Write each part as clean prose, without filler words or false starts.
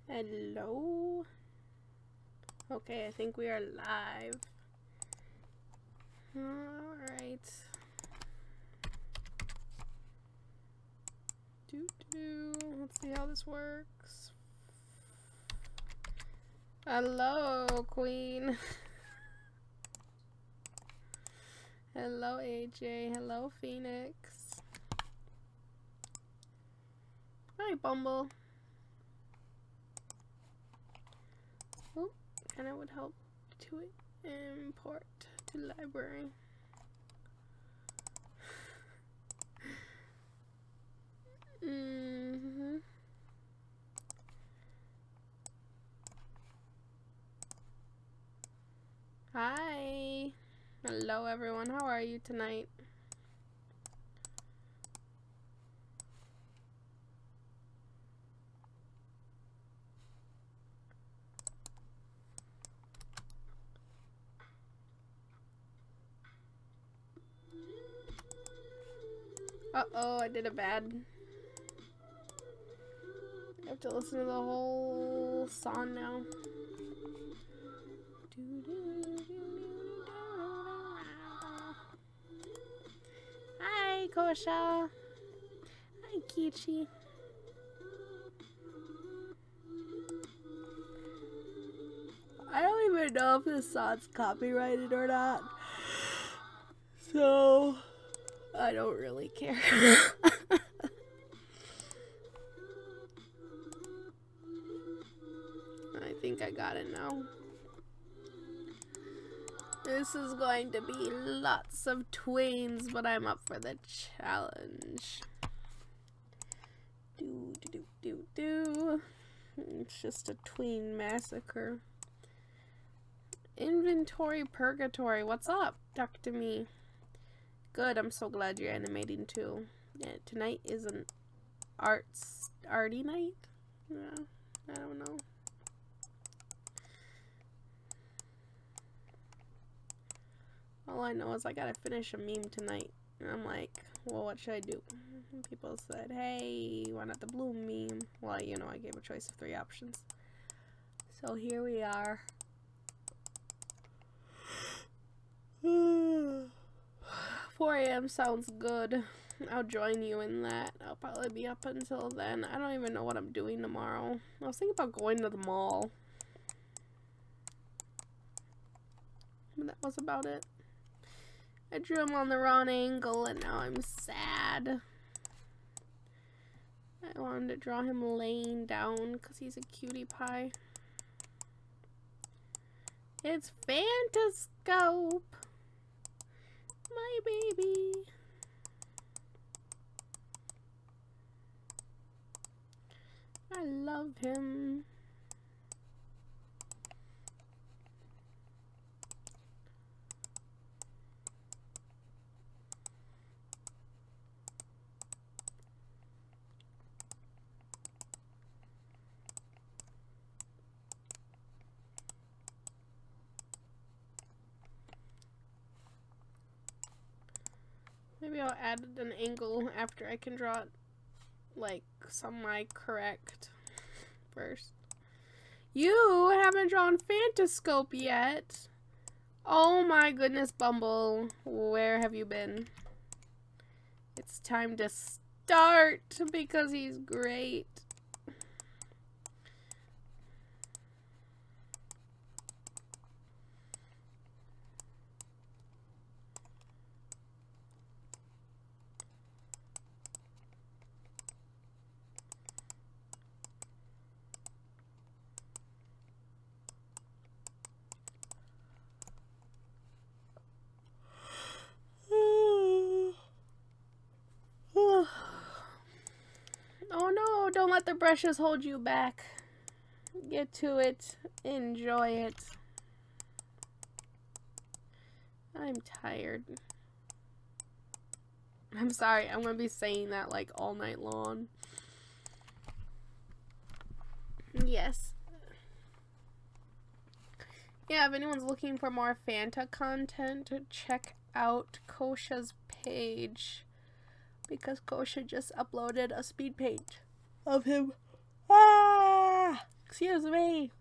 Hello. Okay, I think we are live. Alright. Let's see how this works. Hello, Queen. Hello, AJ. Hello, Phoenix. Hi, Bumble. Oh, and it would help to import to library. Hi. Hello, everyone. How are you tonight? Uh-oh, I did a bad. I have to listen to the whole song now. Hi, Kosha. Hi, Kichi. I don't even know if this song's copyrighted or not. So, I don't really care. I think I got it now. This is going to be lots of twains, but I'm up for the challenge. It's just a tween massacre. Inventory Purgatory, what's up? Talk to me. Good, I'm so glad you're animating too. Yeah, tonight is an arty night? Yeah, I don't know. All I know is I gotta finish a meme tonight. And I'm like, well, what should I do? And people said, hey, why not the blue meme? Well, you know, I gave a choice of 3 options. So here we are. 4 AM sounds good. I'll join you in that. I'll probably be up until then. I don't even know what I'm doing tomorrow. I was thinking about going to the mall. But that was about it. I drew him on the wrong angle and now I'm sad. I wanted to draw him laying down because he's a cutie pie. It's Fantascope. My baby. I love him. Maybe I'll add an angle after I can draw it, like, semi-correct first. You haven't drawn Fantascope yet. Oh my goodness, Bumble. Where have you been? It's time to start because he's great. Oh no, don't let the brushes hold you back. Get to it. Enjoy it. I'm tired. I'm sorry, I'm gonna be saying that like all night long. Yes. Yeah, if anyone's looking for more Fanta content, check out Kosha's page. Because Kosha just uploaded a speed paint of him. Ah! Excuse me.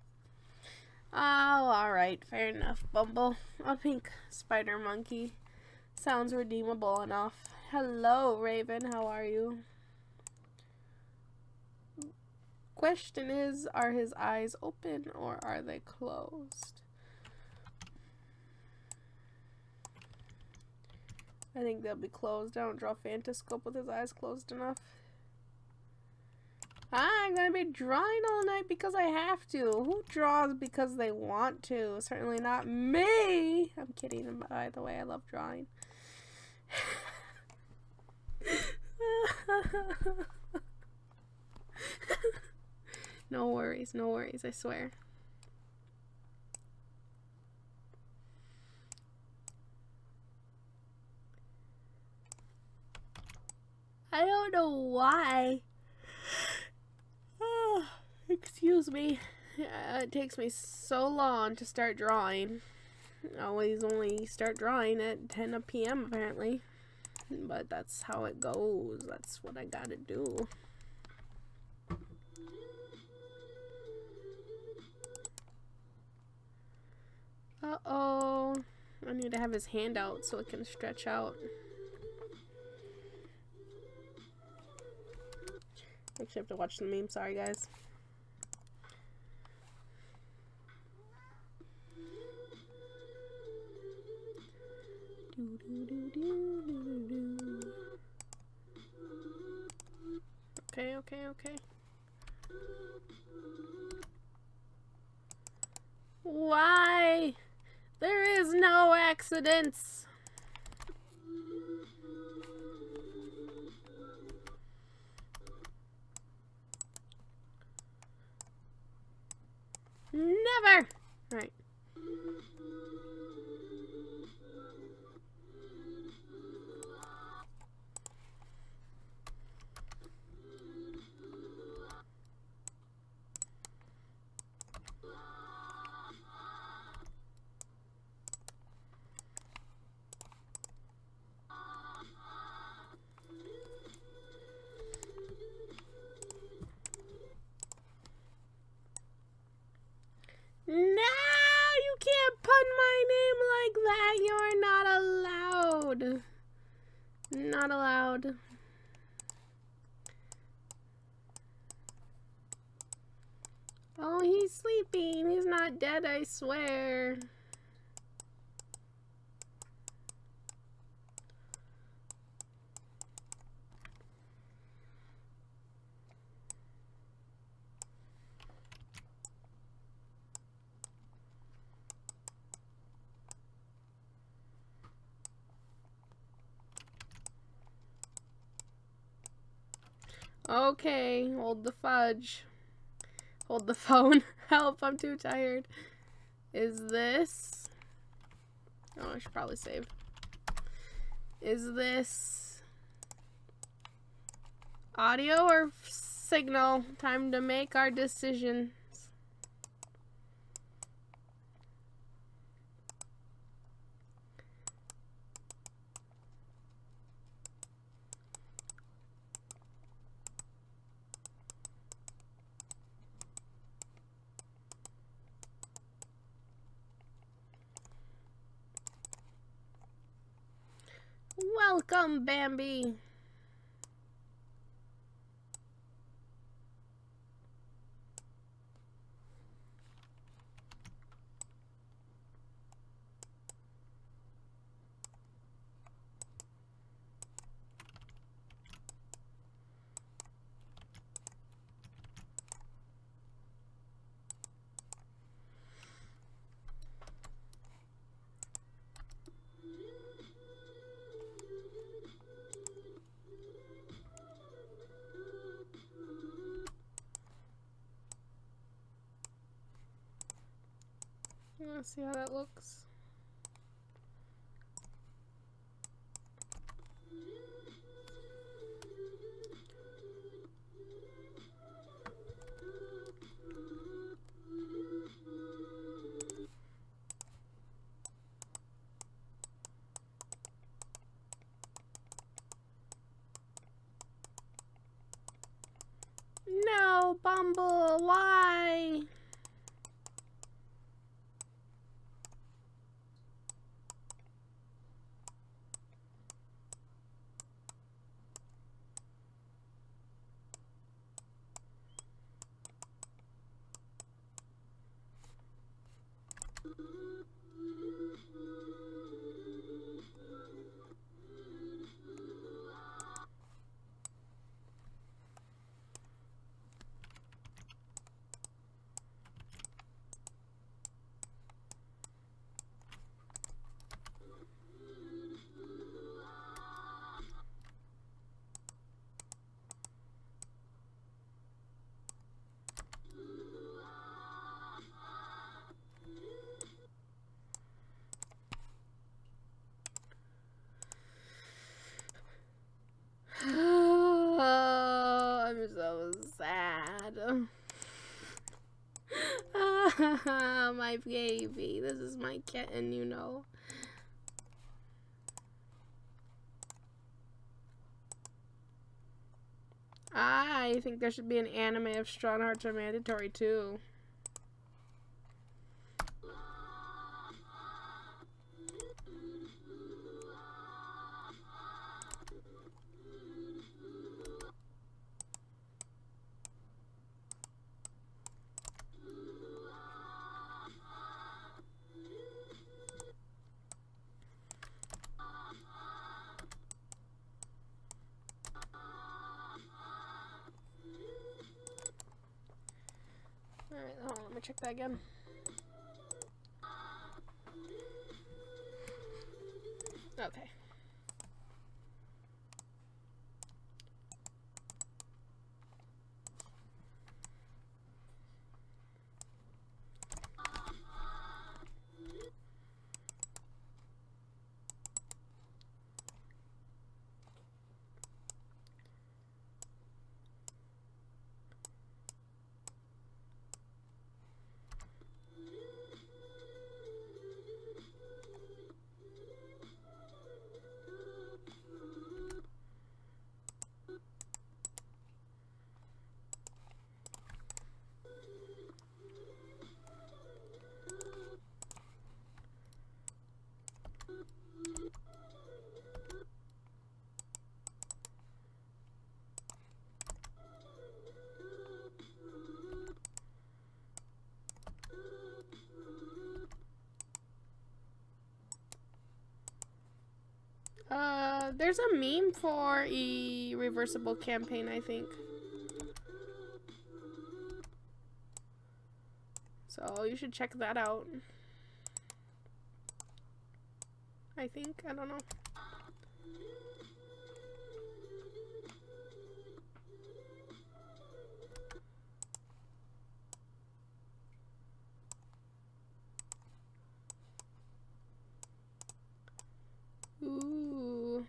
Oh, alright. Fair enough, Bumble. A pink spider monkey. Sounds redeemable enough. Hello, Raven. How are you? Question is, are his eyes open or are they closed? I think they'll be closed. I don't draw Phantascope with his eyes closed enough. I'm gonna be drawing all night because I have to. Who draws because they want to? Certainly not me. I'm kidding, by the way. I love drawing. No worries, no worries, I swear. I don't know why. Excuse me. It takes me so long to start drawing. I always only start drawing at 10 p.m. apparently. But that's how it goes. That's what I gotta do. Uh-oh. I need to have his hand out so it can stretch out. Actually, I have to watch the meme. Sorry, guys. Okay, okay, okay. Why? There is no accidents. Never. All right. No, you can't put my name like that. You're not allowed. Not allowed. Oh, he's sleeping. He's not dead, I swear. Okay, hold the fudge. Hold the phone. Help, I'm too tired. Is this... Oh, I should probably save. Is this... audio or signal? Time to make our decision. Welcome, Bambi. Let's see how that looks. No, Bumble, why? Oh, I'm so sad. My baby. This is my kitten, you know. I think there should be an anime of Strong Hearts Are Mandatory too. Alright, hold on, let me check that again. Okay. There's a meme for a reversible campaign, I think. So you should check that out. I think, I don't know. Ooh.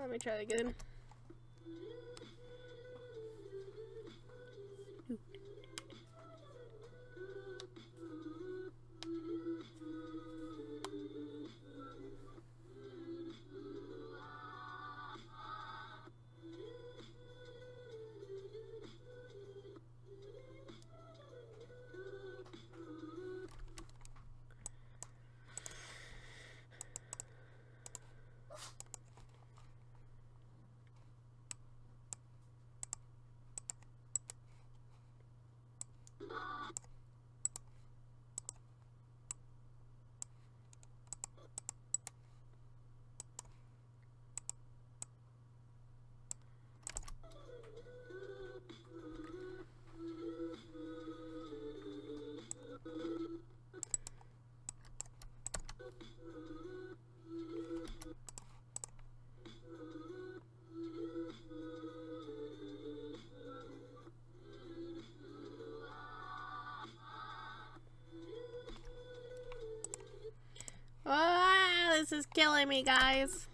Let me try that again. Ah, this is killing me, guys.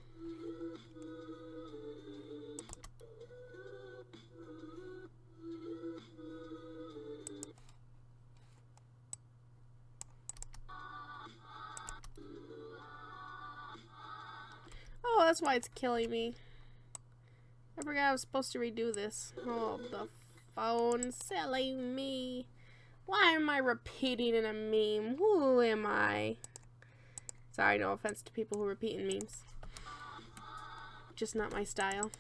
Oh, that's why it's killing me. I forgot I was supposed to redo this. Oh, the phone selling me. Why am I repeating in a meme? Who am I? Sorry, no offense to people who repeat in memes. Just not my style.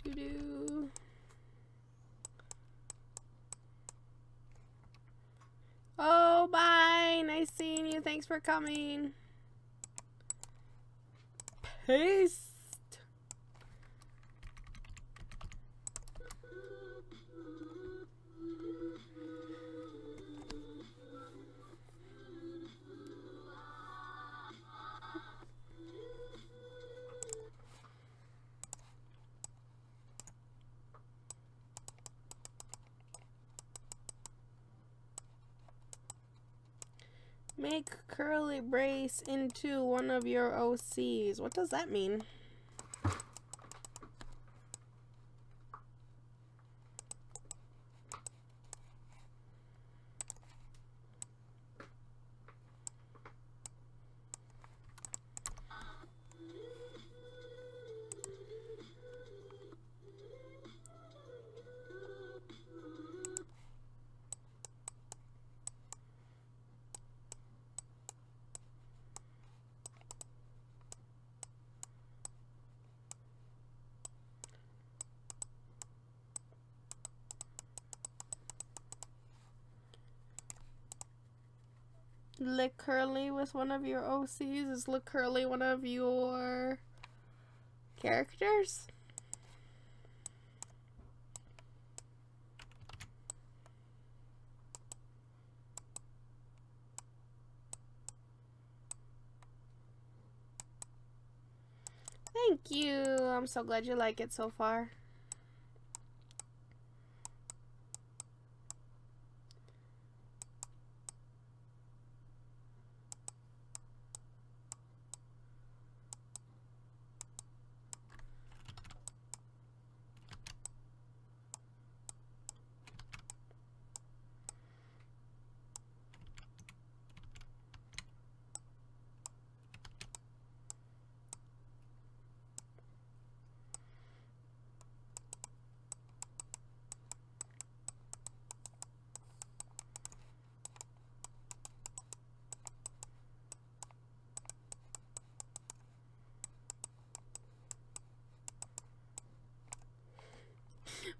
Do. Oh, bye. Nice seeing you. Thanks for coming. Peace. Make Curly Brace into one of your OCs. What does that mean? Lick Curly with one of your OCs? Is Lick Curly one of your characters? Thank you. I'm so glad you like it so far.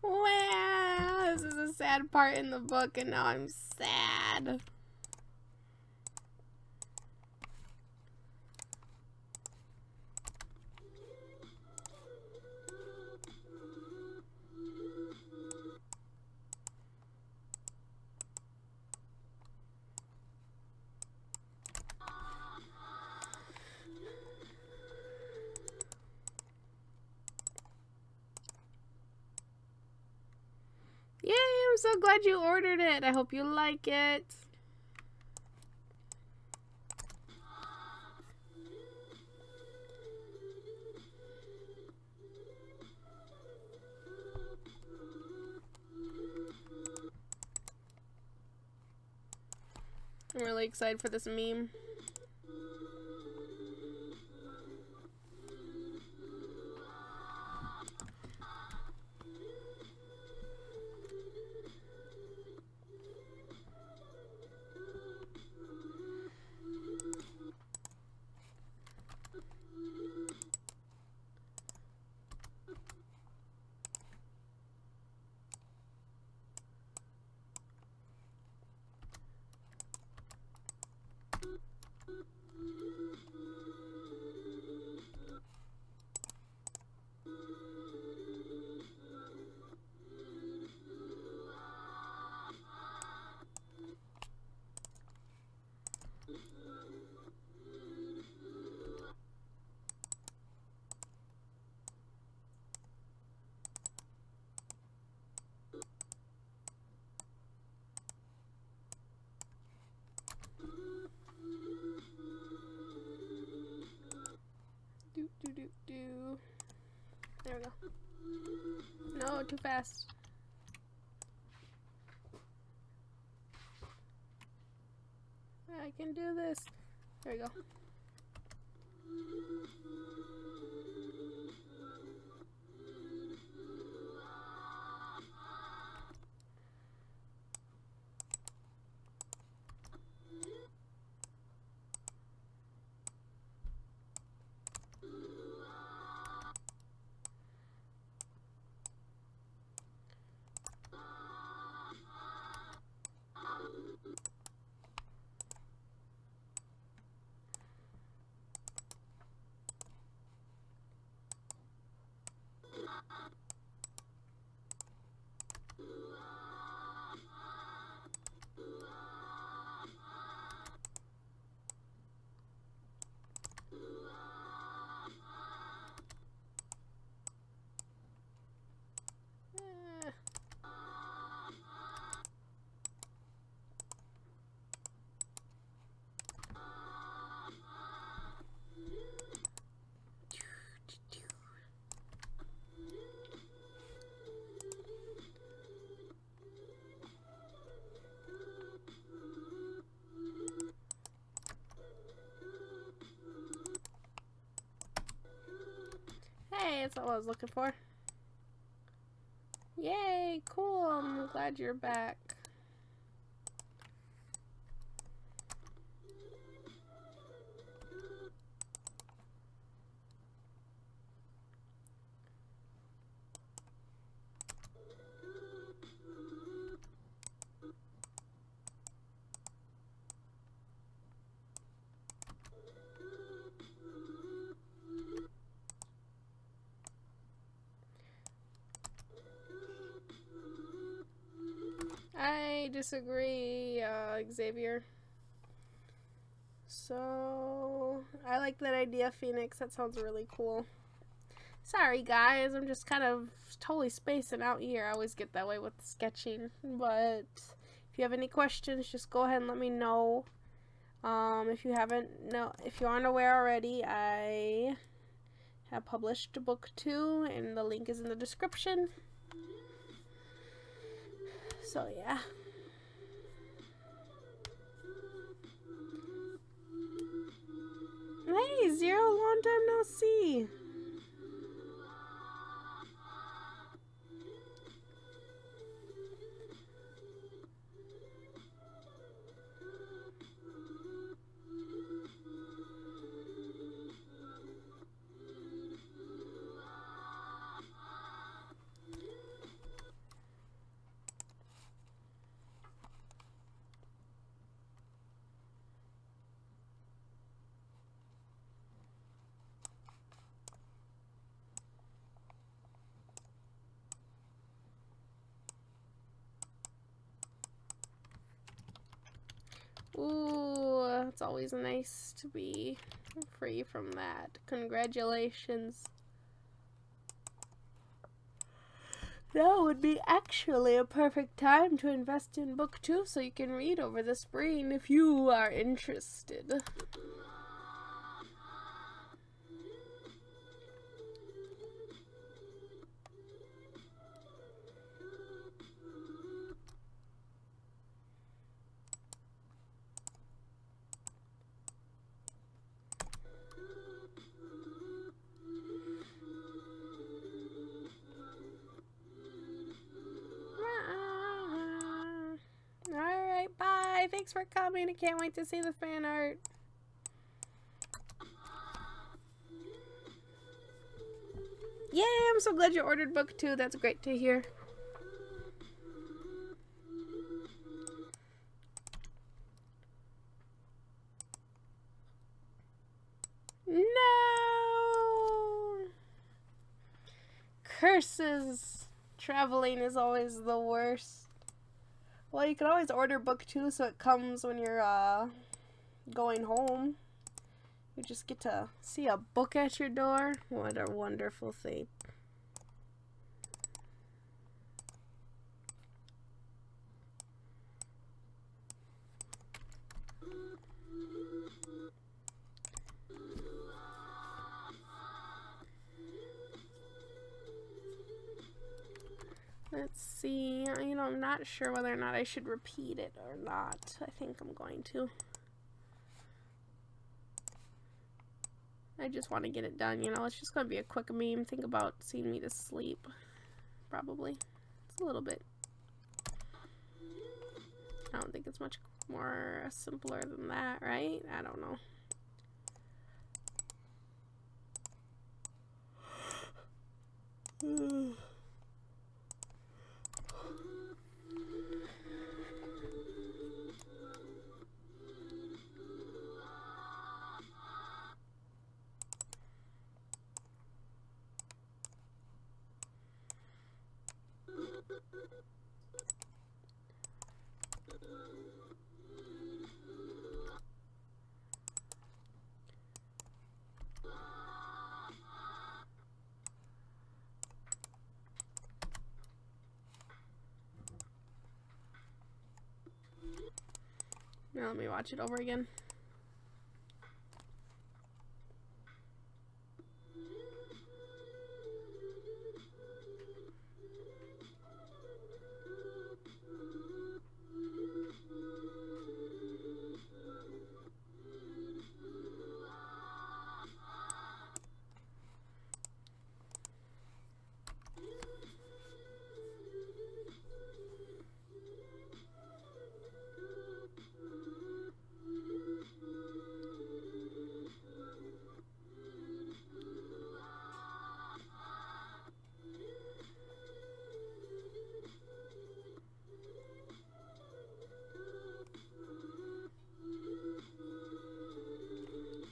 Wow, this is a sad part in the book and now I'm sad. Yay, I'm so glad you ordered it. I hope you like it. I'm really excited for this meme. Do. There we go. No, too fast. I can do this. There we go. Hey, that's all I was looking for. Yay, cool. I'm glad you're back. I disagree, Xavier. So, I like that idea, Phoenix. That sounds really cool. Sorry, guys. I'm just kind of totally spacing out here. I always get that way with sketching. But if you have any questions, just go ahead and let me know. If you aren't aware already, I have published book 2, and the link is in the description. So yeah. Hey, Zero, long time no see. Ooh, it's always nice to be free from that. Congratulations. Now would be actually a perfect time to invest in book 2 so you can read over the spring if you are interested. Alright, bye. Thanks for coming. I can't wait to see the fan art. Yay, I'm so glad you ordered book 2. That's great to hear. No! Curses. Traveling is always the worst. Well, you can always order book 2 so it comes when you're going home. You just get to see a book at your door. What a wonderful thing. Let's see. You know, I'm not sure whether or not I should repeat it or not. I think I'm going to. I just want to get it done, you know. It's just going to be a quick meme. Think about seeing me to sleep. Probably. It's a little bit. I don't think it's much more simpler than that, right? I don't know. Now let me watch it over again.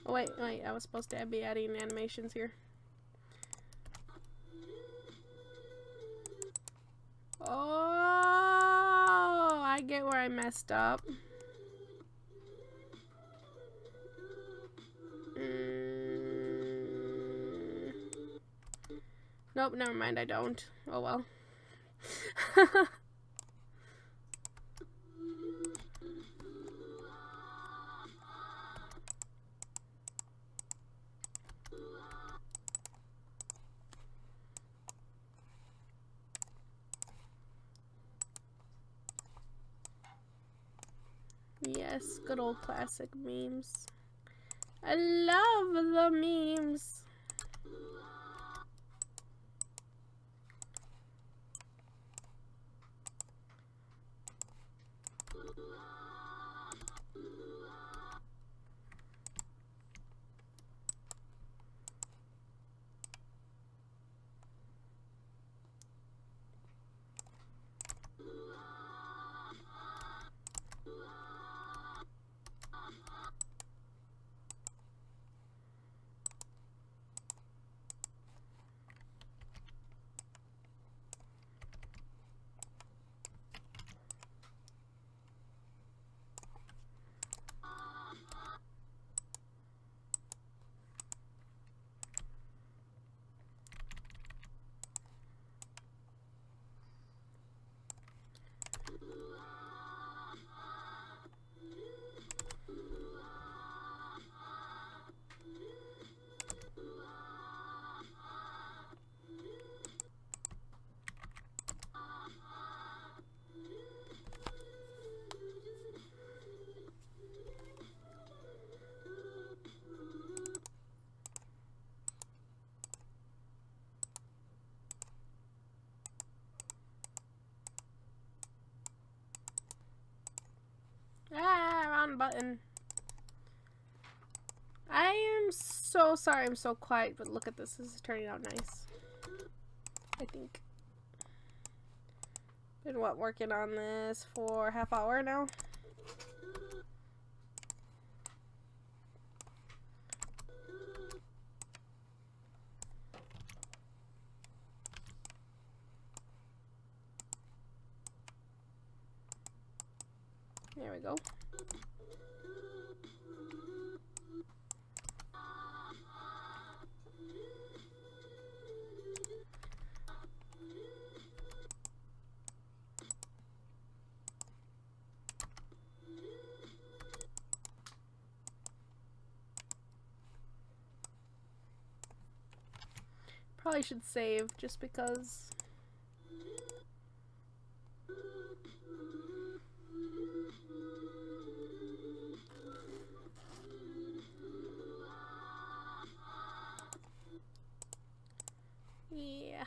Oh wait, I was supposed to be adding animations here. Oh, I get where I messed up. Nope, never mind, I don't. Oh well. Yes, good old classic memes. I love the memes. Ah, wrong button. I am so sorry I'm so quiet, but look at this. This is turning out nice. I think. Been working on this for a half hour now. There we go. Probably should save just because. Yeah.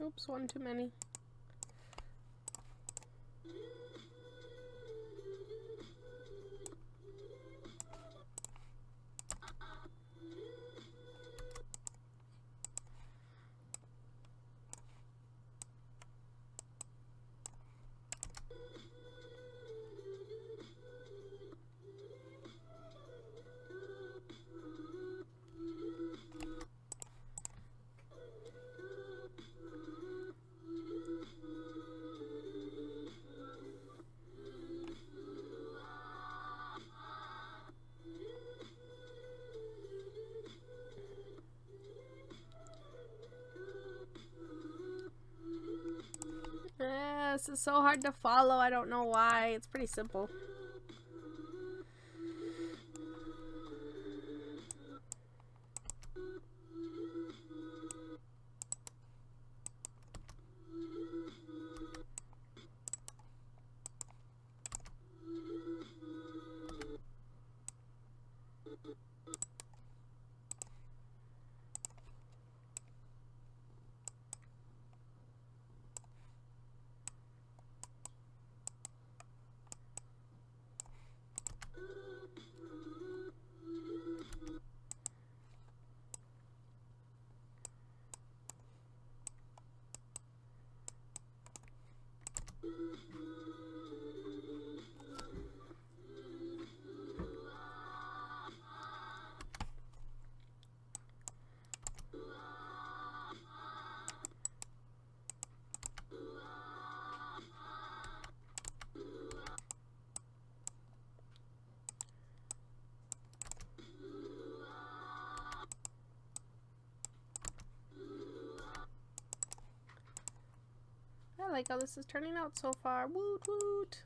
Oops, one too many. This is so hard to follow. I don't know why. It's pretty simple. I like how this is turning out so far. Woot woot.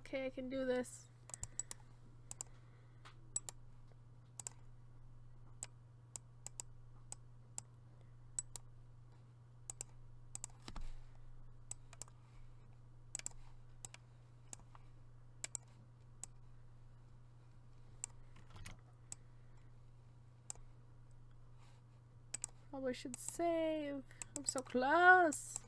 Okay, I can do this. Probably should save. I'm so close.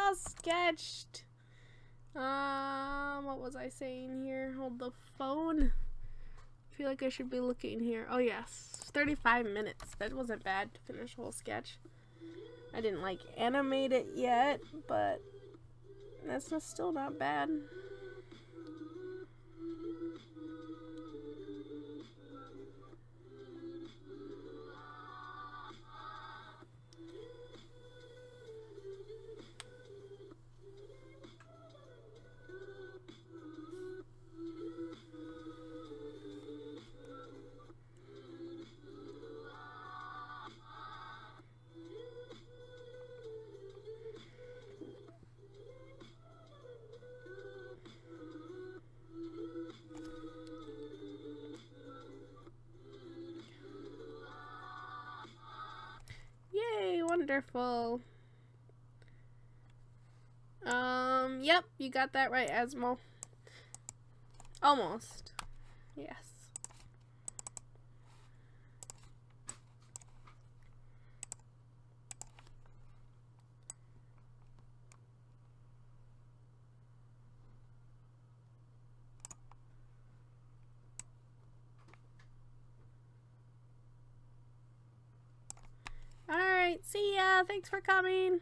all sketched. What was I saying here? Hold the phone. I feel like I should be looking here. Oh yes, 35 minutes. That wasn't bad to finish a whole sketch. I didn't like animate it yet, but that's still not bad. Yay, wonderful. Yep, you got that right, Asmo. Almost. Yes. Alright, see ya. Thanks for coming.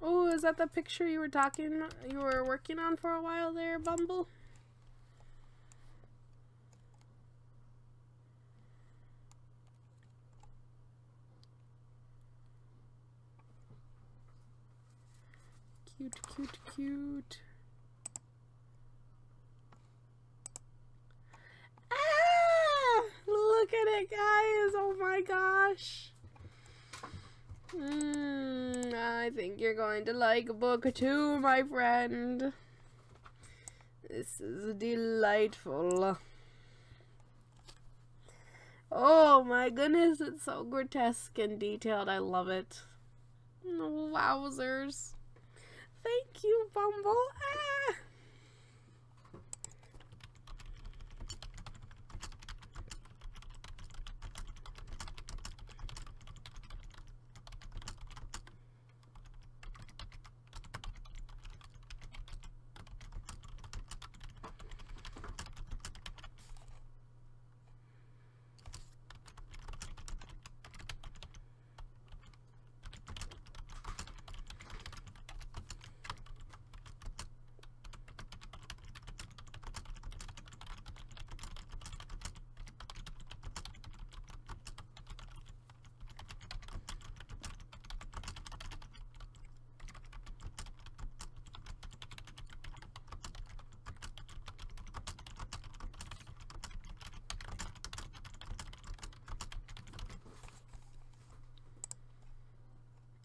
Oh, is that the picture you were working on for a while there, Bumble? Cute, cute, cute. Ah! Look at it, guys. Oh my gosh. I think you're going to like book 2, my friend. This is delightful. Oh my goodness, it's so grotesque and detailed. I love it. Wowzers. Thank you, Bumble. Ah!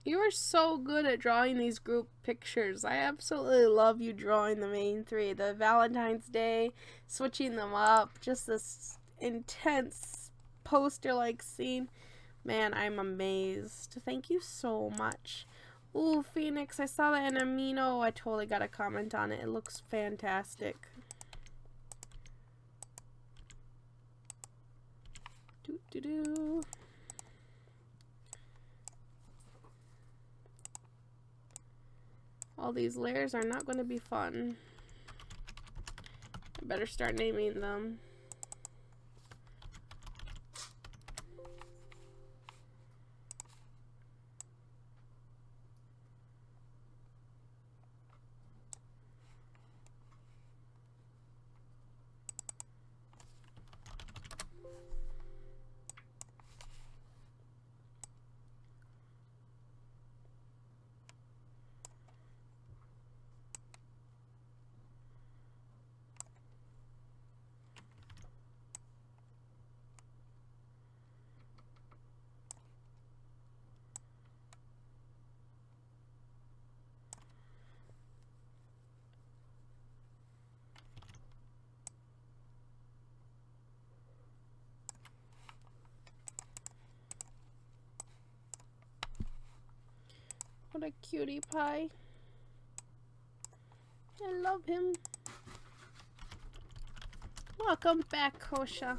You are so good at drawing these group pictures. I absolutely love you drawing the main 3. The Valentine's Day, switching them up, just this intense poster-like scene. Man, I'm amazed. Thank you so much. Ooh, Phoenix, I saw that in Amino. I totally got to comment on it. It looks fantastic. Doo-doo-doo. All these layers are not going to be fun. I better start naming them. What a cutie pie. I love him. Welcome back, Kosha.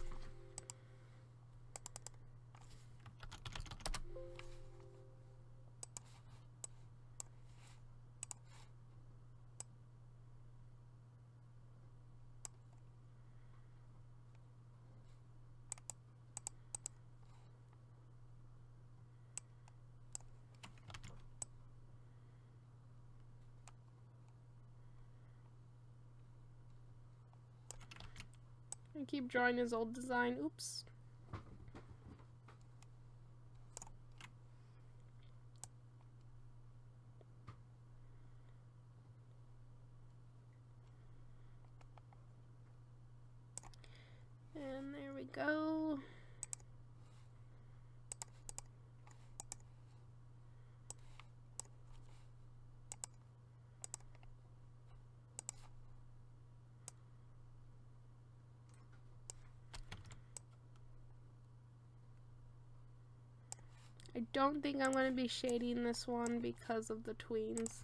I keep drawing his old design. Oops. And there we go. I don't think I'm going to be shading this one because of the tweens.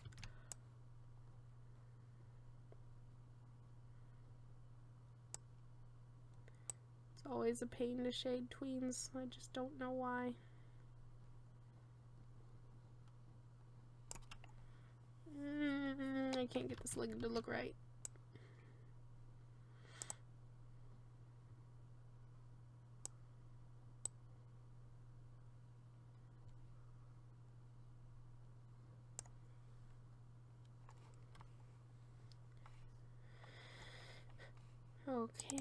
It's always a pain to shade tweens. I just don't know why. I can't get this leg to look right. Okay.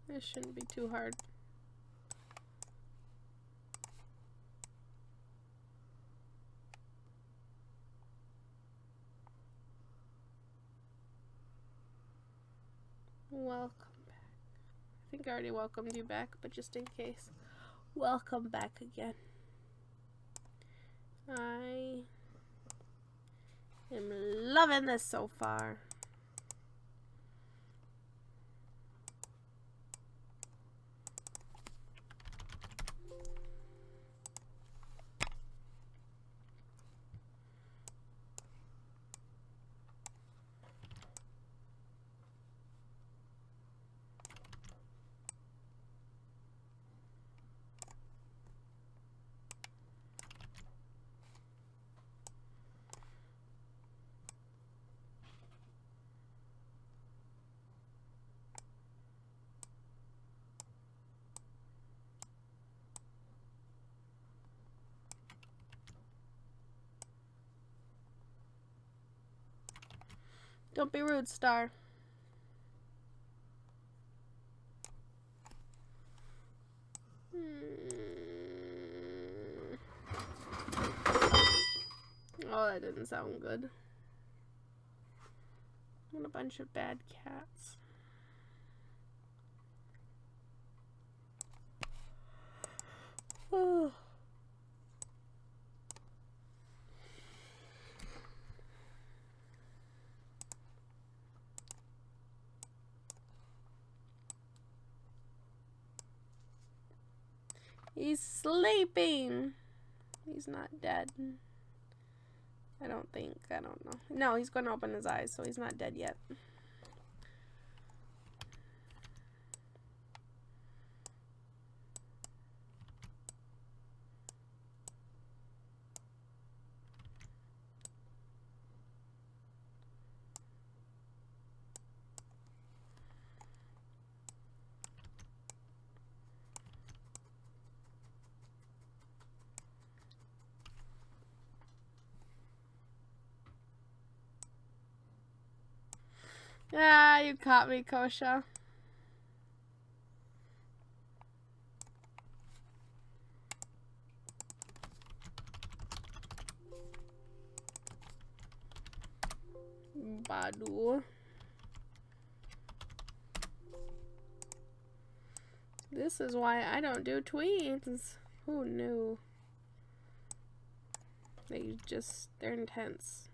This shouldn't be too hard. Welcome back. I think I already welcomed you back, but just in case. Welcome back again. I am loving this so far. Don't be rude, Star. Oh, that didn't sound good. What a bunch of bad cats. Oh. He's sleeping. He's not dead. I don't think. I don't know. No, he's going to open his eyes, so he's not dead yet. Ah, you caught me, Kosha. Badu. This is why I don't do tweens. Who knew? They're intense.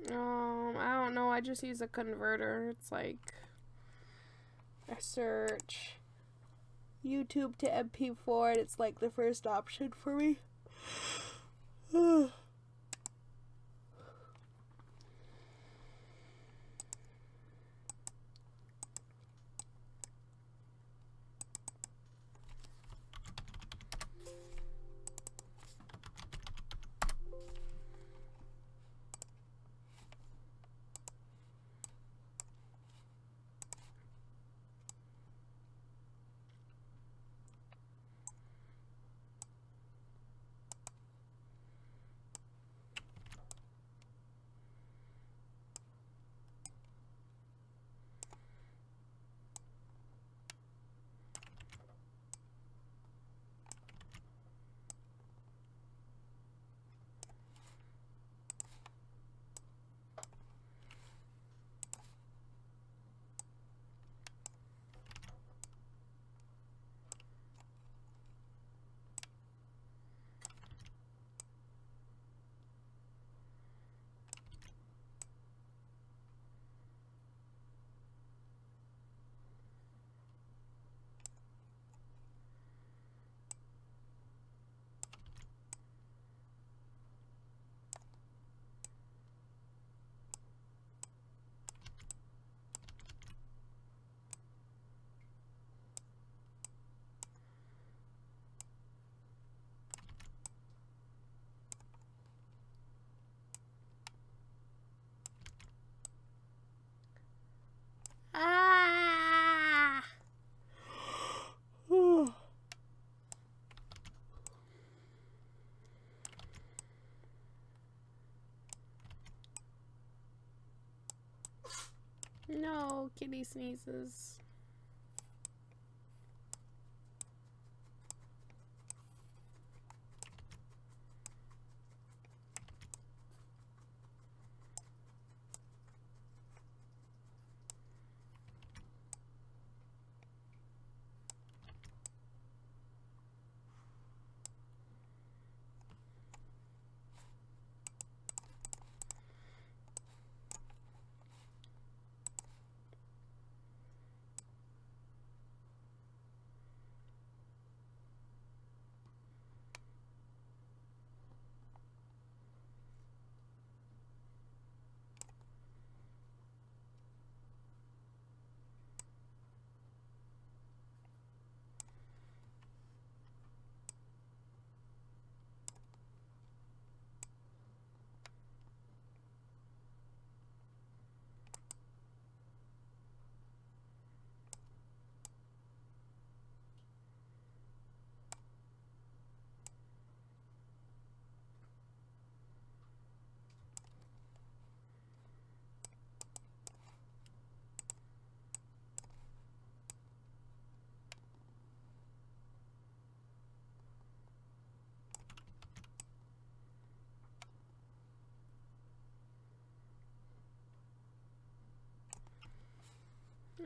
I don't know. I just use a converter. It's like I search YouTube to MP4 and it's like the first option for me. Ah! No, kitty sneezes.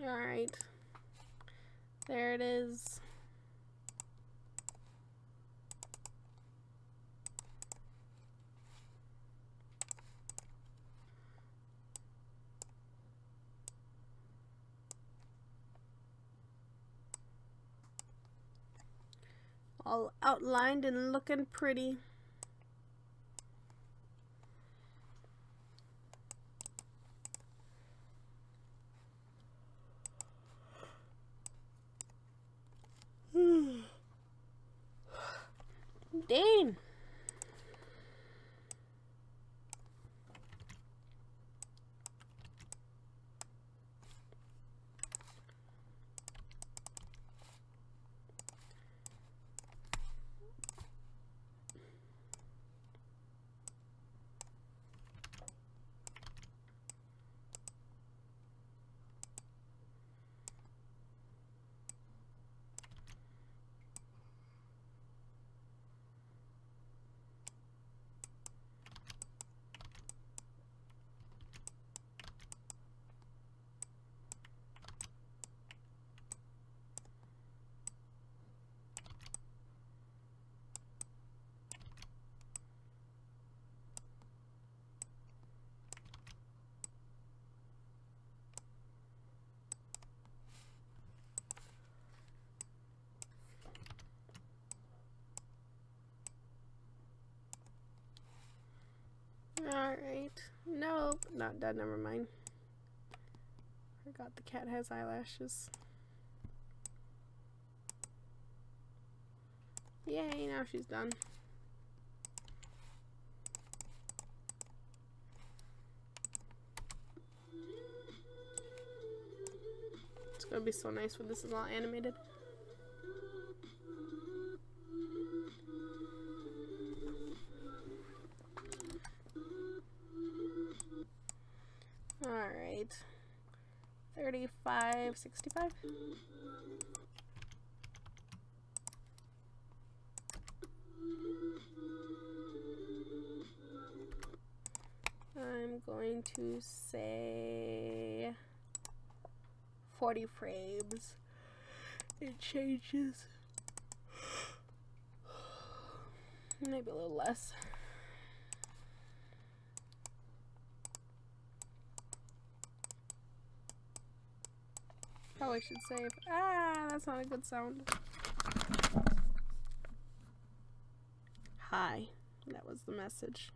Alright. There it is. All outlined and looking pretty. Dang. Alright. Nope, not done, never mind. Forgot the cat has eyelashes. Yay, now she's done. It's gonna be so nice when this is all animated. Alright. 35.65. I'm going to say 40 frames. It changes. Maybe a little less. Probably should save. Ah, that's not a good sound. Hi. That was the message.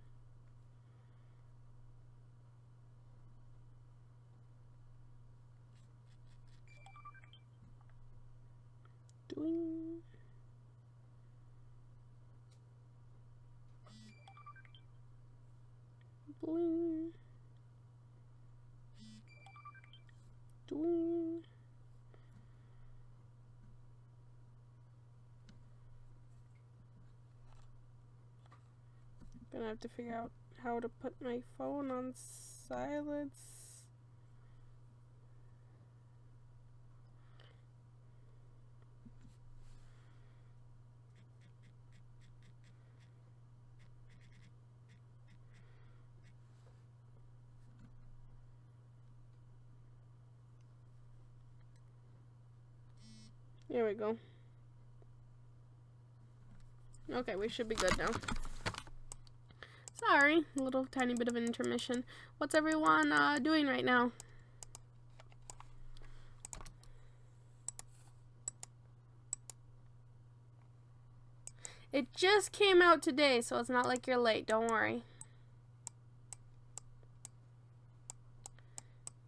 Doing. Bling. Doing. Gonna have to figure out how to put my phone on silence. There we go. Okay, we should be good now. Sorry, a little tiny bit of an intermission. What's everyone doing right now? It just came out today, so it's not like you're late. Don't worry.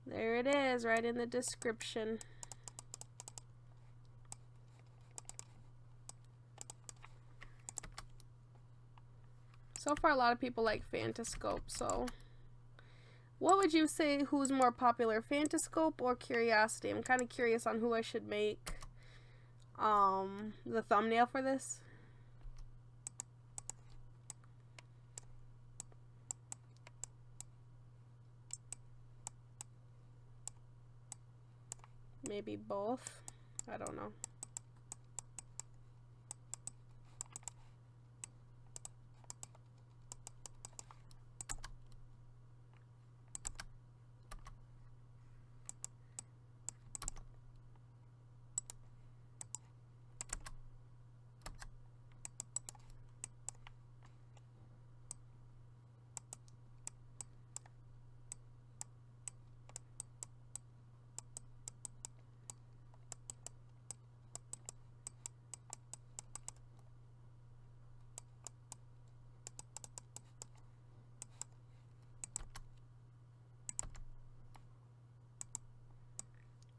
There it is, right in the description. So far, a lot of people like Fantascope, so what would you say who's more popular, Fantascope or Curiosity? I'm kind of curious on who I should make the thumbnail for this. Maybe both. I don't know.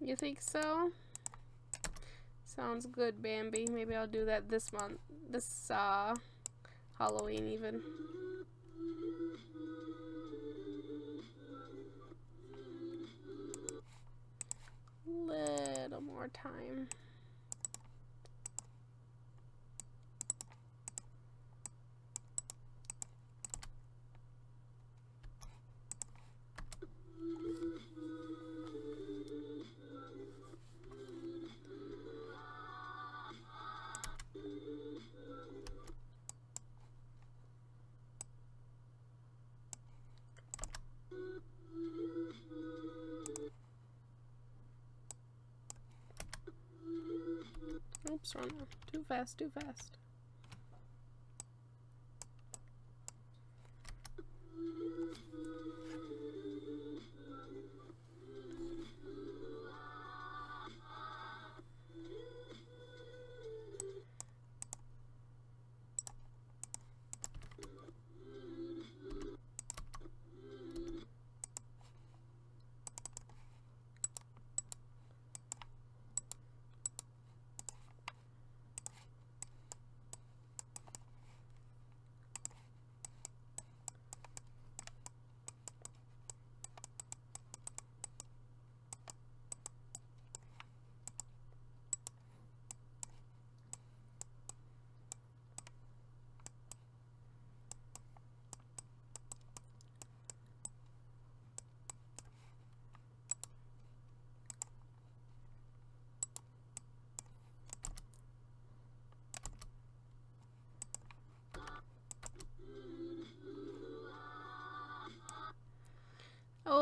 You think so? Sounds good, Bambi. Maybe I'll do that this month. This Halloween even. Little more time. Oops, wrong one. Too fast, too fast.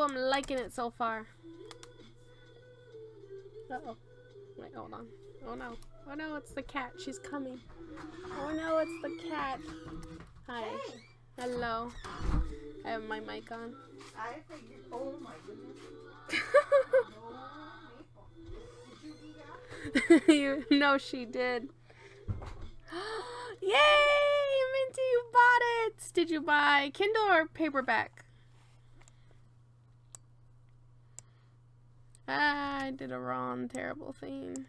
I'm liking it so far. Uh-oh. Wait, hold on. Oh no. Oh no, it's the cat. She's coming. Oh no, it's the cat. Hi. Hey. Hello. I have my mic on. I figured, oh my goodness. No, Maple. Did you do that? No, she did. Yay! Minty, you bought it! Did you buy Kindle or paperback? Ah, I did a wrong, terrible thing.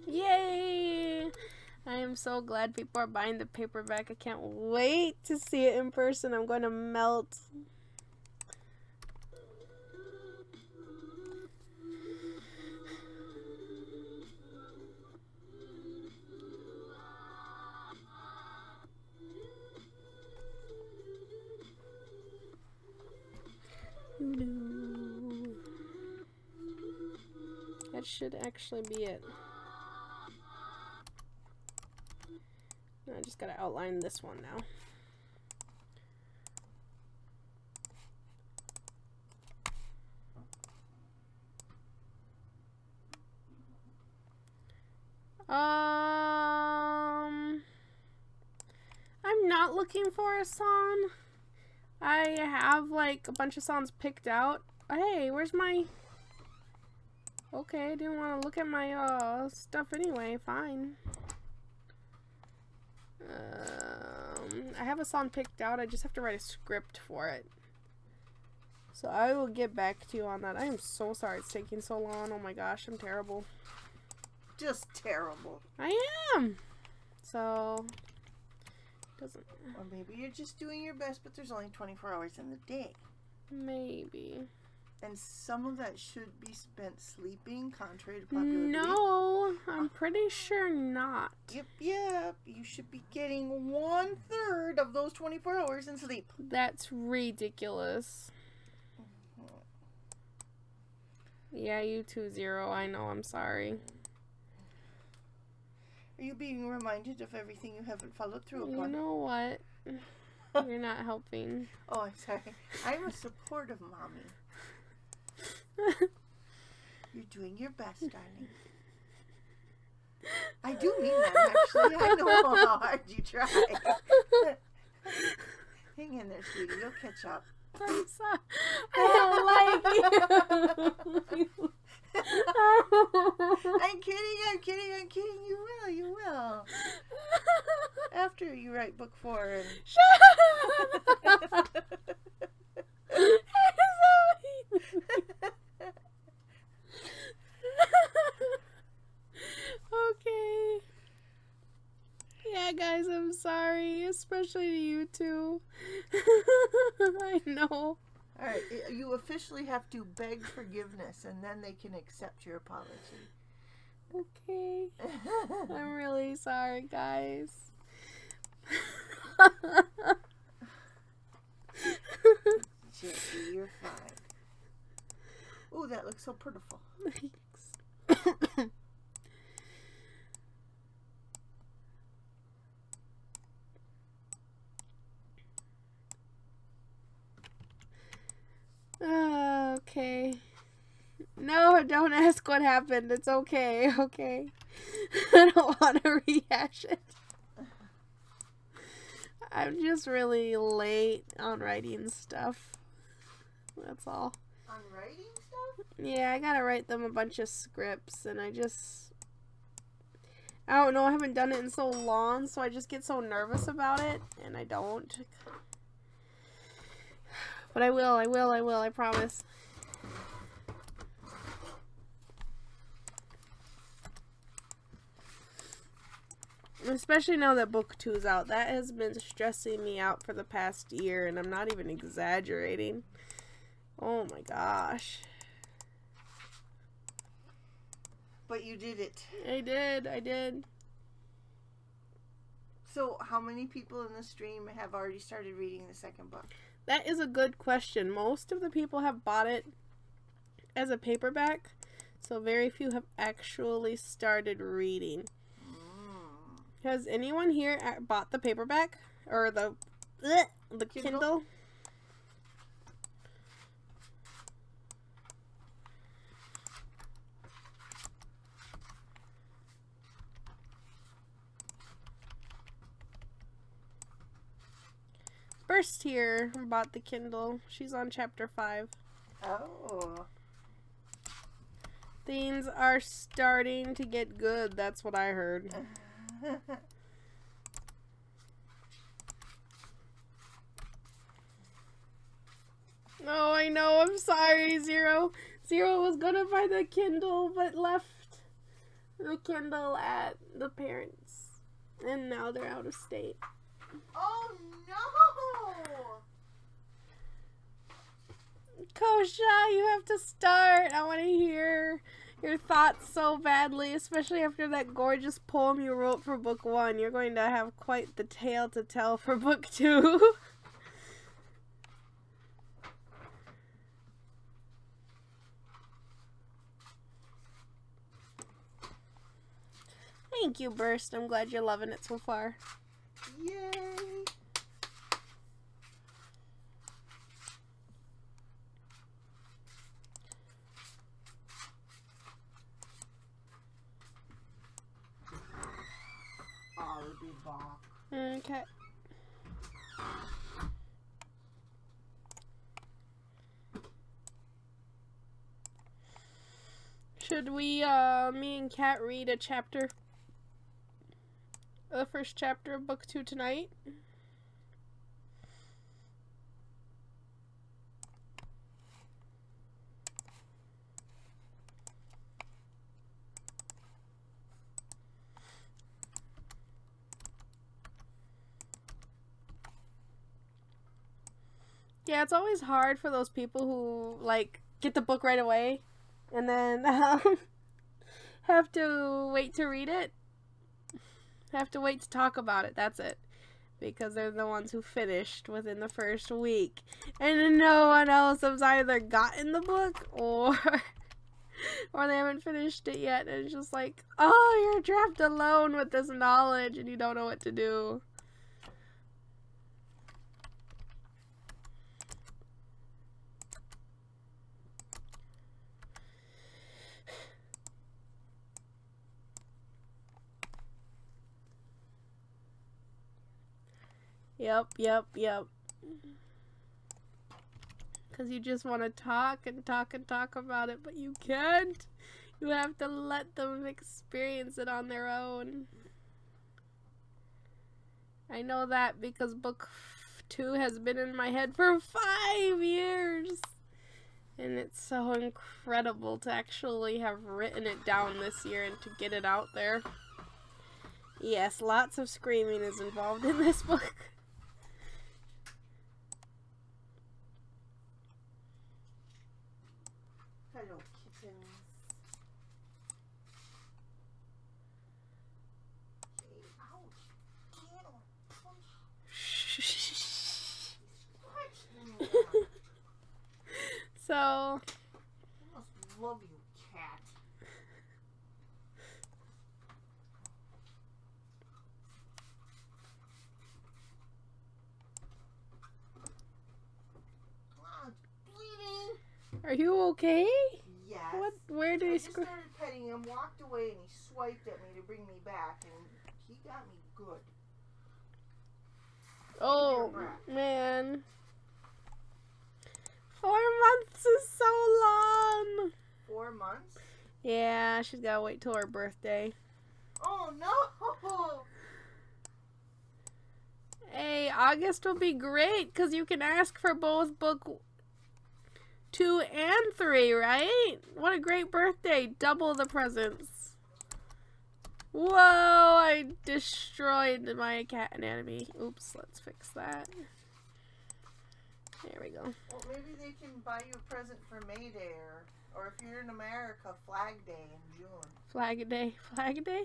Yay! I am so glad people are buying the paperback. I can't wait to see it in person. I'm going to melt. That should actually be it. I just gotta outline this one now. I'm not looking for a song. I have like a bunch of songs picked out. Hey, where's my... Okay, I didn't want to look at my stuff anyway. Fine. I have a song picked out. I just have to write a script for it. So I will get back to you on that. I am so sorry it's taking so long. Oh my gosh, I'm terrible. Just terrible. I am. So doesn't. Or maybe you're just doing your best, but there's only 24 hours in the day. Maybe. And some of that should be spent sleeping, contrary to popular belief. No, I'm pretty sure not. Yep. You should be getting 1/3 of those 24 hours in sleep. That's ridiculous. Yeah, you 2-0. I know, I'm sorry. Are you being reminded of everything you haven't followed through upon? You know what? You're not helping. Oh, I'm sorry. I'm a supportive mommy. You're doing your best, darling. I do mean that, actually. I know how hard you try. Hang in there, sweetie. You'll catch up. I'm sorry. I don't like you. I'm kidding. You will. After you write book 4 and... Shut up! Okay. Yeah, guys, I'm sorry. Especially to you two. I know. Alright, you officially have to beg forgiveness and then they can accept your apology. Okay. I'm really sorry, guys. Jesse, you're fine. Ooh, that looks so pitiful. Thanks. Okay. No, don't ask what happened. It's okay, okay? I don't want to rehash it. I'm just really late on writing stuff. That's all. On writing stuff? Yeah, I gotta write them a bunch of scripts, and I don't know, I haven't done it in so long, so I just get so nervous about it, and I don't. But I will, I promise. Especially now that book 2's out. That has been stressing me out for the past year, and I'm not even exaggerating. Oh my gosh. But you did it. I did. So, how many people in the stream have already started reading the second book? That is a good question. Most of the people have bought it as a paperback, So very few have actually started reading. Has anyone here bought the paperback? Or the Kindle? Burst here bought the Kindle. She's on chapter 5. Oh. Things are starting to get good. That's what I heard. Oh, I know. I'm sorry, Zero. Zero was gonna buy the Kindle, but left the Kindle at the parents. And now they're out of state. Oh, no! Kosha, you have to start. I want to hear your thoughts so badly, especially after that gorgeous poem you wrote for book 1. You're going to have quite the tale to tell for book 2. Thank you, Burst. I'm glad you're loving it so far. Yay! I'll be back. Okay. Should we, me and Kat read a chapter? The first chapter of book 2 tonight? Yeah, it's always hard for those people who, like, get the book right away and then have to wait to read it. Have to wait to talk about it. That's it. Because they're the ones who finished within the first week. And no one else has either gotten the book or they haven't finished it yet. And it's just like, oh, you're trapped alone with this knowledge and you don't know what to do. Yep. Because you just want to talk and talk and talk about it, but you can't. You have to let them experience it on their own. I know that because book 2 has been in my head for 5 years. And it's so incredible to actually have written it down this year and to get it out there. Yes, lots of screaming is involved in this book. Hello, kittens. Hey, ouch. So, I must love you, cat. Oh, it's bleeding. are you okay? Yes. What? Where did I he just scream? started petting him, walked away, and he swiped at me to bring me back, and he got me good. Oh, breath. man. 4 months is so long. 4 months? Yeah, she's gotta wait till her birthday. Oh no! Hey, August will be great because you can ask for both book 2 and 3, right? What a great birthday. Double the presents. Whoa, I destroyed my cat anatomy. Oops, let's fix that. There we go. Well, maybe they can buy you a present for May Day, or if you're in America, Flag Day in June. Flag Day. Flag Day?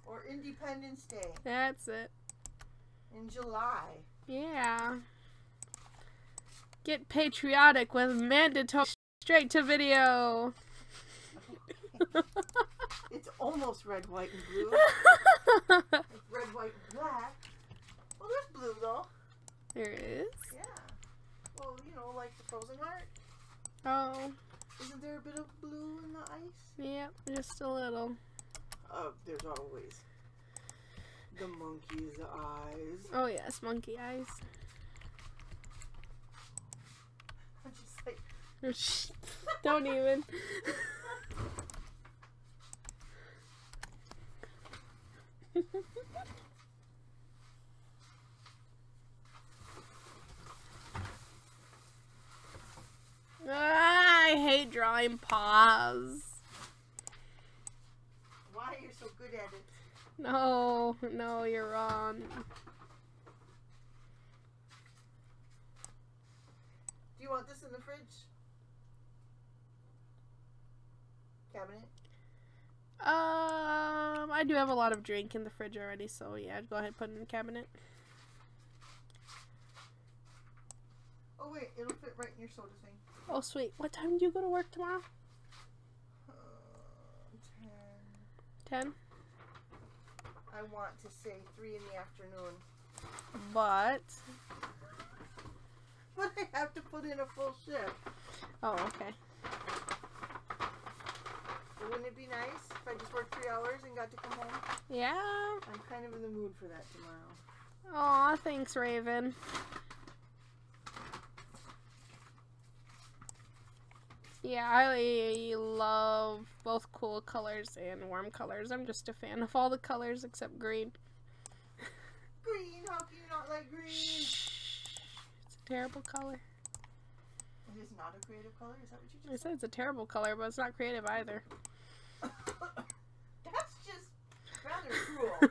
Or Independence Day That's it. in July. Yeah. Get patriotic with mandatory straight to video. It's almost red, white, and blue. Like red, white, and black. Well, there's blue though. There is? Yeah. Well, you know, like the frozen heart. Oh. Isn't there a bit of blue in the ice? Yep, just a little. There's always the monkey's eyes. Oh yes, monkey eyes. I'm just like, Don't even. I hate drawing paws. why you're so good at it? No, you're wrong. Do you want this in the fridge? Cabinet? I do have a lot of drink in the fridge already, so yeah, go ahead and put it in the cabinet. Oh wait, it'll fit right in your soda thing. Oh sweet. What time do you go to work tomorrow? 10. 10? I want to say 3 in the afternoon. But I have to put in a full shift. oh, okay. But wouldn't it be nice if I just worked 3 hours and got to come home? Yeah. I'm kind of in the mood for that tomorrow. Aw, thanks, Raven. Yeah, I love both cool colors and warm colors. I'm just a fan of all the colors except green. Green? How can you not like green? Shh. It's a terrible color. It is not a creative color? Is that what you I just said it's a terrible color, but it's not creative either. said? That's just rather cruel.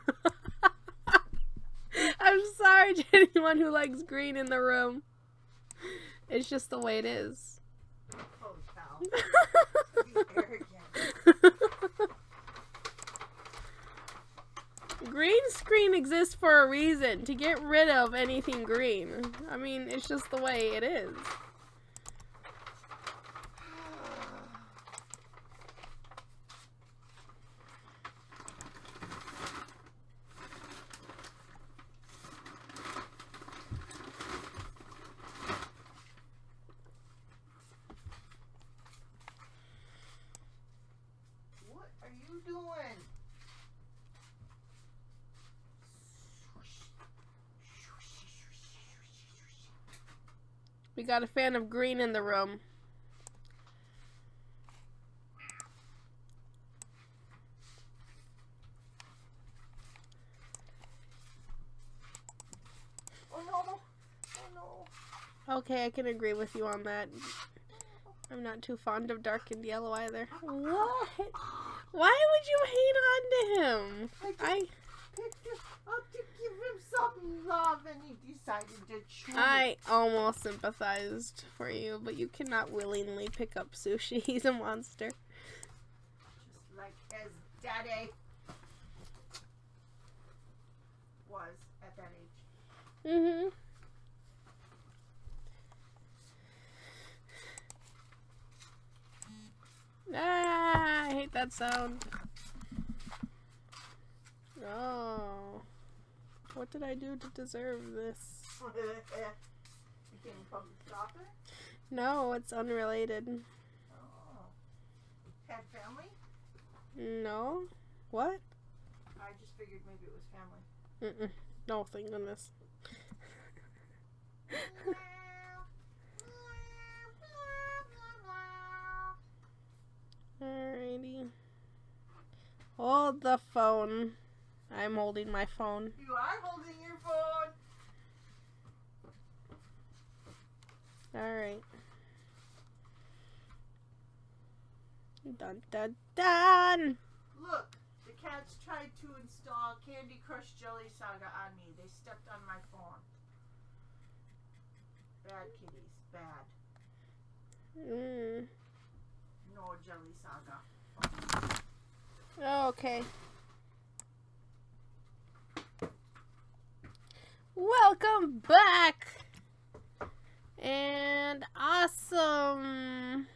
I'm sorry to anyone who likes green in the room. It's just the way it is. Holy cow. Be arrogant. Green screen exists for a reason, to get rid of anything green. I mean, it's just the way it is. What are you doing? We got a fan of green in the room. Oh no. Oh no. Okay, I can agree with you on that. I'm not too fond of darkened yellow either. What? Why would you hate on to him? I picked him up to give him some love and he decided to chew it. I almost sympathized for you, but you cannot willingly pick up sushi. He's a monster. Just like his daddy was at that age. Mm-hmm. Ah, I hate that sound. Oh. What did I do to deserve this? Became a public stopper? No, it's unrelated. Oh. Had family? No? What? I just figured maybe it was family. Mm-mm. No, thank goodness. Alrighty. Hold the phone. I'm holding my phone. You are holding your phone. Alright. Dun dun dun! Look, the cats tried to install Candy Crush Jelly Saga on me. They stepped on my phone. Bad kitties. Bad. No Jelly Saga. Okay. Welcome back! And awesome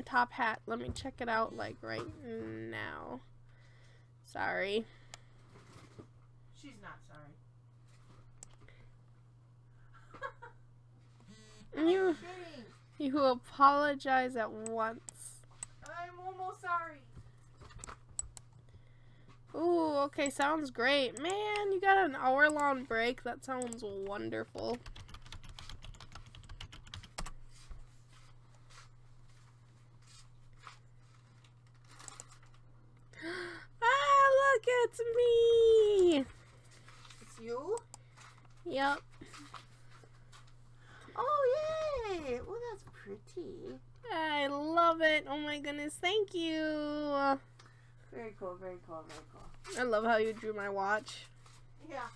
top hat. Let me check it out like right now. Sorry. She's not sorry. You apologize at once. I'm almost sorry. Ooh, okay, sounds great. Man, you got an hour-long break. That sounds wonderful. Ah, look, it's me! It's you? Yep. Oh, yay! Well, that's pretty. I love it. Oh my goodness, thank you. Very cool, very cool, very cool. I love how you drew my watch. Yeah.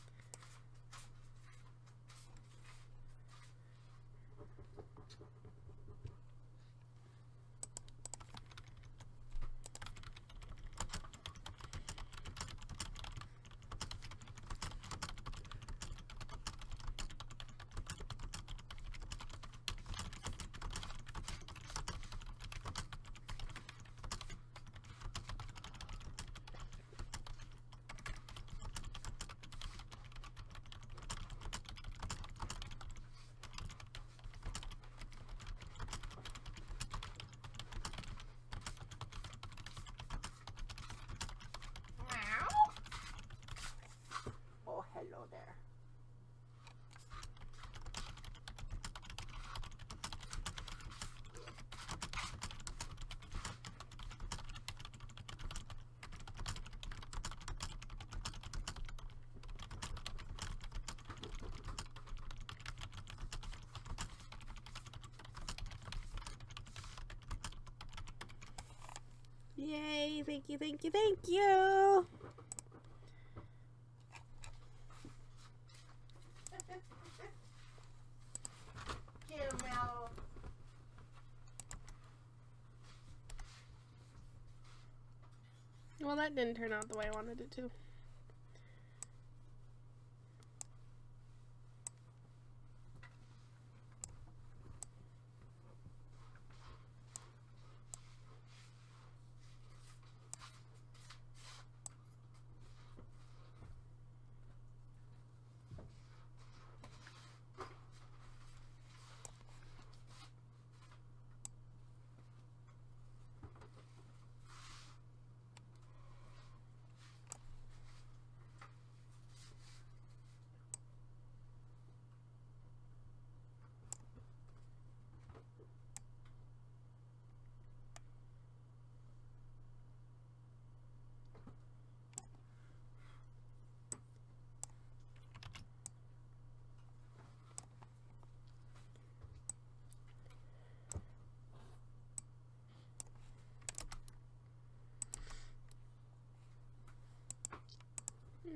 Oh, hello there. Yay, thank you, thank you, thank you. Caramel. Well, that didn't turn out the way I wanted it to.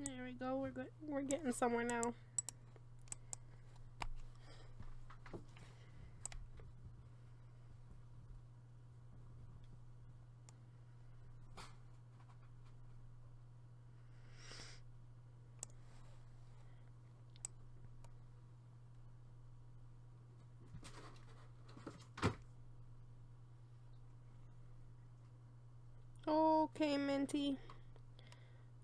There we go. We're good. We're getting somewhere now. Okay, Minty.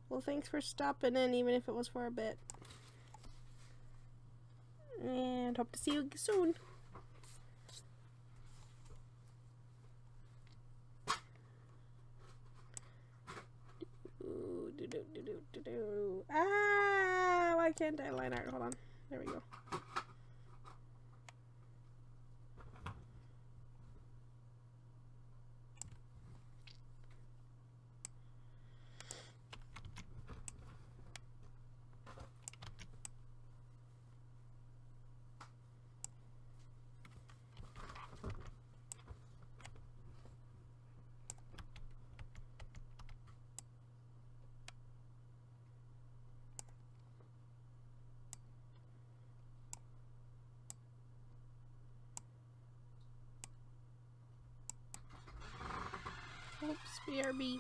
Well, thanks for stopping in, even if it was for a bit. And hope to see you soon. Ah, why can't I line art? Hold on. There we go. Oops, BRB.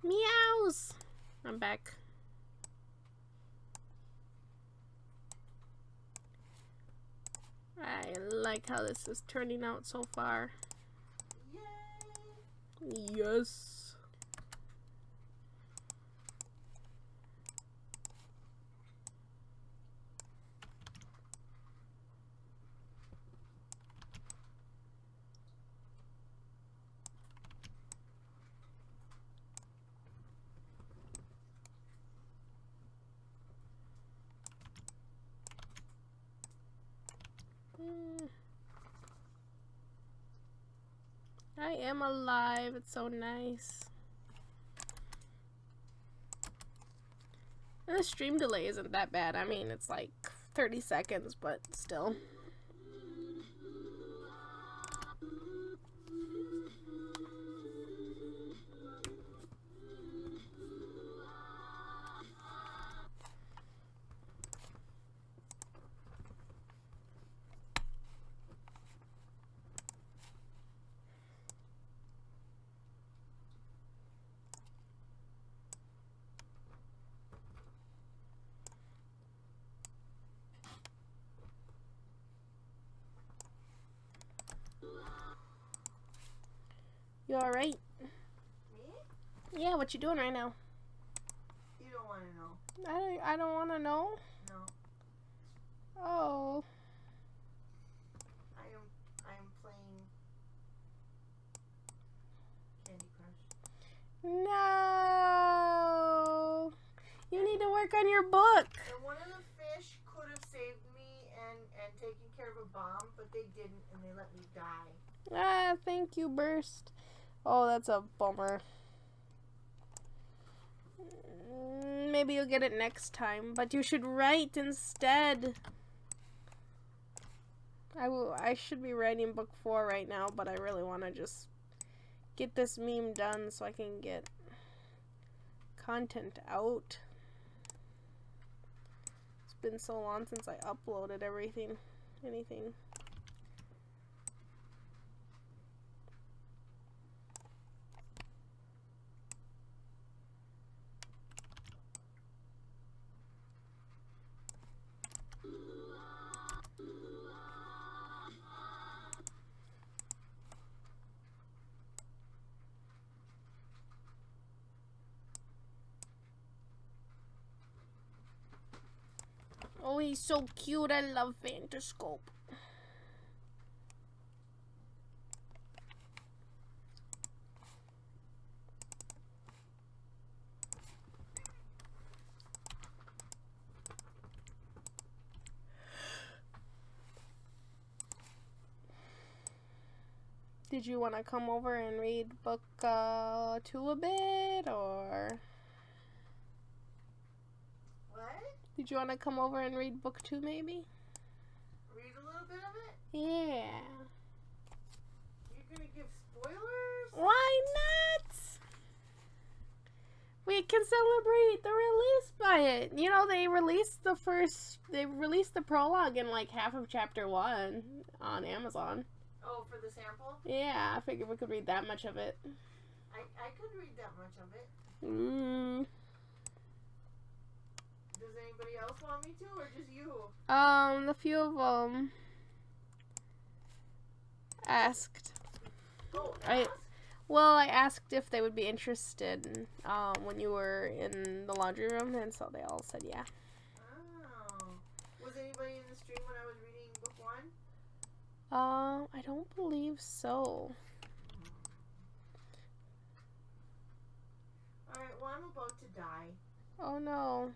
Meows! I'm back. I like how this is turning out so far. Yay! Yes. I am alive. It's so nice. And the stream delay isn't that bad. I mean, it's like 30 seconds, but still. You alright? Me? Yeah, what you doing right now? You don't want to know. I don't want to know. No. Oh. I am playing Candy Crush. No. You need to work on your book. And one of the fish could have saved me and taken care of a bomb, but they didn't, and they let me die. Ah, thank you, Burst. Oh, that's a bummer. Maybe you'll get it next time, but you should write instead. I should be writing book 4 right now, but I really want to just get this meme done so I can get content out. It's been so long since I uploaded anything. Oh, he's so cute. I love Fantascope. Did you want to come over and read book 2 a bit, or? What? Did you want to come over and read book 2 maybe? Read a little bit of it? Yeah. You're gonna give spoilers? Why not? We can celebrate the release by it. You know, they released the prologue in like half of chapter 1 on Amazon. Oh, for the sample? Yeah, I figured we could read that much of it. I could read that much of it. Does anybody else want me to, or just you? The few of them asked. Oh, I asked if they would be interested when you were in the laundry room, and so they all said yeah. Oh. Was anybody in the stream when I was reading book 1? I don't believe so. Alright, well, I'm about to die. Oh no.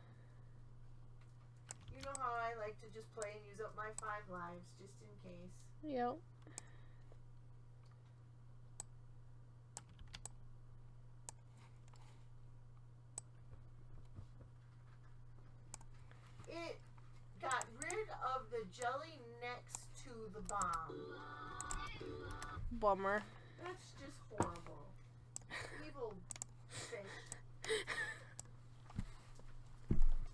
You know how I like to just play and use up my 5 lives, just in case. Yep. It got rid of the jelly next to the bomb. Bummer. That's just horrible. Evil fish.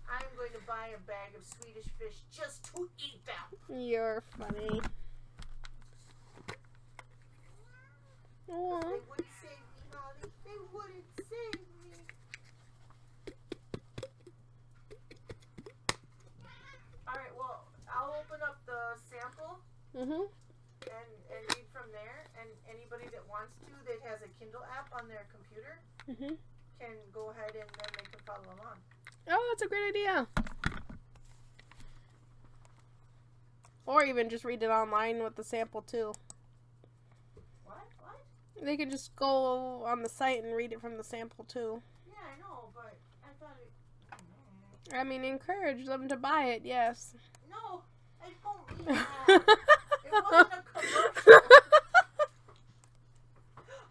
I'm going to buy a bag of Swedish fish just to eat them. You're funny. They Aww. wouldn't save me, Holly. They wouldn't save me. open up the sample Mm-hmm. and read from there. And anybody that wants to, that has a Kindle app on their computer, Mm-hmm. can go ahead and then they can follow along. Oh, that's a great idea. Or even just read it online with the sample too. What? They can just go on the site and read it from the sample too. Yeah, I know, but I thought it... I mean, encourage them to buy it, yes. No, I don't mean that. It wasn't a commercial.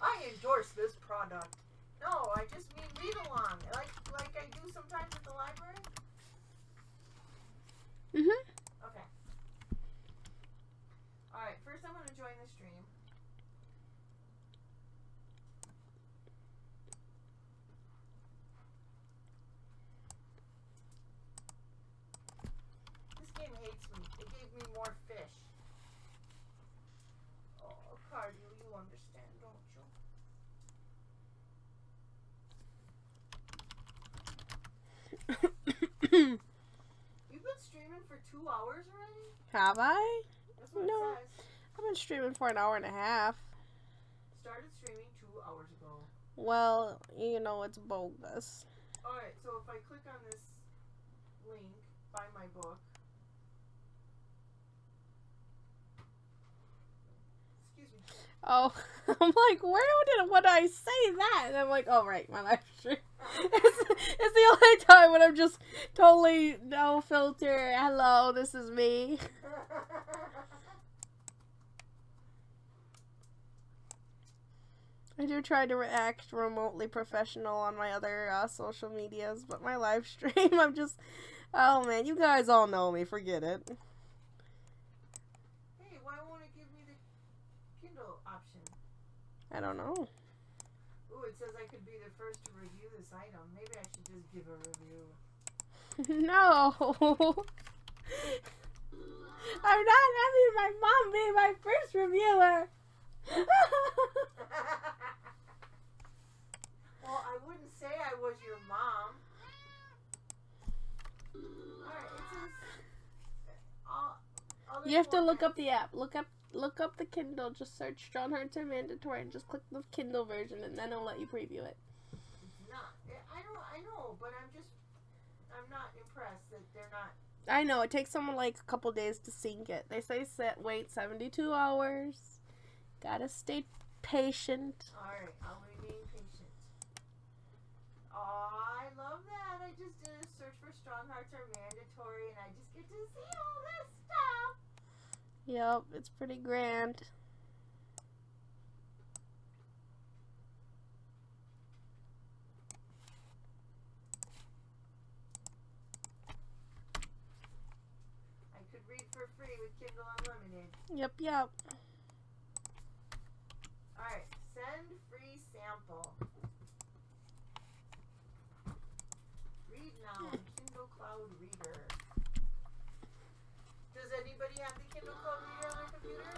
I endorse this product. No, I just mean read along, like I do sometimes at the library. Mm-hmm. Okay. All right. First, I'm going to join the stream. This game hates me. It gave me more fish. Oh, Cardio, you understand, don't you? You've been streaming for 2 hours already? Have I? That's what No. it says. I've been streaming for an hour and a half. Started streaming 2 hours ago. Well, you know, it's bogus. Alright, so if I click on this link, buy my book. Excuse me. Oh, I'm like, would I say that? And I'm like, oh, right, my live stream. It's the only time when I'm just totally no filter. Hello, this is me. I do try to act remotely professional on my other social medias, but my live stream, I'm just, oh man, you guys all know me, forget it. Hey, why won't it give me the Kindle option? I don't know. Ooh, it says I could be the first to review this item. Maybe I should just give a review. No. I'm not having my mom be my first reviewer. Well, I wouldn't say I was your mom. Alright, it says... You have to look up the app. Look up the Kindle. Just search Strong Hearts Are Mandatory and just click the Kindle version, and then it'll let you preview it. It's not. I know, but I'm not impressed that they're not... I know, it takes someone like a couple days to sync it. They say wait 72 hours. Gotta stay patient. Alright, I'll remain patient. Aw, I love that. I just did a search for Strong Hearts Are Mandatory, and I just get to see all this stuff. Yep, it's pretty grand. I could read for free with Kindle Unlimited. Yep. Alright, send free sample. Read now on Kindle Cloud Reader. Does anybody have the Kindle Cloud Reader on their computer?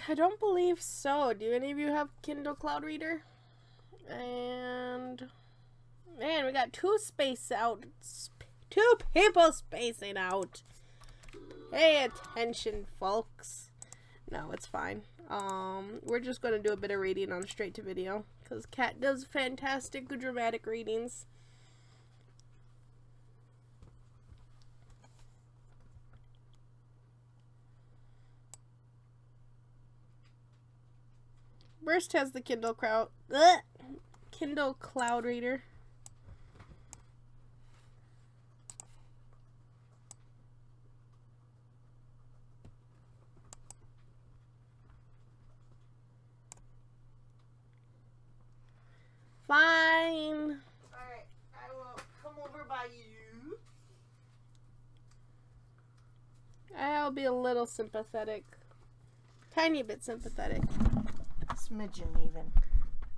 I don't believe so. Do any of you have Kindle Cloud Reader? And man, we got two people spacing out. Pay attention, folks. No, it's fine. We're just gonna do a bit of reading on straight to video because Kat does fantastic dramatic readings. Burst has the Kindle Cloud Reader. Fine. Alright, I will come over by you. I'll be a little sympathetic. Tiny bit sympathetic. Smidgen even.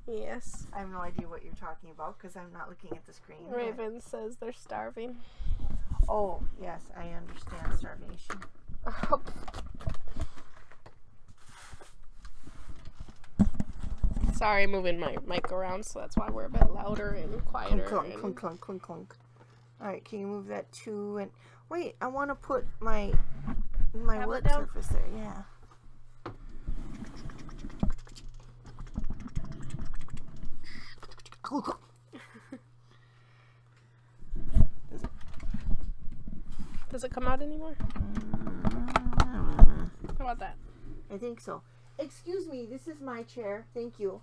Yes. I have no idea what you're talking about because I'm not looking at the screen. Raven says they're starving. Oh, yes, I understand starvation. Sorry, moving my mic around, so that's why we're a bit louder and quieter. Clunk, clunk, clunk, clunk, clunk. Alright, can you move that too? And wait, I want to put my work down? surface there. Yeah. Does it come out anymore? How about that? I think so. Excuse me, this is my chair. Thank you.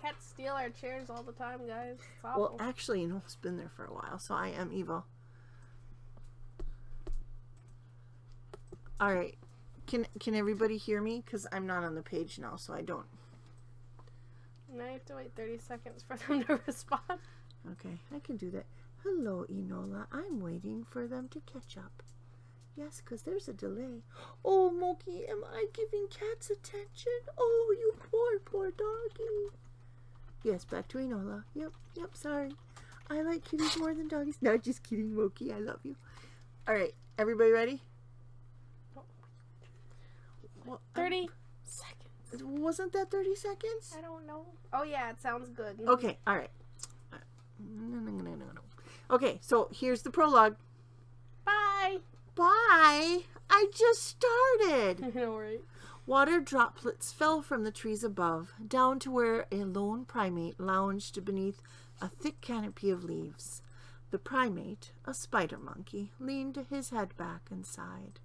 Cats steal our chairs all the time, guys. It's awful. Well, actually, you know, it's been there for a while, so I am evil. All right. Can everybody hear me? Because I'm not on the page now, so I don't. Now you have to wait 30 seconds for them to respond. Okay, I can do that. Hello, Enola. I'm waiting for them to catch up. Yes, because there's a delay. Oh, Moki, am I giving cats attention? Oh, you poor doggy. Yes, back to Enola. Yep, sorry. I like kitties more than doggies. No, just kidding, Moki. I love you. All right, everybody ready? Well, 30 seconds. Wasn't that 30 seconds? I don't know. Oh, yeah, it sounds good. Okay, all right. No. Okay, so here's the prologue. Bye. Bye. I just started. I know, right? Water droplets fell from the trees above, down to where a lone primate lounged beneath a thick canopy of leaves. The primate, a spider monkey, leaned his head back and sighed.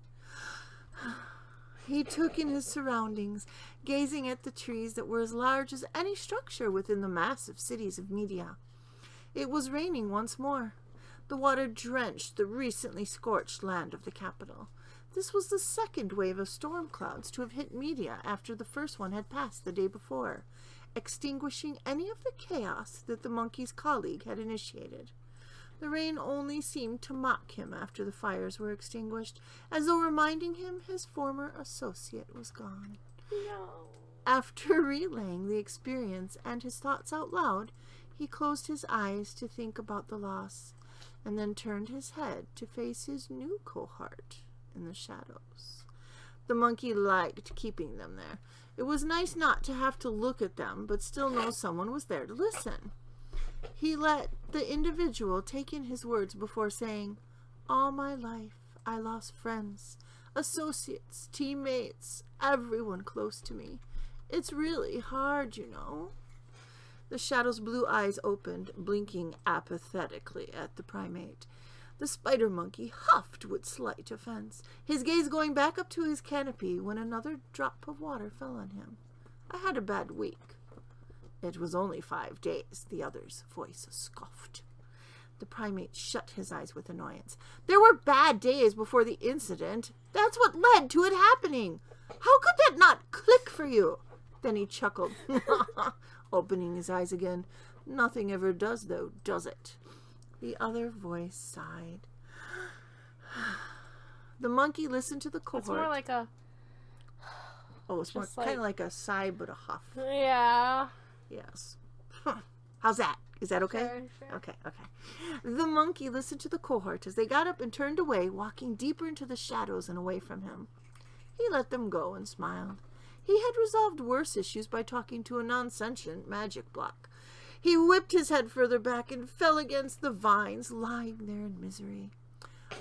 He took in his surroundings, gazing at the trees that were as large as any structure within the massive cities of Media. It was raining once more. The water drenched the recently scorched land of the capital. This was the second wave of storm clouds to have hit Media after the first one had passed the day before, extinguishing any of the chaos that the monkey's colleague had initiated. The rain only seemed to mock him after the fires were extinguished, as though reminding him his former associate was gone. No. After relaying the experience and his thoughts out loud, he closed his eyes to think about the loss, and then turned his head to face his new cohort in the shadows. The monkey liked keeping them there. It was nice not to have to look at them, but still know someone was there to listen. He let the individual take in his words before saying, "All my life I lost friends, associates, teammates, everyone close to me. It's really hard, you know." The shadow's blue eyes opened, blinking apathetically at the primate. The spider monkey huffed with slight offense, his gaze going back up to his canopy when another drop of water fell on him. "I had a bad week." "It was only 5 days," the other's voice scoffed. The primate shut his eyes with annoyance. "There were bad days before the incident. That's what led to it happening. How could that not click for you?" Then he chuckled, opening his eyes again. "Nothing ever does, though, does it?" The other voice sighed. The monkey listened to the cohort. It's more like a... Oh, it's more kind of like a sigh, but a huff. Yeah. Yes. How's that? Is that okay? Sure. Okay. The monkey listened to the cohort as they got up and turned away, walking deeper into the shadows and away from him. He let them go and smiled. He had resolved worse issues by talking to a non-sentient magic block. He whipped his head further back and fell against the vines, lying there in misery.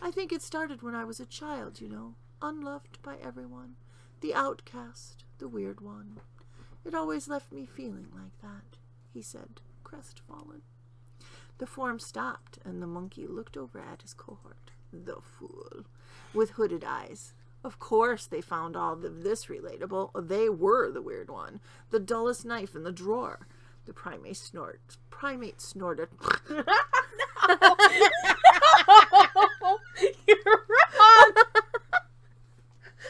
"I think it started when I was a child, you know, unloved by everyone, the outcast, the weird one. It always left me feeling like that," he said, crestfallen. The form stopped, and the monkey looked over at his cohort. The fool, with hooded eyes. Of course they found all of this relatable. They were the weird one, the dullest knife in the drawer. The primate snorted. No. You're wrong.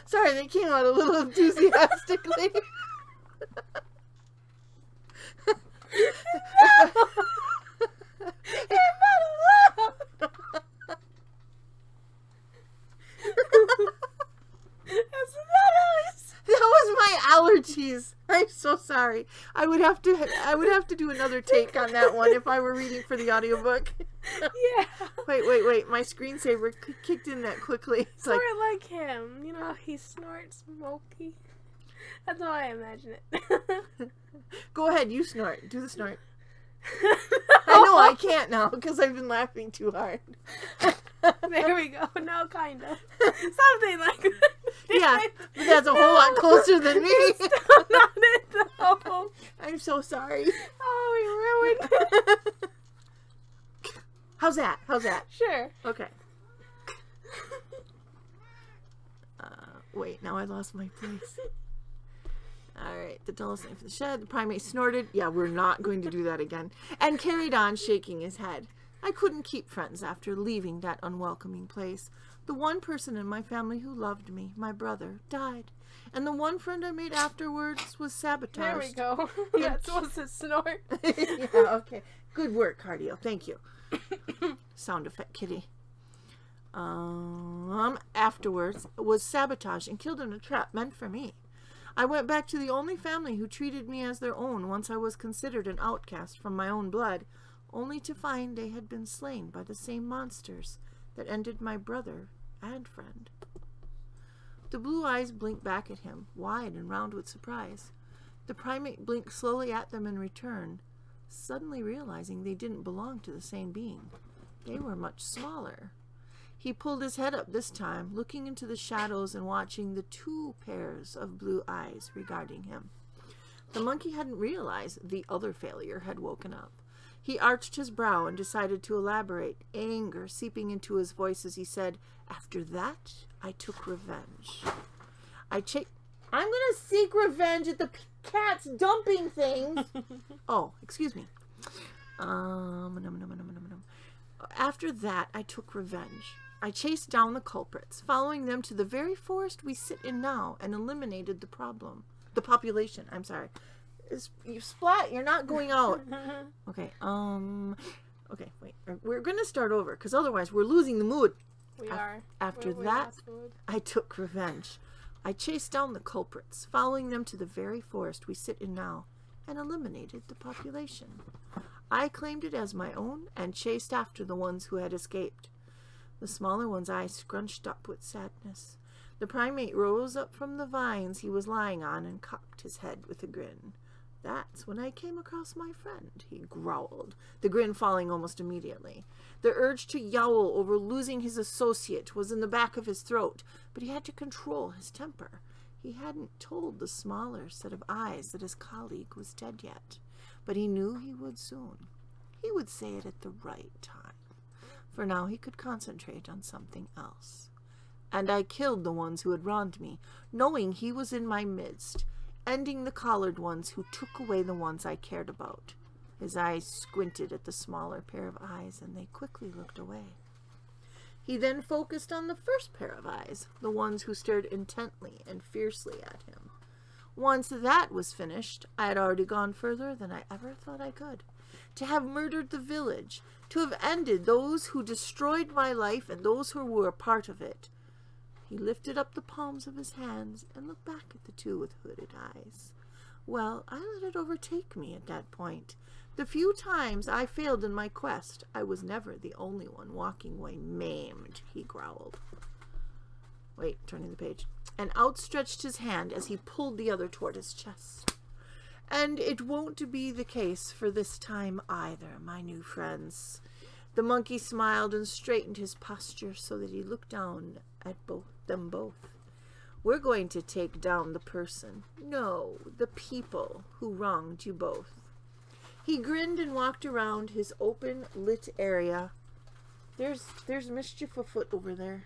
Sorry, they came out a little enthusiastically. You're not allowed. That's not always... That was my allergies. I'm so sorry. I would have to do another take on that one if I were reading for the audiobook. Yeah. Wait. My screensaver kicked in that quickly. It's Snort like him. You know, he snorts smoky. That's how I imagine it. Go ahead, you snort. Do the snort. I know I can't now because I've been laughing too hard. There we go. No, kind of. Something like that. Yeah, but that's a whole lot closer than me. Still not it though. I'm so sorry. Oh, we ruined it. How's that? How's that? Sure. Okay. Wait, now I lost my place. Alright, the doll snake for the shed. The primate snorted. Yeah, we're not going to do that again. And carried on, shaking his head. I couldn't keep friends after leaving that unwelcoming place. The one person in my family who loved me, my brother, died. And the one friend I made afterwards was sabotaged. There we go. That's supposed to snort. Yeah, okay. Good work, Cardio. Thank you. Sound effect kitty. Afterwards was sabotaged and killed in a trap meant for me. I went back to the only family who treated me as their own once I was considered an outcast from my own blood, only to find they had been slain by the same monsters that ended my brother and friend. The blue eyes blinked back at him, wide and round with surprise. The primate blinked slowly at them in return, suddenly realizing they didn't belong to the same being. They were much smaller. He pulled his head up this time, looking into the shadows and watching the two pairs of blue eyes regarding him. The monkey hadn't realized the other failure had woken up. He arched his brow and decided to elaborate, anger seeping into his voice as he said, "After that, I took revenge. I'm going to seek revenge at the cats dumping things." Oh, excuse me. After that, I took revenge. I chased down the culprits, following them to the very forest we sit in now, and eliminated the problem. The population, I'm sorry. You splat, you're not going out. Okay, okay, wait. We're going to start over, because otherwise we're losing the mood. We are. After that, I took revenge. I chased down the culprits, following them to the very forest we sit in now, and eliminated the population. I claimed it as my own and chased after the ones who had escaped. The smaller one's eyes scrunched up with sadness. The primate rose up from the vines he was lying on and cocked his head with a grin. "That's when I came across my friend," he growled, the grin falling almost immediately. The urge to yowl over losing his associate was in the back of his throat, but he had to control his temper. He hadn't told the smaller set of eyes that his colleague was dead yet, but he knew he would soon. He would say it at the right time. For now he could concentrate on something else. And I killed the ones who had wronged me, knowing he was in my midst, ending the collared ones who took away the ones I cared about. His eyes squinted at the smaller pair of eyes, and they quickly looked away. He then focused on the first pair of eyes, the ones who stared intently and fiercely at him. Once that was finished, I had already gone further than I ever thought I could. To have murdered the village, to have ended those who destroyed my life and those who were a part of it. He lifted up the palms of his hands and looked back at the two with hooded eyes. Well, I let it overtake me at that point. The few times I failed in my quest, I was never the only one walking away maimed, he growled. Wait, turning the page. And outstretched his hand as he pulled the other toward his chest. And it won't be the case for this time either, my new friends. The monkey smiled and straightened his posture so that he looked down at them both. We're going to take down the person, no, the people who wronged you both. He grinned and walked around his open, lit area. There's mischief afoot over there.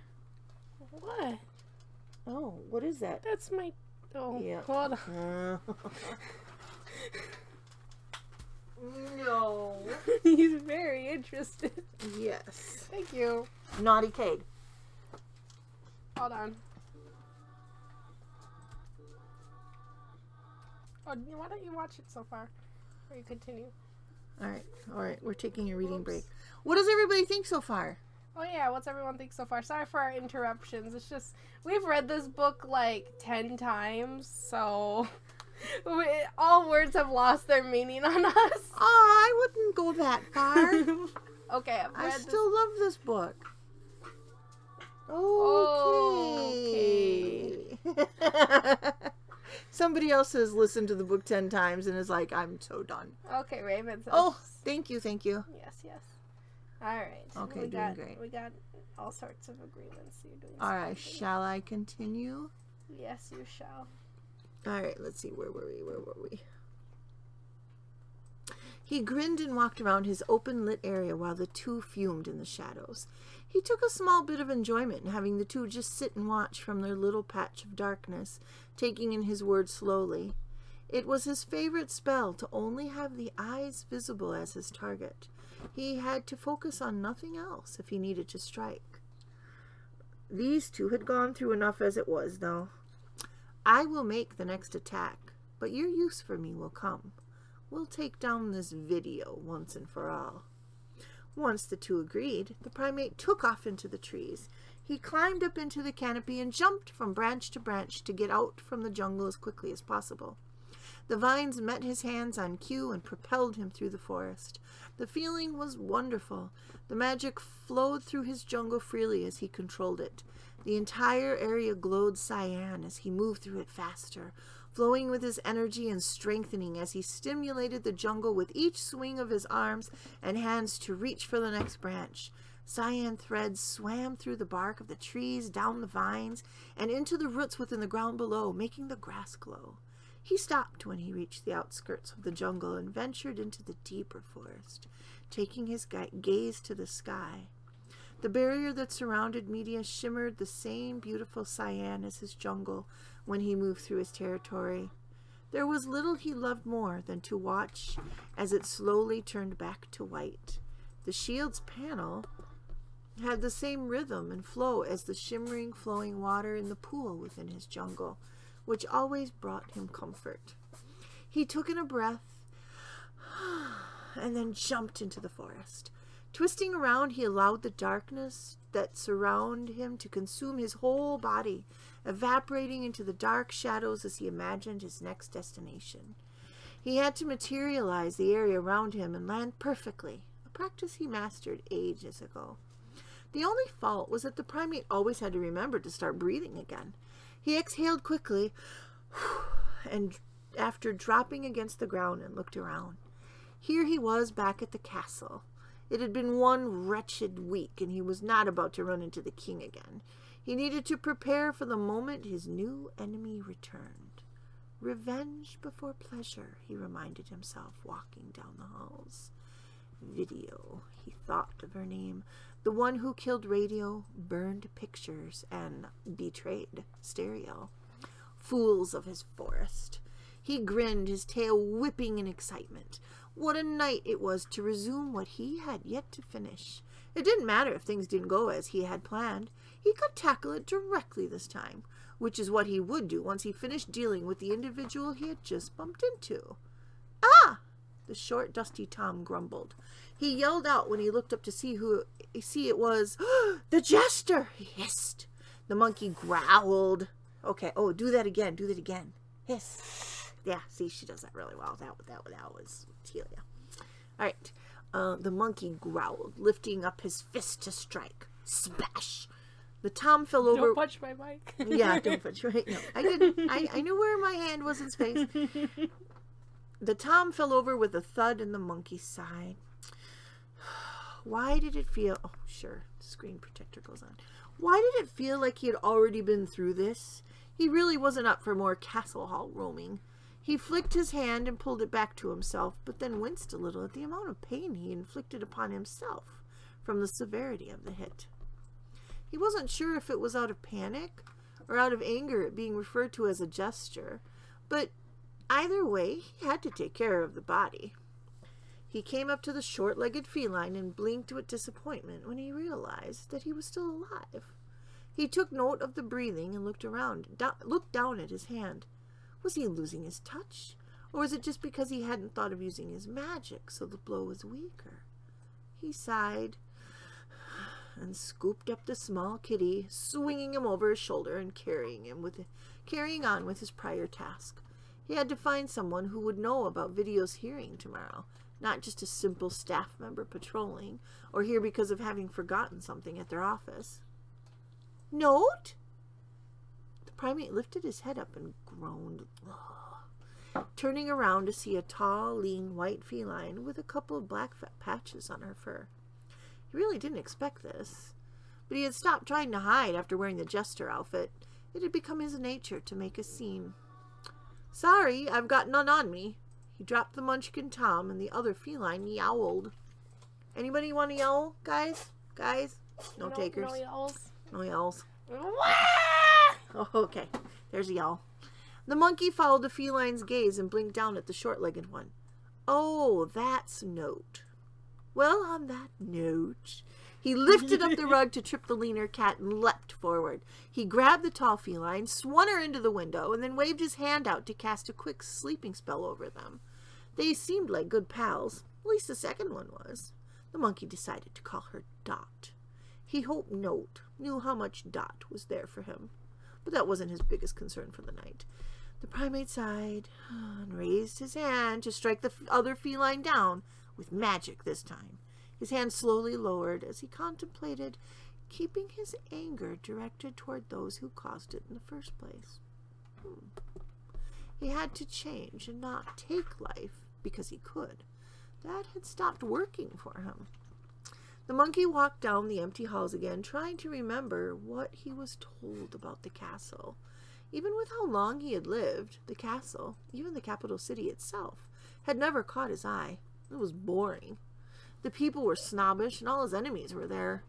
What? Oh, what is that? That's my... Oh, yeah. Hold on. No. He's very interested. Yes. Thank you. Naughty Cade. Hold on. Oh, why don't you watch it so far? Or you continue. All right. We're taking a reading break. What does everybody think so far? Oh yeah, what's everyone think so far? Sorry for our interruptions. It's just, we've read this book like 10 times, so all words have lost their meaning on us. Oh, I wouldn't go that far. Okay, I still love this book. Okay. Somebody else has listened to the book 10 times and is like, I'm so done. Okay, Raven. Oh, thank you. Yes. All right. Okay, doing great. We got all sorts of agreements. You're doing All right, something. shall I continue? Yes, you shall. All right, let's see. Where were we? He grinned and walked around his open-lit area while the two fumed in the shadows. He took a small bit of enjoyment in having the two just sit and watch from their little patch of darkness, taking in his words slowly. It was his favorite spell to only have the eyes visible as his target. He had to focus on nothing else if he needed to strike. These two had gone through enough as it was, though. I will make the next attack, but your use for me will come. We'll take down this video once and for all. Once the two agreed, the primate took off into the trees. He climbed up into the canopy and jumped from branch to branch to get out from the jungle as quickly as possible. The vines met his hands on cue and propelled him through the forest. The feeling was wonderful. The magic flowed through his jungle freely as he controlled it. The entire area glowed cyan as he moved through it faster, flowing with his energy and strengthening as he stimulated the jungle with each swing of his arms and hands to reach for the next branch. Cyan threads swam through the bark of the trees, down the vines, and into the roots within the ground below, making the grass glow. He stopped when he reached the outskirts of the jungle and ventured into the deeper forest, taking his gaze to the sky. The barrier that surrounded Media shimmered the same beautiful cyan as his jungle when he moved through his territory. There was little he loved more than to watch as it slowly turned back to white. The shield's panel had the same rhythm and flow as the shimmering, flowing water in the pool within his jungle, which always brought him comfort. He took in a breath and then jumped into the forest. Twisting around, he allowed the darkness that surrounded him to consume his whole body, evaporating into the dark shadows as he imagined his next destination. He had to materialize the area around him and land perfectly, a practice he mastered ages ago. The only fault was that the primate always had to remember to start breathing again. He exhaled quickly and after dropping against the ground and looked around. Here he was back at the castle. It had been one wretched week, and he was not about to run into the king again. He needed to prepare for the moment his new enemy returned. Revenge before pleasure, he reminded himself, walking down the halls. Video, he thought of her name. The one who killed Radio, burned pictures, and betrayed Stereo. Fools of his forest. He grinned, his tail whipping in excitement. What a night it was to resume what he had yet to finish. It didn't matter if things didn't go as he had planned. He could tackle it directly this time, which is what he would do once he finished dealing with the individual he had just bumped into. Ah! The short, dusty Tom grumbled. He yelled out when he looked up to see it was. The jester! He hissed. The monkey growled. Okay, do that again. Hiss. Yeah, see, she does that really well. That was Telia. All right. The monkey growled, lifting up his fist to strike. Smash! The Tom fell over. Don't punch my mic. Yeah, don't punch. Right? No, I didn't. I knew where my hand was in space. The Tom fell over with a thud, and the monkey sighed. Why did it feel... Oh, sure. The screen protector goes on. Why did it feel like he had already been through this? He really wasn't up for more castle hall roaming. He flicked his hand and pulled it back to himself, but then winced a little at the amount of pain he inflicted upon himself from the severity of the hit. He wasn't sure if it was out of panic or out of anger at being referred to as a jester, but either way, he had to take care of the body. He came up to the short-legged feline and blinked with disappointment when he realized that he was still alive. He took note of the breathing and looked down at his hand. Was he losing his touch? Or was it just because he hadn't thought of using his magic, so the blow was weaker? He sighed and scooped up the small kitty, swinging him over his shoulder and carrying on with his prior task. He had to find someone who would know about Video's hearing tomorrow, not just a simple staff member patrolling, or here because of having forgotten something at their office. Note? The primate lifted his head up and groaned, turning around to see a tall, lean, white feline with a couple of black patches on her fur. He really didn't expect this, but he had stopped trying to hide after wearing the jester outfit. It had become his nature to make a scene. "Sorry, I've got none on me." He dropped the munchkin Tom, and the other feline yowled. Anybody want to yowl, guys? Guys? No takers? No yowls. No yowls. Oh, okay. There's a yowl. The monkey followed the feline's gaze and blinked down at the short-legged one. "Oh, that's Note." Well, on that note, he lifted up the rug to trip the leaner cat and leapt forward. He grabbed the tall feline, swung her into the window, and then waved his hand out to cast a quick sleeping spell over them. They seemed like good pals. At least the second one was. The monkey decided to call her Dot. He hoped Note knew how much Dot was there for him, but that wasn't his biggest concern for the night. The primate sighed and raised his hand to strike the other feline down, with magic this time. His hand slowly lowered as he contemplated keeping his anger directed toward those who caused it in the first place. He had to change and not take life because he could. That had stopped working for him. The monkey walked down the empty halls again, trying to remember what he was told about the castle. Even with how long he had lived, the castle, even the capital city itself, had never caught his eye. It was boring. The people were snobbish, and all his enemies were there.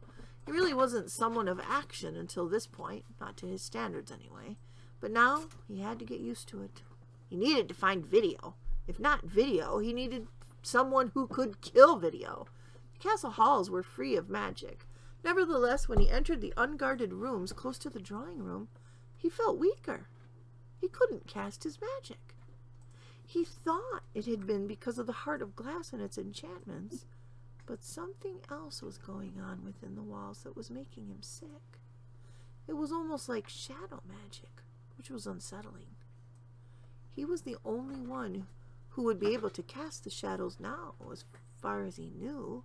He really wasn't someone of action until this point, not to his standards anyway. But now, he had to get used to it. He needed to find Video. If not Video, he needed someone who could kill Video. The castle halls were free of magic. Nevertheless, when he entered the unguarded rooms close to the drawing room, he felt weaker. He couldn't cast his magic. He thought it had been because of the heart of glass and its enchantments, but something else was going on within the walls that was making him sick. It was almost like shadow magic, which was unsettling. He was the only one who would be able to cast the shadows now, as far as he knew.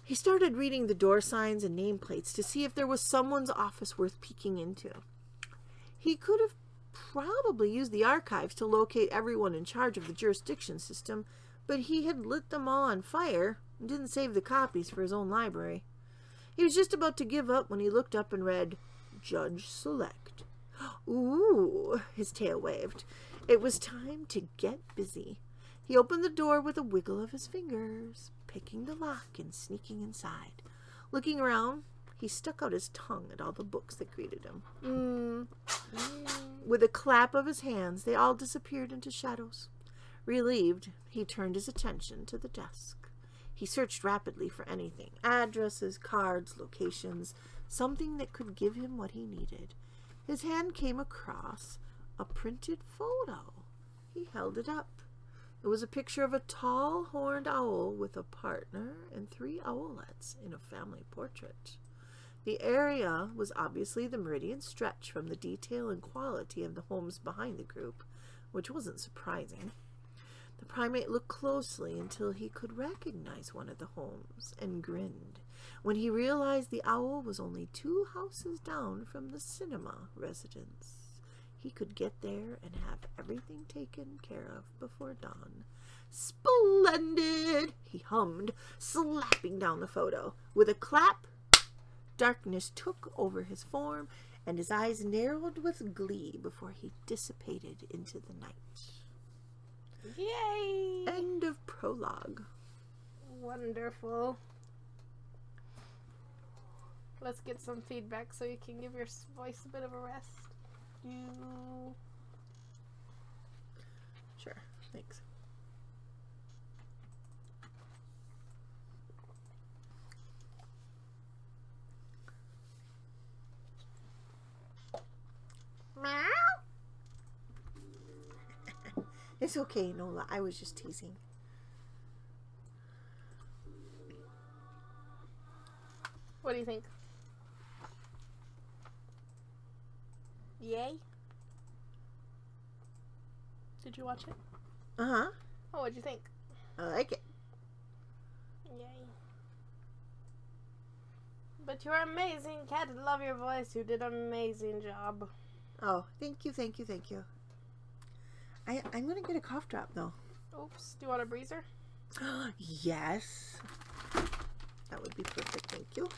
He started reading the door signs and nameplates to see if there was someone's office worth peeking into. He could have probably used the archives to locate everyone in charge of the jurisdiction system, but he had lit them all on fire and didn't save the copies for his own library. He was just about to give up when he looked up and read, "Judge Select." Ooh, his tail waved. It was time to get busy. He opened the door with a wiggle of his fingers, picking the lock and sneaking inside. Looking around, he stuck out his tongue at all the books that greeted him. With a clap of his hands, they all disappeared into shadows. Relieved, he turned his attention to the desk. He searched rapidly for anything, addresses, cards, locations, something that could give him what he needed. His hand came across a printed photo. He held it up. It was a picture of a tall, horned owl with a partner and 3 owlets in a family portrait. The area was obviously the Meridian Stretch from the detail and quality of the homes behind the group, which wasn't surprising. The primate looked closely until he could recognize one of the homes and grinned when he realized the owl was only 2 houses down from the cinema residence. He could get there and have everything taken care of before dawn. "Splendid!" he hummed, slapping down the photo. With a clap, darkness took over his form, and his eyes narrowed with glee before he dissipated into the night. Yay! End of prologue. Wonderful. Let's get some feedback so you can give your voice a bit of a rest. Sure, thanks. Meow? It's okay, Nola. I was just teasing. What do you think? Yay? Did you watch it? Uh-huh. Oh, what'd you think? I like it. Yay. But you're amazing, Kat. I love your voice. You did an amazing job. Oh, thank you, thank you, thank you. I'm gonna get a cough drop though. Oops. Do you want a breezer? Yes. That would be perfect, thank you.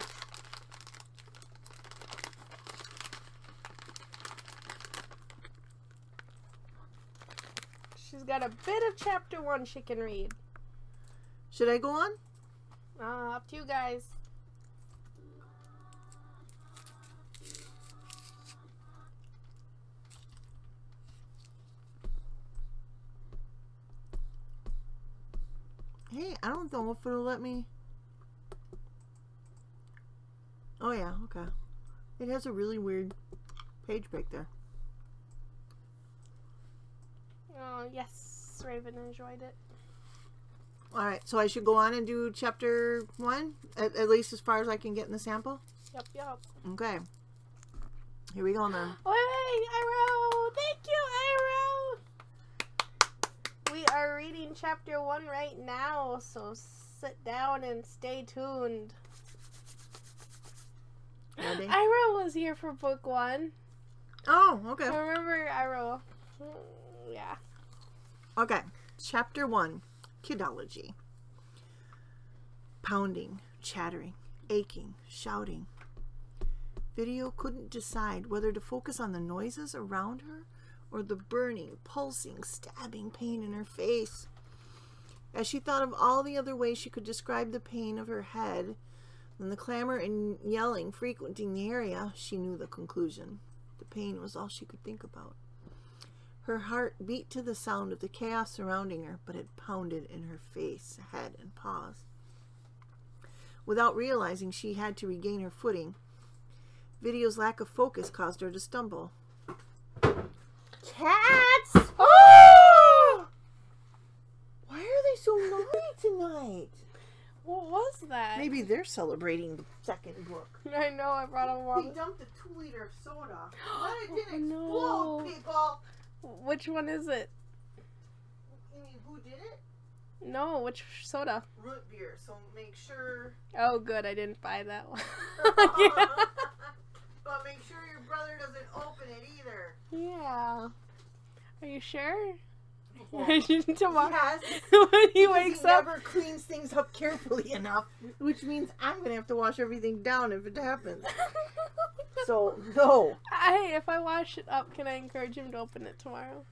She's got a bit of chapter 1 she can read. Should I go on? Up to you guys. Hey, I don't know if it'll let me. Oh yeah, okay. It has a really weird page break there. Oh, yes. Raven enjoyed it. Alright, so I should go on and do chapter 1? At least as far as I can get in the sample? Yep, yep. Okay. Here we go then. Wait, Iroh! Thank you, Iroh! We are reading chapter 1 right now, so sit down and stay tuned. Ready? Iroh was here for book 1. Oh, okay. I remember Iroh. Yeah. Okay. Chapter 1. Kidology. Pounding, chattering, aching, shouting. Video couldn't decide whether to focus on the noises around her or the burning, pulsing, stabbing pain in her face. As she thought of all the other ways she could describe the pain of her head and the clamor and yelling frequenting the area, she knew the conclusion. The pain was all she could think about. Her heart beat to the sound of the chaos surrounding her, but it pounded in her face, head, and paws. Without realizing she had to regain her footing, Video's lack of focus caused her to stumble. Cats! Oh! Why are they so naughty tonight? What was that? Maybe they're celebrating the second book. I know, I brought him He one. dumped a 2-liter of soda. But it Oh, didn't no. explode, people! Which one is it? You mean, who did it? No, which soda? Root beer, so make sure... Oh, good, I didn't buy that one. But make sure your brother doesn't open it either. Yeah. Are you sure? Yes. Tomorrow, Yes. when he Because wakes he up. never cleans things up carefully enough, which means I'm going to have to wash everything down if it happens. So, no. If I wash it up, can I encourage him to open it tomorrow?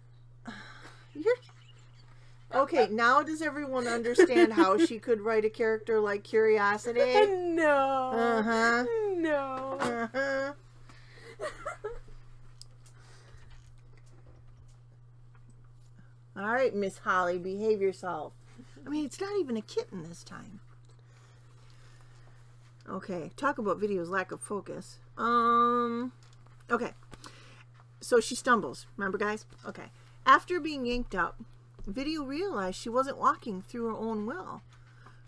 Okay, now does everyone understand how she could write a character like Curiosity? No. Uh-huh. No. Uh-huh. All right, Miss Holly, behave yourself. I mean, it's not even a kitten this time. Okay, talk about Video's lack of focus. Okay. So she stumbles. Remember, guys? Okay. After being yanked up, Video realized she wasn't walking through her own will.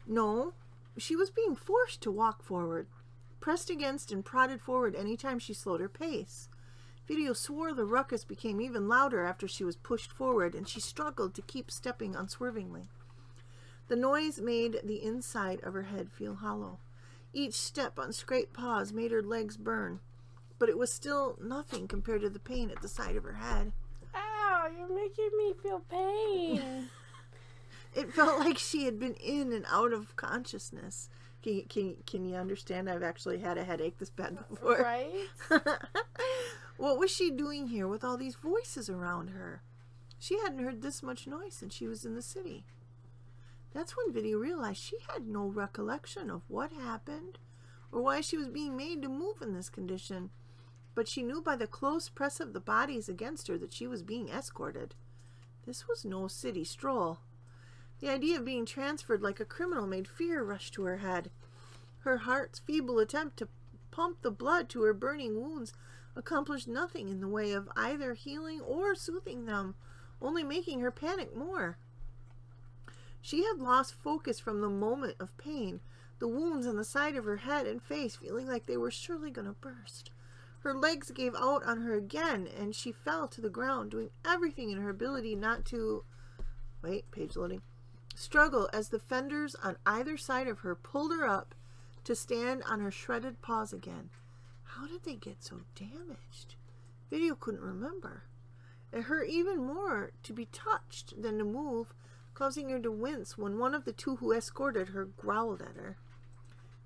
No, she was being forced to walk forward, pressed against and prodded forward anytime she slowed her pace. Video swore the ruckus became even louder after she was pushed forward, and she struggled to keep stepping unswervingly. The noise made the inside of her head feel hollow. Each step on scraped paws made her legs burn, but it was still nothing compared to the pain at the side of her head. Ow, you're making me feel pain. It felt like she had been in and out of consciousness. Can you understand? I've actually had a headache this bad before. Right? What was she doing here with all these voices around her? She hadn't heard this much noise since she was in the city. That's when Video realized she had no recollection of what happened or why she was being made to move in this condition. But she knew by the close press of the bodies against her that she was being escorted. This was no city stroll. The idea of being transferred like a criminal made fear rush to her head. Her heart's feeble attempt to pump the blood to her burning wounds accomplished nothing in the way of either healing or soothing them, only making her panic more. She had lost focus from the moment of pain, the wounds on the side of her head and face feeling like they were surely going to burst. Her legs gave out on her again, and she fell to the ground, doing everything in her ability not to... Wait, page loading. Struggle as the fenders on either side of her pulled her up, to stand on her shredded paws again. How did they get so damaged? Video couldn't remember. It hurt even more to be touched than to move, causing her to wince when one of the two who escorted her growled at her.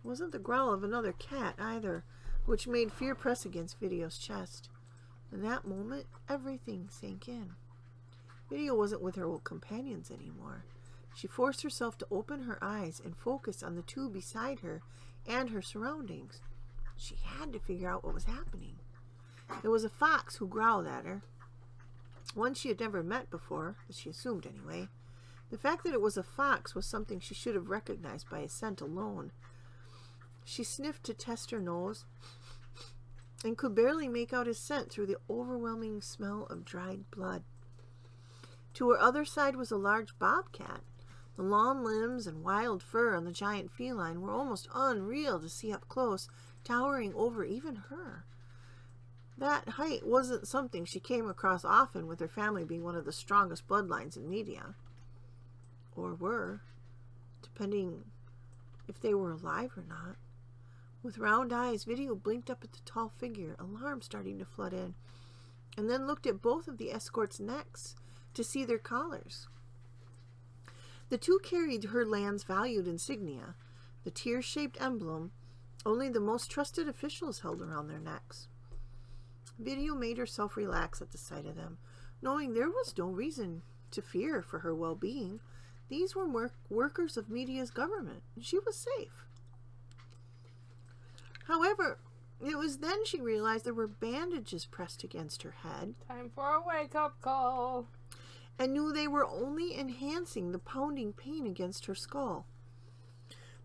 It wasn't the growl of another cat either, which made fear press against Video's chest. In that moment, everything sank in. Video wasn't with her old companions anymore. She forced herself to open her eyes and focus on the two beside her and her surroundings. She had to figure out what was happening. It was a fox who growled at her. One she had never met before, as she assumed anyway. The fact that it was a fox was something she should have recognized by his scent alone. She sniffed to test her nose and could barely make out his scent through the overwhelming smell of dried blood. To her other side was a large bobcat. The long limbs and wild fur on the giant feline were almost unreal to see up close, towering over even her. That height wasn't something she came across often, with her family being one of the strongest bloodlines in Media. Or were, depending if they were alive or not. With round eyes, Video blinked up at the tall figure, alarm starting to flood in, and then looked at both of the escorts' necks to see their collars. The two carried her land's valued insignia, the tear-shaped emblem only the most trusted officials held around their necks. Video made herself relax at the sight of them, knowing there was no reason to fear for her well-being. These were workers of Media's government, and she was safe. However, it was then she realized there were bandages pressed against her head. Time for a wake-up call. And knew they were only enhancing the pounding pain against her skull.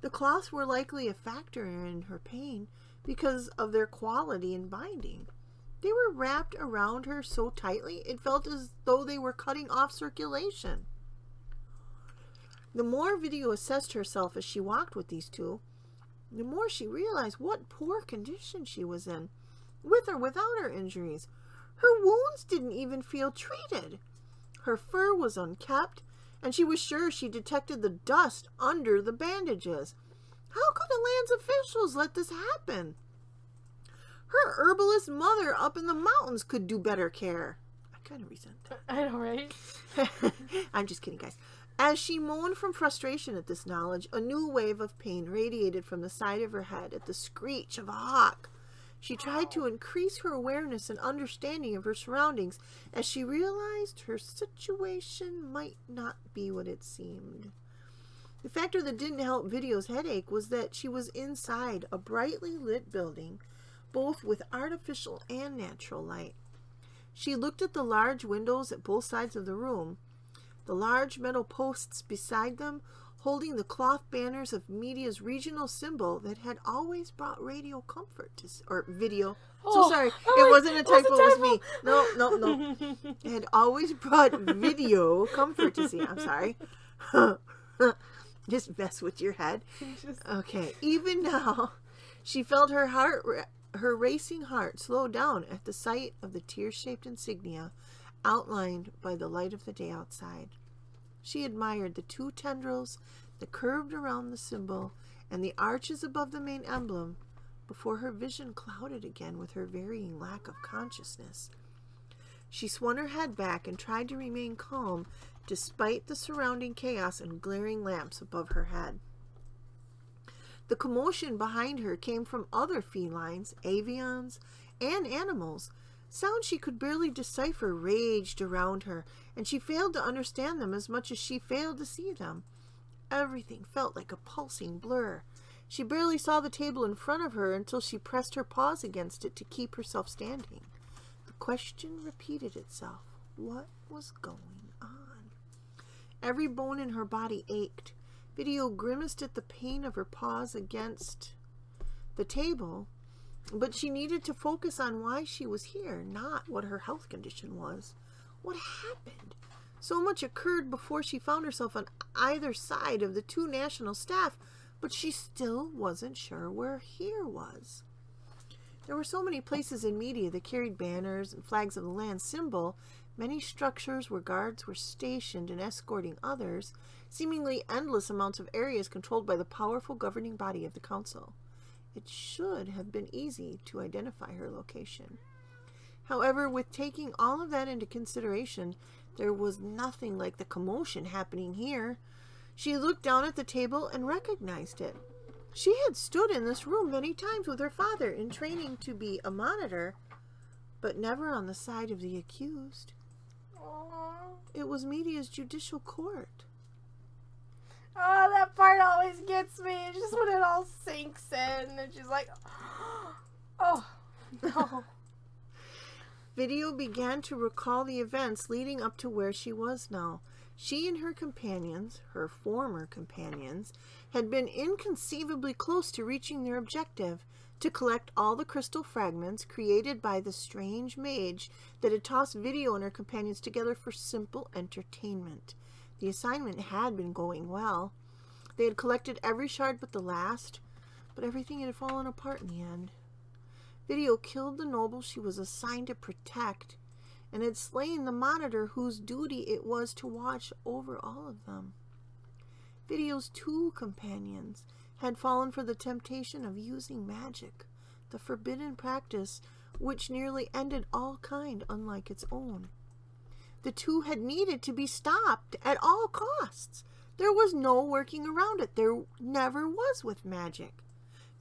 The cloths were likely a factor in her pain because of their quality and binding. They were wrapped around her so tightly it felt as though they were cutting off circulation. The more Video assessed herself as she walked with these two, the more she realized what poor condition she was in, with or without her injuries. Her wounds didn't even feel treated. Her fur was unkempt, and she was sure she detected the dust under the bandages. How could the land's officials let this happen? Her herbalist mother up in the mountains could do better care. I kind of resent that. I know, right? I'm just kidding, guys. As she moaned from frustration at this knowledge, a new wave of pain radiated from the side of her head at the screech of a hawk. She tried to increase her awareness and understanding of her surroundings as she realized her situation might not be what it seemed. The factor that didn't help Video's headache was that she was inside a brightly lit building, both with artificial and natural light. She looked at the large windows at both sides of the room, the large metal posts beside them holding the cloth banners of Media's regional symbol that had always brought radio comfort to, or Video. So sorry, it wasn't a typo, it was me. No. It had always brought Video comfort to see. I'm sorry. Just mess with your head. Okay, even now, she felt her racing heart slow down at the sight of the tear-shaped insignia outlined by the light of the day outside. She admired the two tendrils that curved around the symbol and the arches above the main emblem before her vision clouded again with her varying lack of consciousness. She swung her head back and tried to remain calm despite the surrounding chaos and glaring lamps above her head. The commotion behind her came from other felines, avians, and animals. Sounds she could barely decipher raged around her, and she failed to understand them as much as she failed to see them. Everything felt like a pulsing blur. She barely saw the table in front of her until she pressed her paws against it to keep herself standing. The question repeated itself. What was going on? Every bone in her body ached. Video grimaced at the pain of her paws against the table, but she needed to focus on why she was here, not what her health condition was. What happened? So much occurred before she found herself on either side of the two national staff, but she still wasn't sure where here was. There were so many places in Media that carried banners and flags of the land symbol, many structures where guards were stationed and escorting others, seemingly endless amounts of areas controlled by the powerful governing body of the council. it should have been easy to identify her location. However, with taking all of that into consideration, there was nothing like the commotion happening here. She looked down at the table and recognized it. She had stood in this room many times with her father in training to be a monitor, but never on the side of the accused. Aww. It was Media's judicial court. Oh, that part always gets me. It's just when it all sinks in and she's like, oh, no. Video began to recall the events leading up to where she was now. She and her companions, her former companions, had been inconceivably close to reaching their objective, to collect all the crystal fragments created by the strange mage that had tossed Video and her companions together for simple entertainment. The assignment had been going well. They had collected every shard but the last, but everything had fallen apart in the end. Video killed the noble she was assigned to protect, and had slain the monitor whose duty it was to watch over all of them. Video's 2 companions had fallen for the temptation of using magic, the forbidden practice which nearly ended all kind unlike its own. The 2 had needed to be stopped at all costs. There was no working around it. There never was with magic.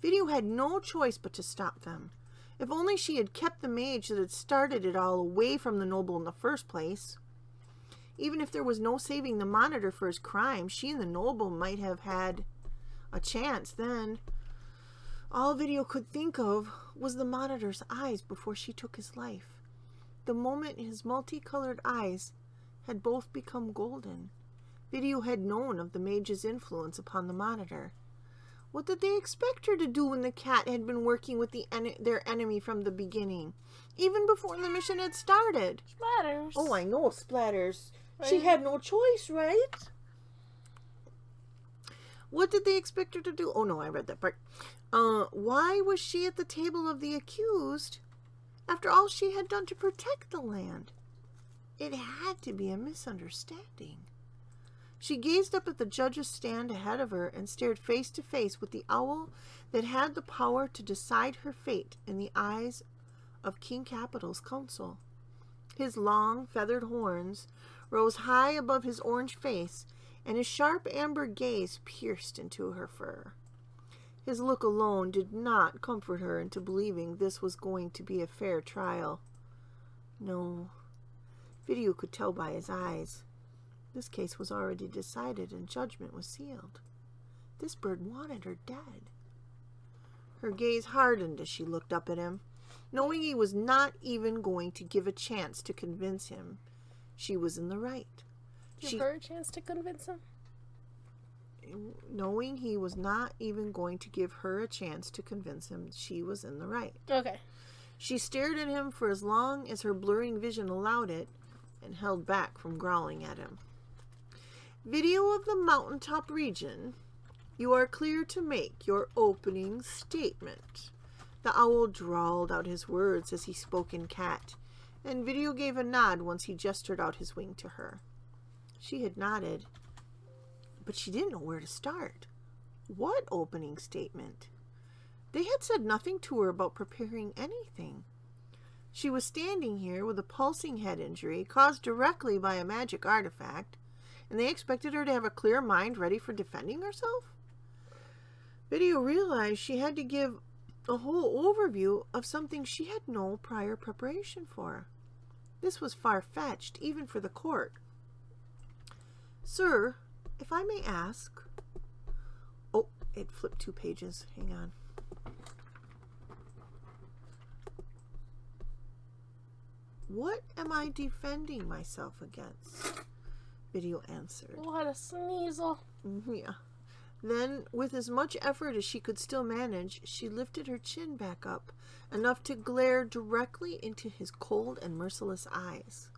Video had no choice but to stop them. If only she had kept the mage that had started it all away from the noble in the first place. Even if there was no saving the monitor for his crime, she and the noble might have had a chance then. All Video could think of was the monitor's eyes before she took his life. The moment his multicolored eyes had both become golden, Video had known of the mage's influence upon the monitor. What did they expect her to do when the cat had been working with their enemy from the beginning? Even before the mission had started. Splatters. Oh, I know, Splatters. Right. She had no choice, right? What did they expect her to do? Oh, no, I read that part. Why was she at the table of the accused after all she had done to protect the land? It had to be a misunderstanding. She gazed up at the judge's stand ahead of her and stared face to face with the owl that had the power to decide her fate in the eyes of King Capital's council. His long, feathered horns rose high above his orange face, and his sharp amber gaze pierced into her fur. His look alone did not comfort her into believing this was going to be a fair trial. No, Video could tell by his eyes. This case was already decided and judgment was sealed. This bird wanted her dead. Her gaze hardened as she looked up at him, knowing he was not even going to give a chance to convince him she was in the right. Give her a chance to convince him? Knowing he was not even going to give her a chance to convince him she was in the right. Okay. She stared at him for as long as her blurring vision allowed it and held back from growling at him. Video of the mountaintop region. You are clear to make your opening statement. The owl drawled out his words as he spoke in cat, and Video gave a nod once he gestured out his wing to her. She had nodded, but she didn't know where to start. What opening statement? They had said nothing to her about preparing anything. She was standing here with a pulsing head injury caused directly by a magic artifact, and they expected her to have a clear mind ready for defending herself? Video realized she had to give a whole overview of something she had no prior preparation for. This was far-fetched, even for the court. Sir, if I may ask... Oh, it flipped 2 pages. Hang on. What am I defending myself against? Video answered. What a sneasel. Yeah. Then, with as much effort as she could still manage, she lifted her chin back up, enough to glare directly into his cold and merciless eyes.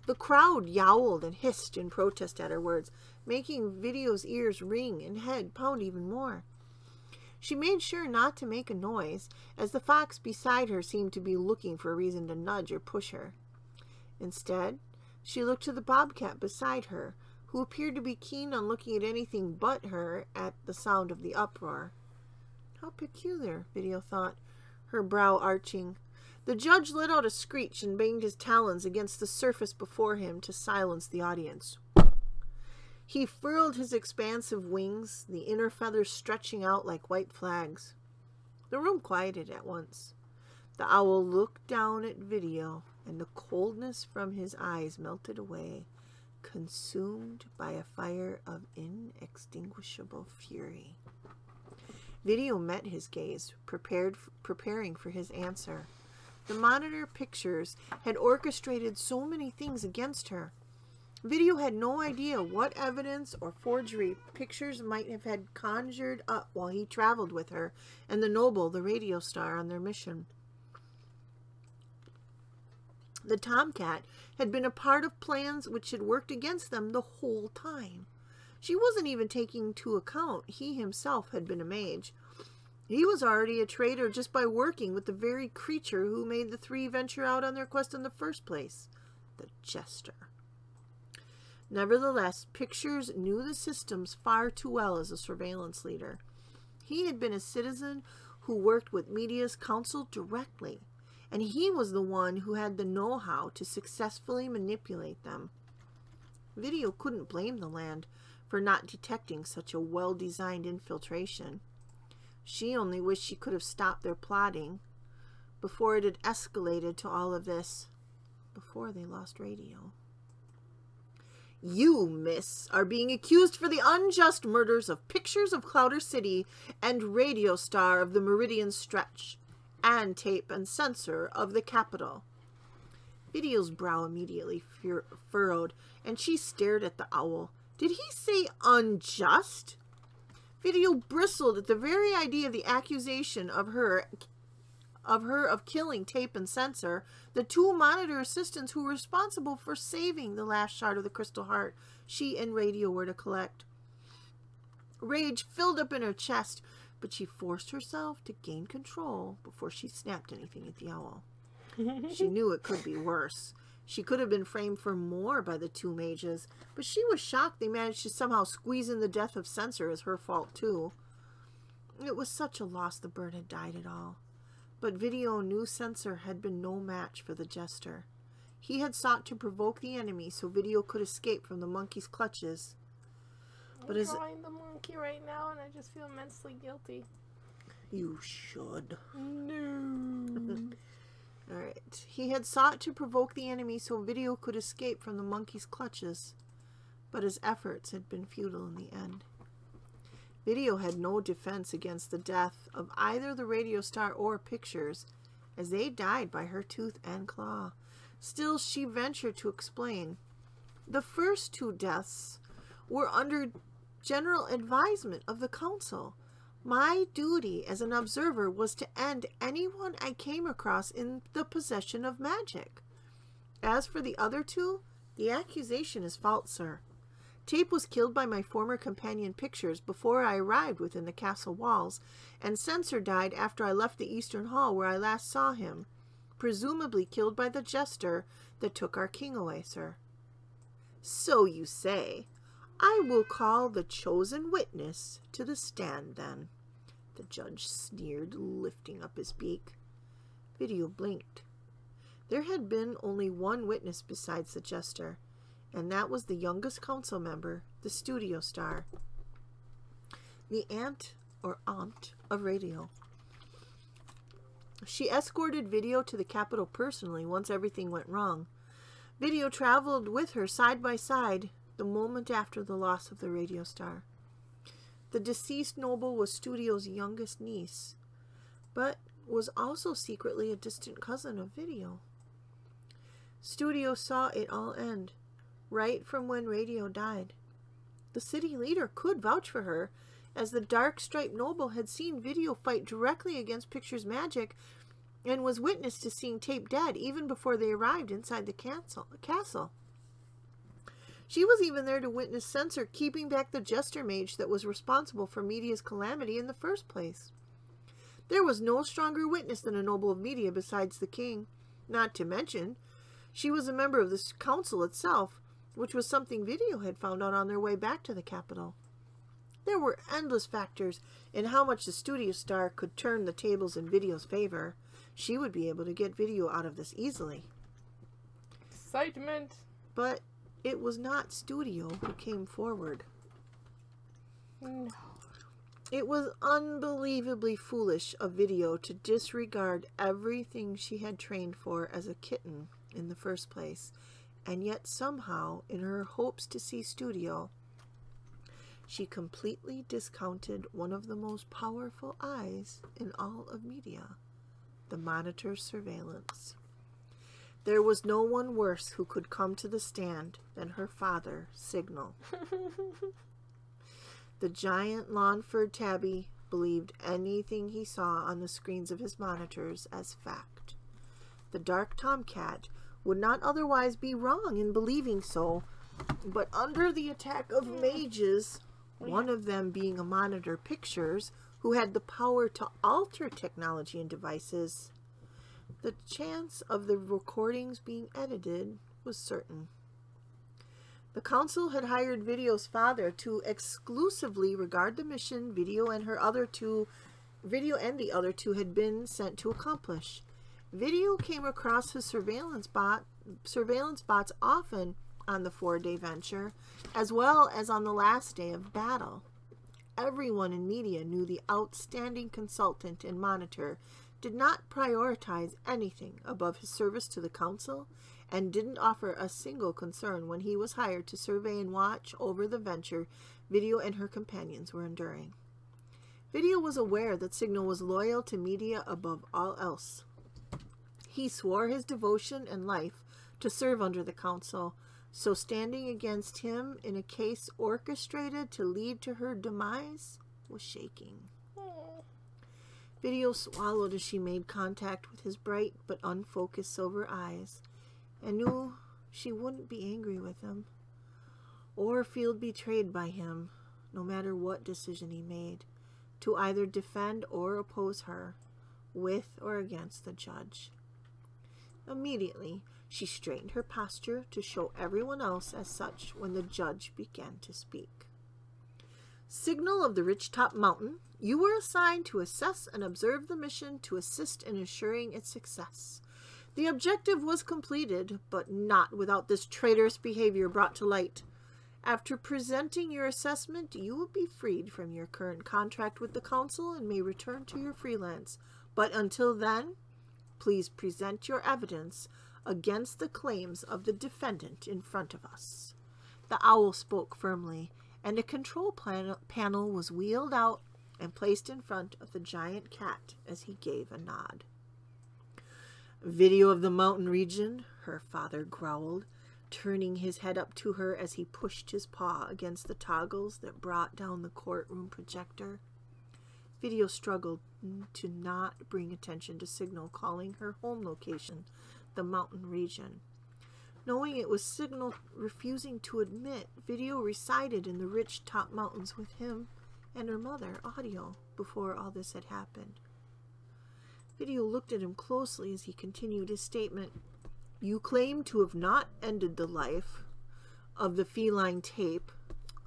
The crowd yowled and hissed in protest at her words, making Video's ears ring and head pound even more. She made sure not to make a noise, as the fox beside her seemed to be looking for a reason to nudge or push her. Instead, she looked to the bobcat beside her, who appeared to be keen on looking at anything but her at the sound of the uproar. How peculiar, Video thought, her brow arching. The judge let out a screech and banged his talons against the surface before him to silence the audience. He furled his expansive wings, the inner feathers stretching out like white flags. The room quieted at once. The owl looked down at Video, and the coldness from his eyes melted away, consumed by a fire of inextinguishable fury. Video met his gaze, preparing for his answer. The monitor pictures had orchestrated so many things against her. Video had no idea what evidence or forgery pictures might have had conjured up while he traveled with her and the noble, the radio star, on their mission. The Tomcat had been a part of plans which had worked against them the whole time. She wasn't even taking into account he himself had been a mage. He was already a traitor just by working with the very creature who made the three venture out on their quest in the first place, the Jester. Nevertheless, Pictures knew the systems far too well as a surveillance leader. He had been a citizen who worked with Media's council directly, and he was the one who had the know-how to successfully manipulate them. Video couldn't blame the land for not detecting such a well-designed infiltration. She only wished she could have stopped their plotting before it had escalated to all of this, before they lost radio. You, miss, are being accused for the unjust murders of Pictures of Clouder City and Radio Star of the Meridian Stretch, and Tape and Censor of the Capital. Video's brow immediately furrowed, and she stared at the owl. Did he say unjust? Video bristled at the very idea of the accusation of her of killing Tape and Censor, the two monitor assistants who were responsible for saving the last shard of the Crystal Heart she and Radio were to collect. Rage filled up in her chest, but she forced herself to gain control before she snapped anything at the owl. She knew it could be worse. She could have been framed for more by the two mages, but she was shocked they managed to somehow squeeze in the death of Censor as her fault too. It was such a loss the bird had died at all. But Video knew Censor had been no match for the Jester. He had sought to provoke the enemy so Video could escape from the monkey's clutches. I'm drawing the monkey right now and I just feel immensely guilty. You should. No. Alright. He had sought to provoke the enemy so Video could escape from the monkey's clutches, but his efforts had been futile in the end. Video had no defense against the death of either the Radio Star or Pictures, as they died by her tooth and claw. Still, she ventured to explain. The first two deaths were under general advisement of the council. My duty as an observer was to end anyone I came across in the possession of magic. As for the other two, the accusation is false, sir. Tape was killed by my former companion Pictures before I arrived within the castle walls, and Censor died after I left the Eastern Hall where I last saw him, presumably killed by the Jester that took our king away, sir. So you say. I will call the chosen witness to the stand, then, the judge sneered, lifting up his beak. Video blinked. There had been only one witness besides the Jester, and that was the youngest council member, the Studio Star, the aunt of Radio. She escorted Video to the capital personally once everything went wrong. Video traveled with her side by side the moment after the loss of the Radio Star. The deceased noble was Studio's youngest niece, but was also secretly a distant cousin of Video. Studio saw it all end, right from when Radio died. The city leader could vouch for her, as the dark-striped noble had seen Video fight directly against Pictures' magic and was witness to seeing Tape dead even before they arrived inside the castle. She was even there to witness Censor keeping back the Jester mage that was responsible for Media's calamity in the first place. There was no stronger witness than a noble of Media besides the king. Not to mention, she was a member of the council itself, which was something Video had found out on their way back to the capital. There were endless factors in how much the studio star could turn the tables in Video's favor. She would be able to get Video out of this easily. Excitement. But it was not Studio who came forward. No. It was unbelievably foolish of Video to disregard everything she had trained for as a kitten in the first place, and yet somehow, in her hopes to see Studio, she completely discounted one of the most powerful eyes in all of media, the monitor's surveillance. There was no one worse who could come to the stand than her father, Signal. The giant Lawnford tabby believed anything he saw on the screens of his monitors as fact. The dark tomcat would not otherwise be wrong in believing so, but under the attack of mages, one of them being a Monitor Pictures, who had the power to alter technology and devices, the chance of the recordings being edited was certain. The council had hired Video's father to exclusively regard the mission Video and the other two had been sent to accomplish. Video came across his surveillance bots often on the 4-day venture, as well as on the last day of battle. Everyone in media knew the outstanding consultant and monitor did not prioritize anything above his service to the council, and didn't offer a single concern when he was hired to survey and watch over the venture Video and her companions were enduring. Video was aware that Signal was loyal to media above all else. He swore his devotion and life to serve under the council, so standing against him in a case orchestrated to lead to her demise was shaking. Video swallowed as she made contact with his bright but unfocused silver eyes, and knew she wouldn't be angry with him or feel betrayed by him, no matter what decision he made, to either defend or oppose her, with or against the judge. Immediately, she straightened her posture to show everyone else as such when the judge began to speak. Signal of the Ridgetop Mountain, you were assigned to assess and observe the mission to assist in assuring its success. The objective was completed, but not without this traitorous behavior brought to light. After presenting your assessment, you will be freed from your current contract with the council and may return to your freelance. But until then, please present your evidence against the claims of the defendant in front of us. The owl spoke firmly, and a control panel was wheeled out and placed in front of the giant cat as he gave a nod. Video of the mountain region, her father growled, turning his head up to her as he pushed his paw against the toggles that brought down the courtroom projector. Video struggled to not bring attention to Signal calling her home location the mountain region. Knowing it was Signal refusing to admit, Video resided in the Ridgetop Mountains with him and her mother, Audio, before all this had happened. Video looked at him closely as he continued his statement. You claim to have not ended the life of the feline tape.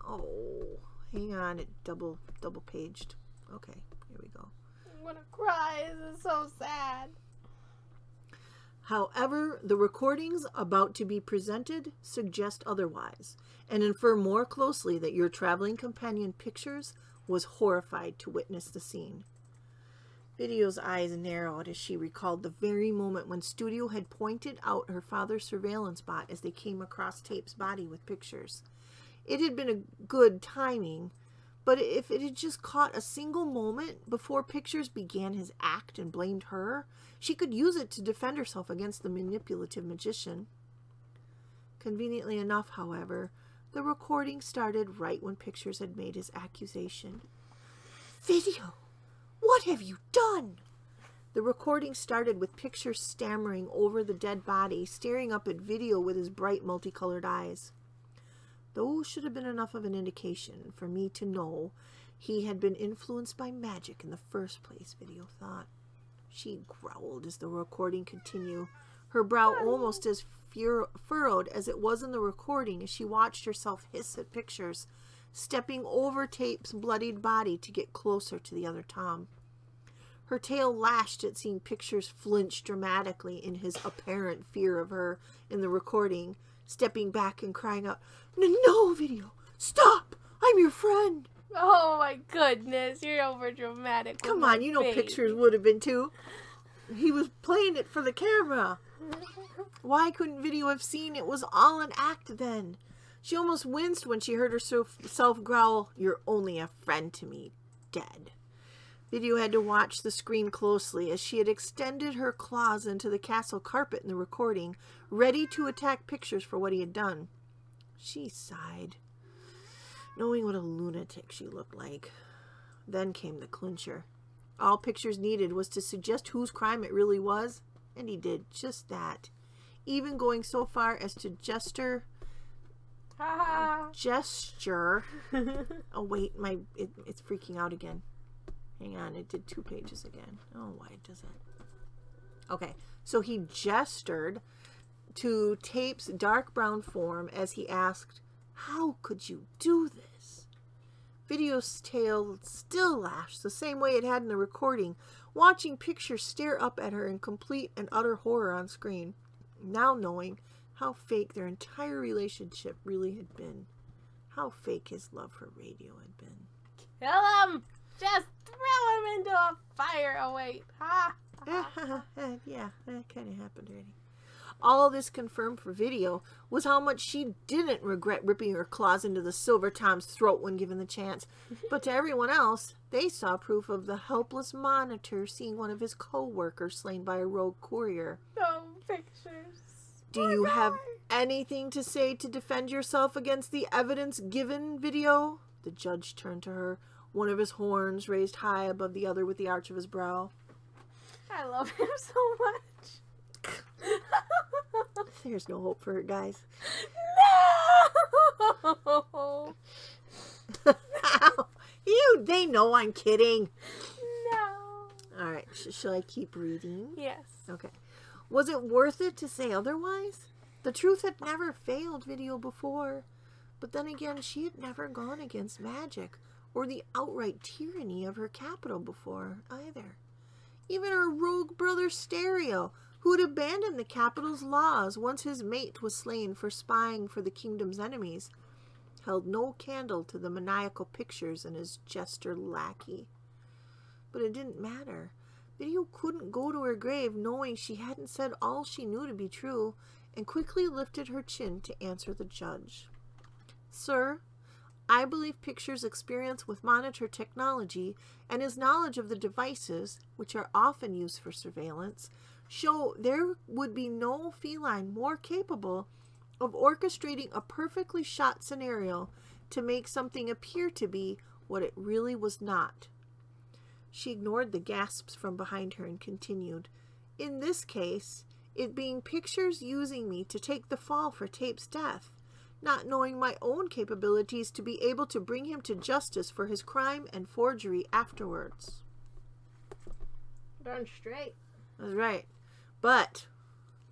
Oh, hang on, it double paged. Okay, here we go. I'm gonna cry. This is so sad. However, the recordings about to be presented suggest otherwise, and infer more closely that your traveling companion Pictures was horrified to witness the scene. Video's eyes narrowed as she recalled the very moment when Studio had pointed out her father's surveillance bot as they came across Tape's body with Pictures. It had been a good timing, but if it had just caught a single moment before Pictures began his act and blamed her, she could use it to defend herself against the manipulative magician. Conveniently enough, however, the recording started right when Pictures had made his accusation. Video! What have you done? The recording started with Pictures stammering over the dead body, staring up at Video with his bright multicolored eyes. Those should have been enough of an indication for me to know he had been influenced by magic in the first place, Video thought. She growled as the recording continued, her brow almost as furrowed as it was in the recording as she watched herself hiss at Pictures, stepping over Tape's bloodied body to get closer to the other Tom. Her tail lashed at seeing Pictures flinch dramatically in his apparent fear of her in the recording, stepping back and crying out, "No, Video! Stop! I'm your friend!" Oh my goodness, you're over dramatic. Come on, you know Pictures would have been too. He was playing it for the camera. Why couldn't Video have seen it was all an act then? She almost winced when she heard herself growl, "You're only a friend to me, dead." Video had to watch the screen closely as she had extended her claws into the castle carpet in the recording, ready to attack Pictures for what he had done. She sighed, knowing what a lunatic she looked like. Then came the clincher. All Pictures needed was to suggest whose crime it really was, and he did just that, even going so far as to gesture. Oh wait, it's freaking out again. Hang on, it did 2 pages again. Oh, why does that? Okay, so he gestured to Tape's dark brown form as he asked, "How could you do this?" Video's tail still lashed the same way it had in the recording, watching Pictures stare up at her in complete and utter horror on screen, now knowing how fake their entire relationship really had been. How fake his love for Radio had been. Kill him! Just throw him into a fire! Oh wait. Ha! Yeah, that kind of happened already. All this confirmed for Video was how much she didn't regret ripping her claws into the Silver Tom's throat when given the chance. But to everyone else, they saw proof of the helpless Monitor seeing one of his co-workers slain by a rogue courier. No Pictures. Do you have anything to say to defend yourself against the evidence given, Video? The judge turned to her, one of his horns raised high above the other with the arch of his brow. I love him so much. There's no hope for her, guys. No! They know I'm kidding. No. All right, shall I keep reading? Yes. Okay. Was it worth it to say otherwise? The truth had never failed Video before. But then again, she had never gone against magic or the outright tyranny of her capital before either. Even her rogue brother Stereo, who had abandoned the capital's laws once his mate was slain for spying for the kingdom's enemies, held no candle to the maniacal Pictures and his jester lackey. But it didn't matter. Video couldn't go to her grave knowing she hadn't said all she knew to be true, and quickly lifted her chin to answer the judge. "Sir, I believe Pictures' experience with Monitor technology and his knowledge of the devices, which are often used for surveillance, show there would be no feline more capable of orchestrating a perfectly shot scenario to make something appear to be what it really was not." She ignored the gasps from behind her and continued, "In this case, it being Pictures using me to take the fall for Tape's death, not knowing my own capabilities to be able to bring him to justice for his crime and forgery afterwards." Darn straight. That's right. But,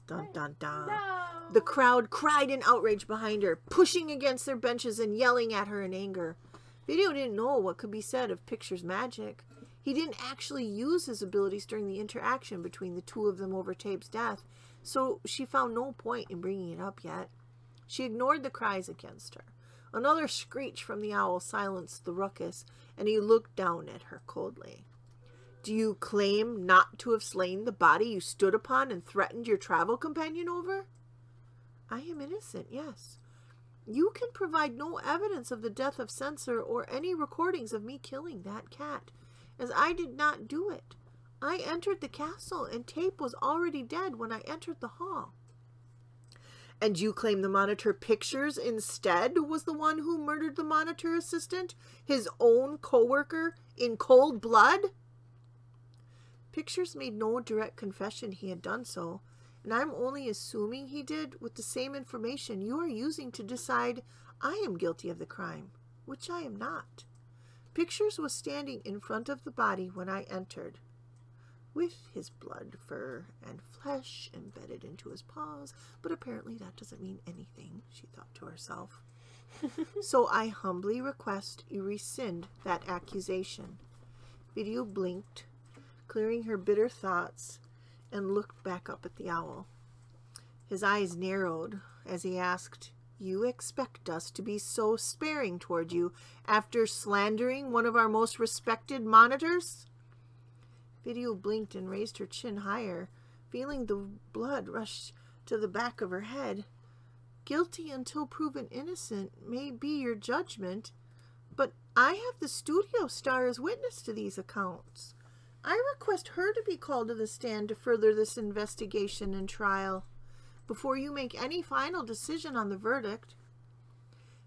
dun dun dun, No. the crowd cried in outrage behind her, pushing against their benches and yelling at her in anger. Video didn't know what could be said of Pictures' magic. He didn't actually use his abilities during the interaction between the two of them over Tape's death, so she found no point in bringing it up yet. She ignored the cries against her. Another screech from the owl silenced the ruckus, and he looked down at her coldly. "Do you claim not to have slain the body you stood upon and threatened your travel companion over?" "I am innocent, yes. You can provide no evidence of the death of Censor or any recordings of me killing that cat, as I did not do it. I entered the castle and Tape was already dead when I entered the hall." "And you claim the Monitor Pictures instead was the one who murdered the Monitor assistant, his own co-worker, in cold blood?" Pictures made no direct confession he had done so, and I'm only assuming he did with the same information you are using to decide I am guilty of the crime, which I am not. Pictures was standing in front of the body when I entered, with his blood, fur, and flesh embedded into his paws, but apparently that doesn't mean anything, she thought to herself. So I humbly request you rescind that accusation. Video blinked, clearing her bitter thoughts, and looked back up at the owl. His eyes narrowed as he asked, "You expect us to be so sparing toward you after slandering one of our most respected monitors?" Video blinked and raised her chin higher, feeling the blood rush to the back of her head. "Guilty until proven innocent may be your judgment, but I have the studio star as witness to these accounts. I request her to be called to the stand to further this investigation and trial before you make any final decision on the verdict."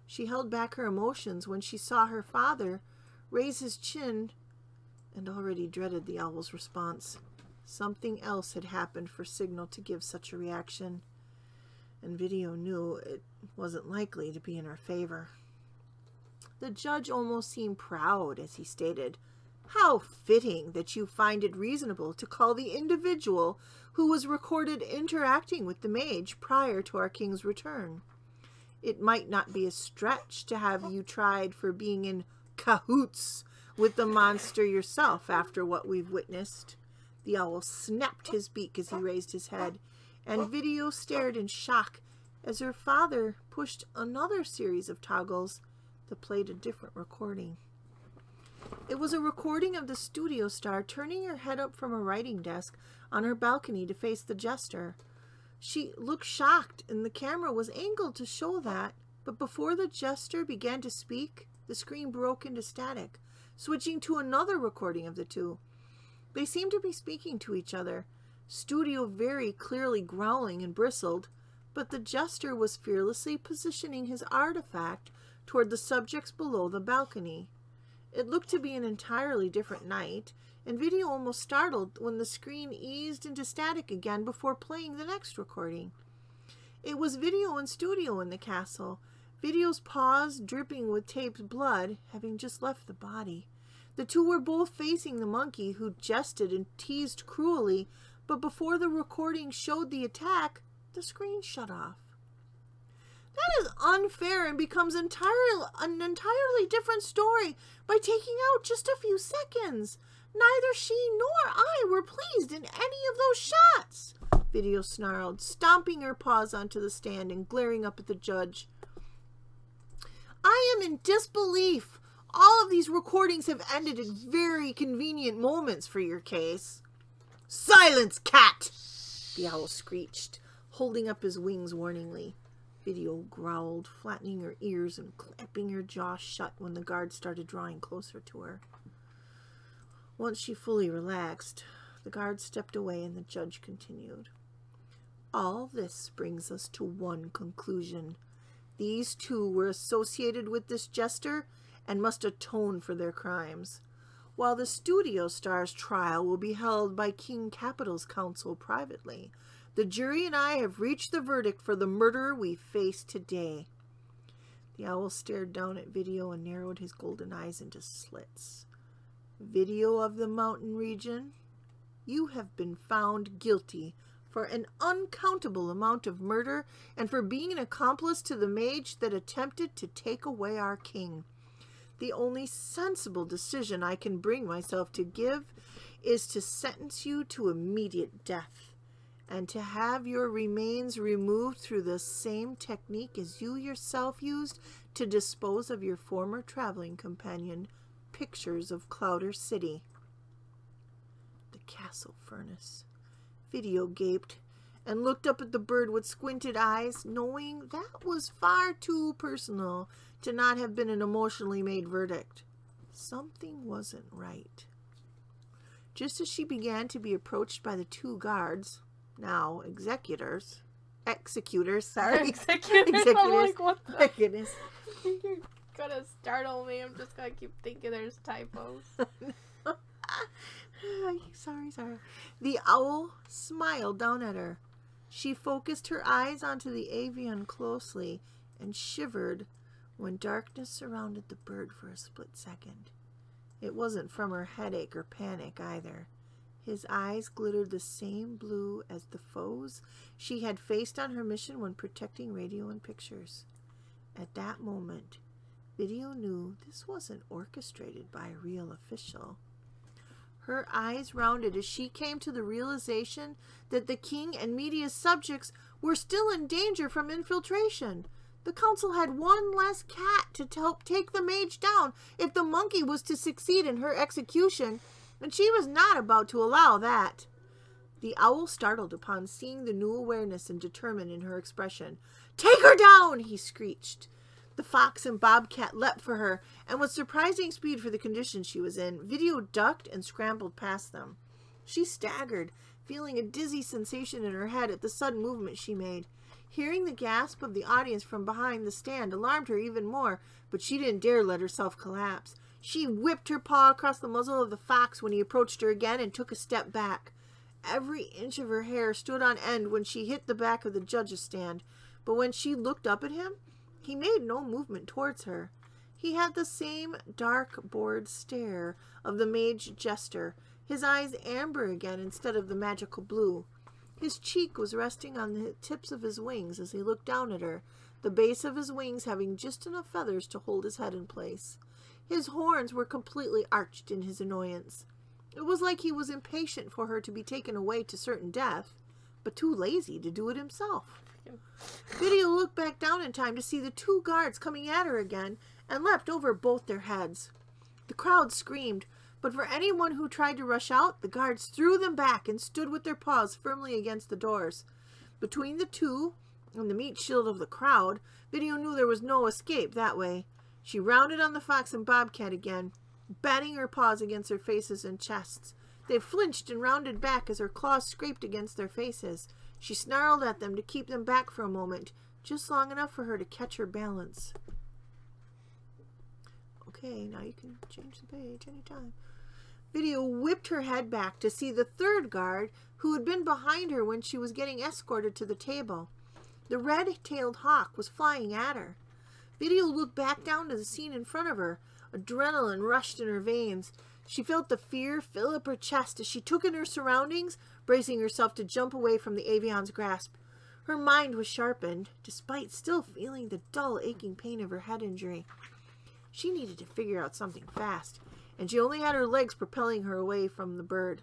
She held back her emotions when she saw her father raise his chin and already dreaded the owl's response. Something else had happened for Signal to give such a reaction, and Video knew it wasn't likely to be in her favor. The judge almost seemed proud as he stated, "How fitting that you find it reasonable to call the individual who was recorded interacting with the mage prior to our king's return. It might not be a stretch to have you tried for being in cahoots with the monster yourself after what we've witnessed." The owl snapped his beak as he raised his head, and Video stared in shock as her father pushed another series of toggles that played a different recording. It was a recording of the studio star turning her head up from a writing desk on her balcony to face the jester. She looked shocked, and the camera was angled to show that, but before the jester began to speak, the screen broke into static, switching to another recording of the two. They seemed to be speaking to each other, Studio very clearly growling and bristled, but the jester was fearlessly positioning his artifact toward the subjects below the balcony. It looked to be an entirely different night, and Video almost startled when the screen eased into static again before playing the next recording. It was Video and Studio in the castle, Video's paws dripping with taped blood, having just left the body. The two were both facing the monkey, who jested and teased cruelly, but before the recording showed the attack, the screen shut off. That is unfair and becomes an entirely different story by taking out just a few seconds. Neither she nor I were pleased in any of those shots, Video snarled, stomping her paws onto the stand and glaring up at the judge. "I am in disbelief. All of these recordings have ended at very convenient moments for your case." "Silence, cat!" the owl screeched, holding up his wings warningly. Video growled, flattening her ears and clamping her jaw shut when the guard started drawing closer to her. Once she fully relaxed, the guard stepped away and the judge continued. "All this brings us to one conclusion. These two were associated with this jester and must atone for their crimes. While the studio star's trial will be held by King Capital's counsel privately, the jury and I have reached the verdict for the murderer we face today." The owl stared down at Video and narrowed his golden eyes into slits. "Video of the mountain region, you have been found guilty for an uncountable amount of murder and for being an accomplice to the mage that attempted to take away our king. The only sensible decision I can bring myself to give is to sentence you to immediate death, and to have your remains removed through the same technique as you yourself used to dispose of your former traveling companion, Pictures of Clouder City." The castle furnace. Video gaped and looked up at the bird with squinted eyes, knowing that was far too personal to not have been an emotionally made verdict. Something wasn't right. Just as she began to be approached by the two guards, now executors, Executors. executors, I'm like, what the? my goodness. You're gonna startle me. I'm just gonna keep thinking there's typos. Sorry. The owl smiled down at her. She focused her eyes onto the avian closely and shivered when darkness surrounded the bird for a split second. It wasn't from her headache or panic either. His eyes glittered the same blue as the foes she had faced on her mission when protecting Radio and Pictures. At that moment, Video knew this wasn't orchestrated by a real official. Her eyes rounded as she came to the realization that the king and media's subjects were still in danger from infiltration. The council had one less cat to help take the mage down if the monkey was to succeed in her execution, and she was not about to allow that. The owl startled upon seeing the new awareness and determined in her expression. "Take her down!" he screeched. The fox and bobcat leapt for her, and with surprising speed for the condition she was in, Video ducked and scrambled past them. She staggered, feeling a dizzy sensation in her head at the sudden movement she made. Hearing the gasp of the audience from behind the stand alarmed her even more, but she didn't dare let herself collapse. She whipped her paw across the muzzle of the fox when he approached her again and took a step back. Every inch of her hair stood on end when she hit the back of the judge's stand, but when she looked up at him, he made no movement towards her. He had the same dark, bored stare of the mage jester, his eyes amber again instead of the magical blue. His cheek was resting on the tips of his wings as he looked down at her, the base of his wings having just enough feathers to hold his head in place. His horns were completely arched in his annoyance. It was like he was impatient for her to be taken away to certain death, but too lazy to do it himself. Video looked back down in time to see the two guards coming at her again and leapt over both their heads. The crowd screamed, but for anyone who tried to rush out, the guards threw them back and stood with their paws firmly against the doors. Between the two and the meat shield of the crowd, Video knew there was no escape that way. She rounded on the fox and bobcat again, batting her paws against their faces and chests. They flinched and rounded back as her claws scraped against their faces. She snarled at them to keep them back for a moment, just long enough for her to catch her balance. Okay, now you can change the page anytime. Video whipped her head back to see the third guard, who had been behind her when she was getting escorted to the table. The red-tailed hawk was flying at her. Video looked back down to the scene in front of her. Adrenaline rushed in her veins. She felt the fear fill up her chest as she took in her surroundings, bracing herself to jump away from the Avion's grasp. Her mind was sharpened, despite still feeling the dull, aching pain of her head injury. She needed to figure out something fast, and she only had her legs propelling her away from the bird.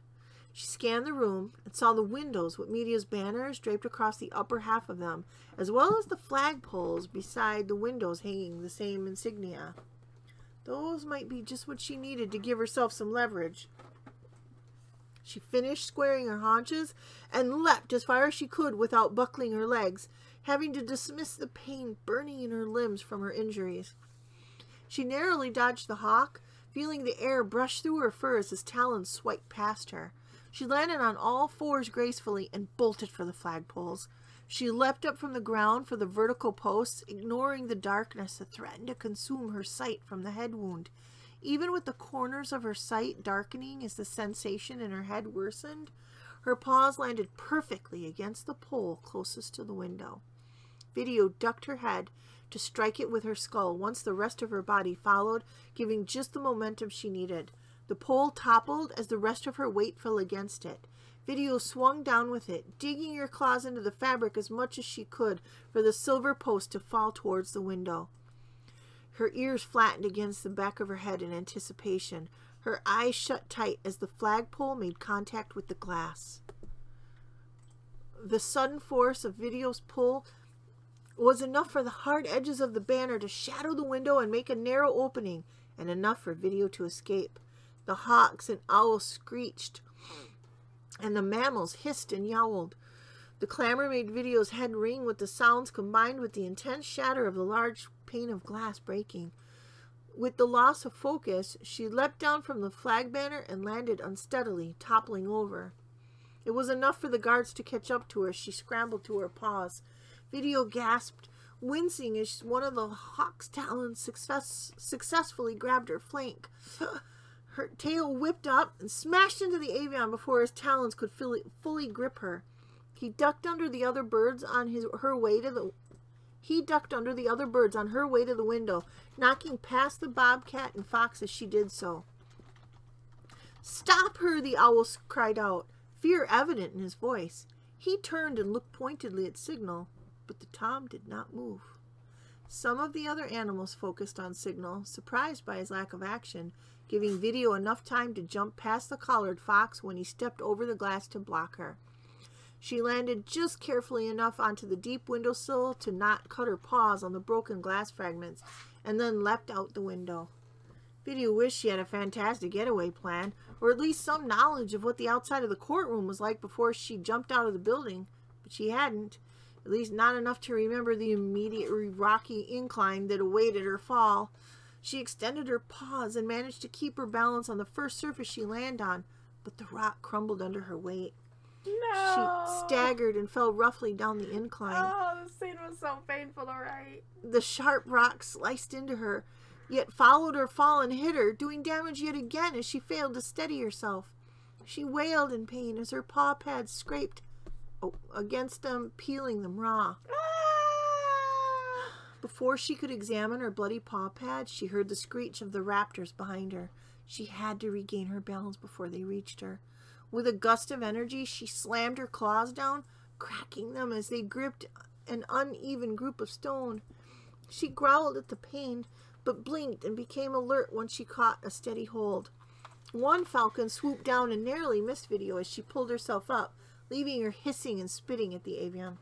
She scanned the room and saw the windows with media's banners draped across the upper half of them, as well as the flagpoles beside the windows hanging the same insignia. Those might be just what she needed to give herself some leverage. She finished squaring her haunches and leapt as far as she could without buckling her legs, having to dismiss the pain burning in her limbs from her injuries. She narrowly dodged the hawk, feeling the air brush through her fur as his talons swiped past her. She landed on all fours gracefully and bolted for the flagpoles. She leapt up from the ground for the vertical posts, ignoring the darkness that threatened to consume her sight from the head wound. Even with the corners of her sight darkening as the sensation in her head worsened, her paws landed perfectly against the pole closest to the window. Video ducked her head to strike it with her skull once the rest of her body followed, giving just the momentum she needed. The pole toppled as the rest of her weight fell against it. Video swung down with it, digging her claws into the fabric as much as she could for the silver post to fall towards the window. Her ears flattened against the back of her head in anticipation. Her eyes shut tight as the flagpole made contact with the glass. The sudden force of Video's pull was enough for the hard edges of the banner to shadow the window and make a narrow opening, and enough for Video to escape. The hawks and owls screeched, and the mammals hissed and yowled. The clamor made Video's head ring with the sounds combined with the intense shatter of the large pane of glass breaking. With the loss of focus, she leapt down from the flag banner and landed unsteadily, toppling over. It was enough for the guards to catch up to her as she scrambled to her paws. Video gasped, wincing as one of the hawk's talons successfully grabbed her flank. Her tail whipped up and smashed into the avian before his talons could fully grip her. He ducked under the other birds on her way to the window, knocking past the bobcat and fox as she did so. "Stop her!" the owl cried out, fear evident in his voice. He turned and looked pointedly at Signal, but the tom did not move. Some of the other animals focused on Signal, surprised by his lack of action, giving Video enough time to jump past the collared fox when he stepped over the glass to block her. She landed just carefully enough onto the deep windowsill to not cut her paws on the broken glass fragments, and then leapt out the window. Video wished she had a fantastic getaway plan, or at least some knowledge of what the outside of the courtroom was like before she jumped out of the building, but she hadn't. At least not enough to remember the immediately rocky incline that awaited her fall. She extended her paws and managed to keep her balance on the first surface she landed on, but the rock crumbled under her weight. No. She staggered and fell roughly down the incline. Oh, the scene was so painful to write. The sharp rock sliced into her, yet followed her fall and hit her, doing damage yet again as she failed to steady herself. She wailed in pain as her paw pads scraped against them, peeling them raw. Before she could examine her bloody paw pads, she heard the screech of the raptors behind her. She had to regain her balance before they reached her. With a gust of energy, she slammed her claws down, cracking them as they gripped an uneven group of stone. She growled at the pain, but blinked and became alert once she caught a steady hold. One falcon swooped down and narrowly missed Video as she pulled herself up, leaving her hissing and spitting at the avian.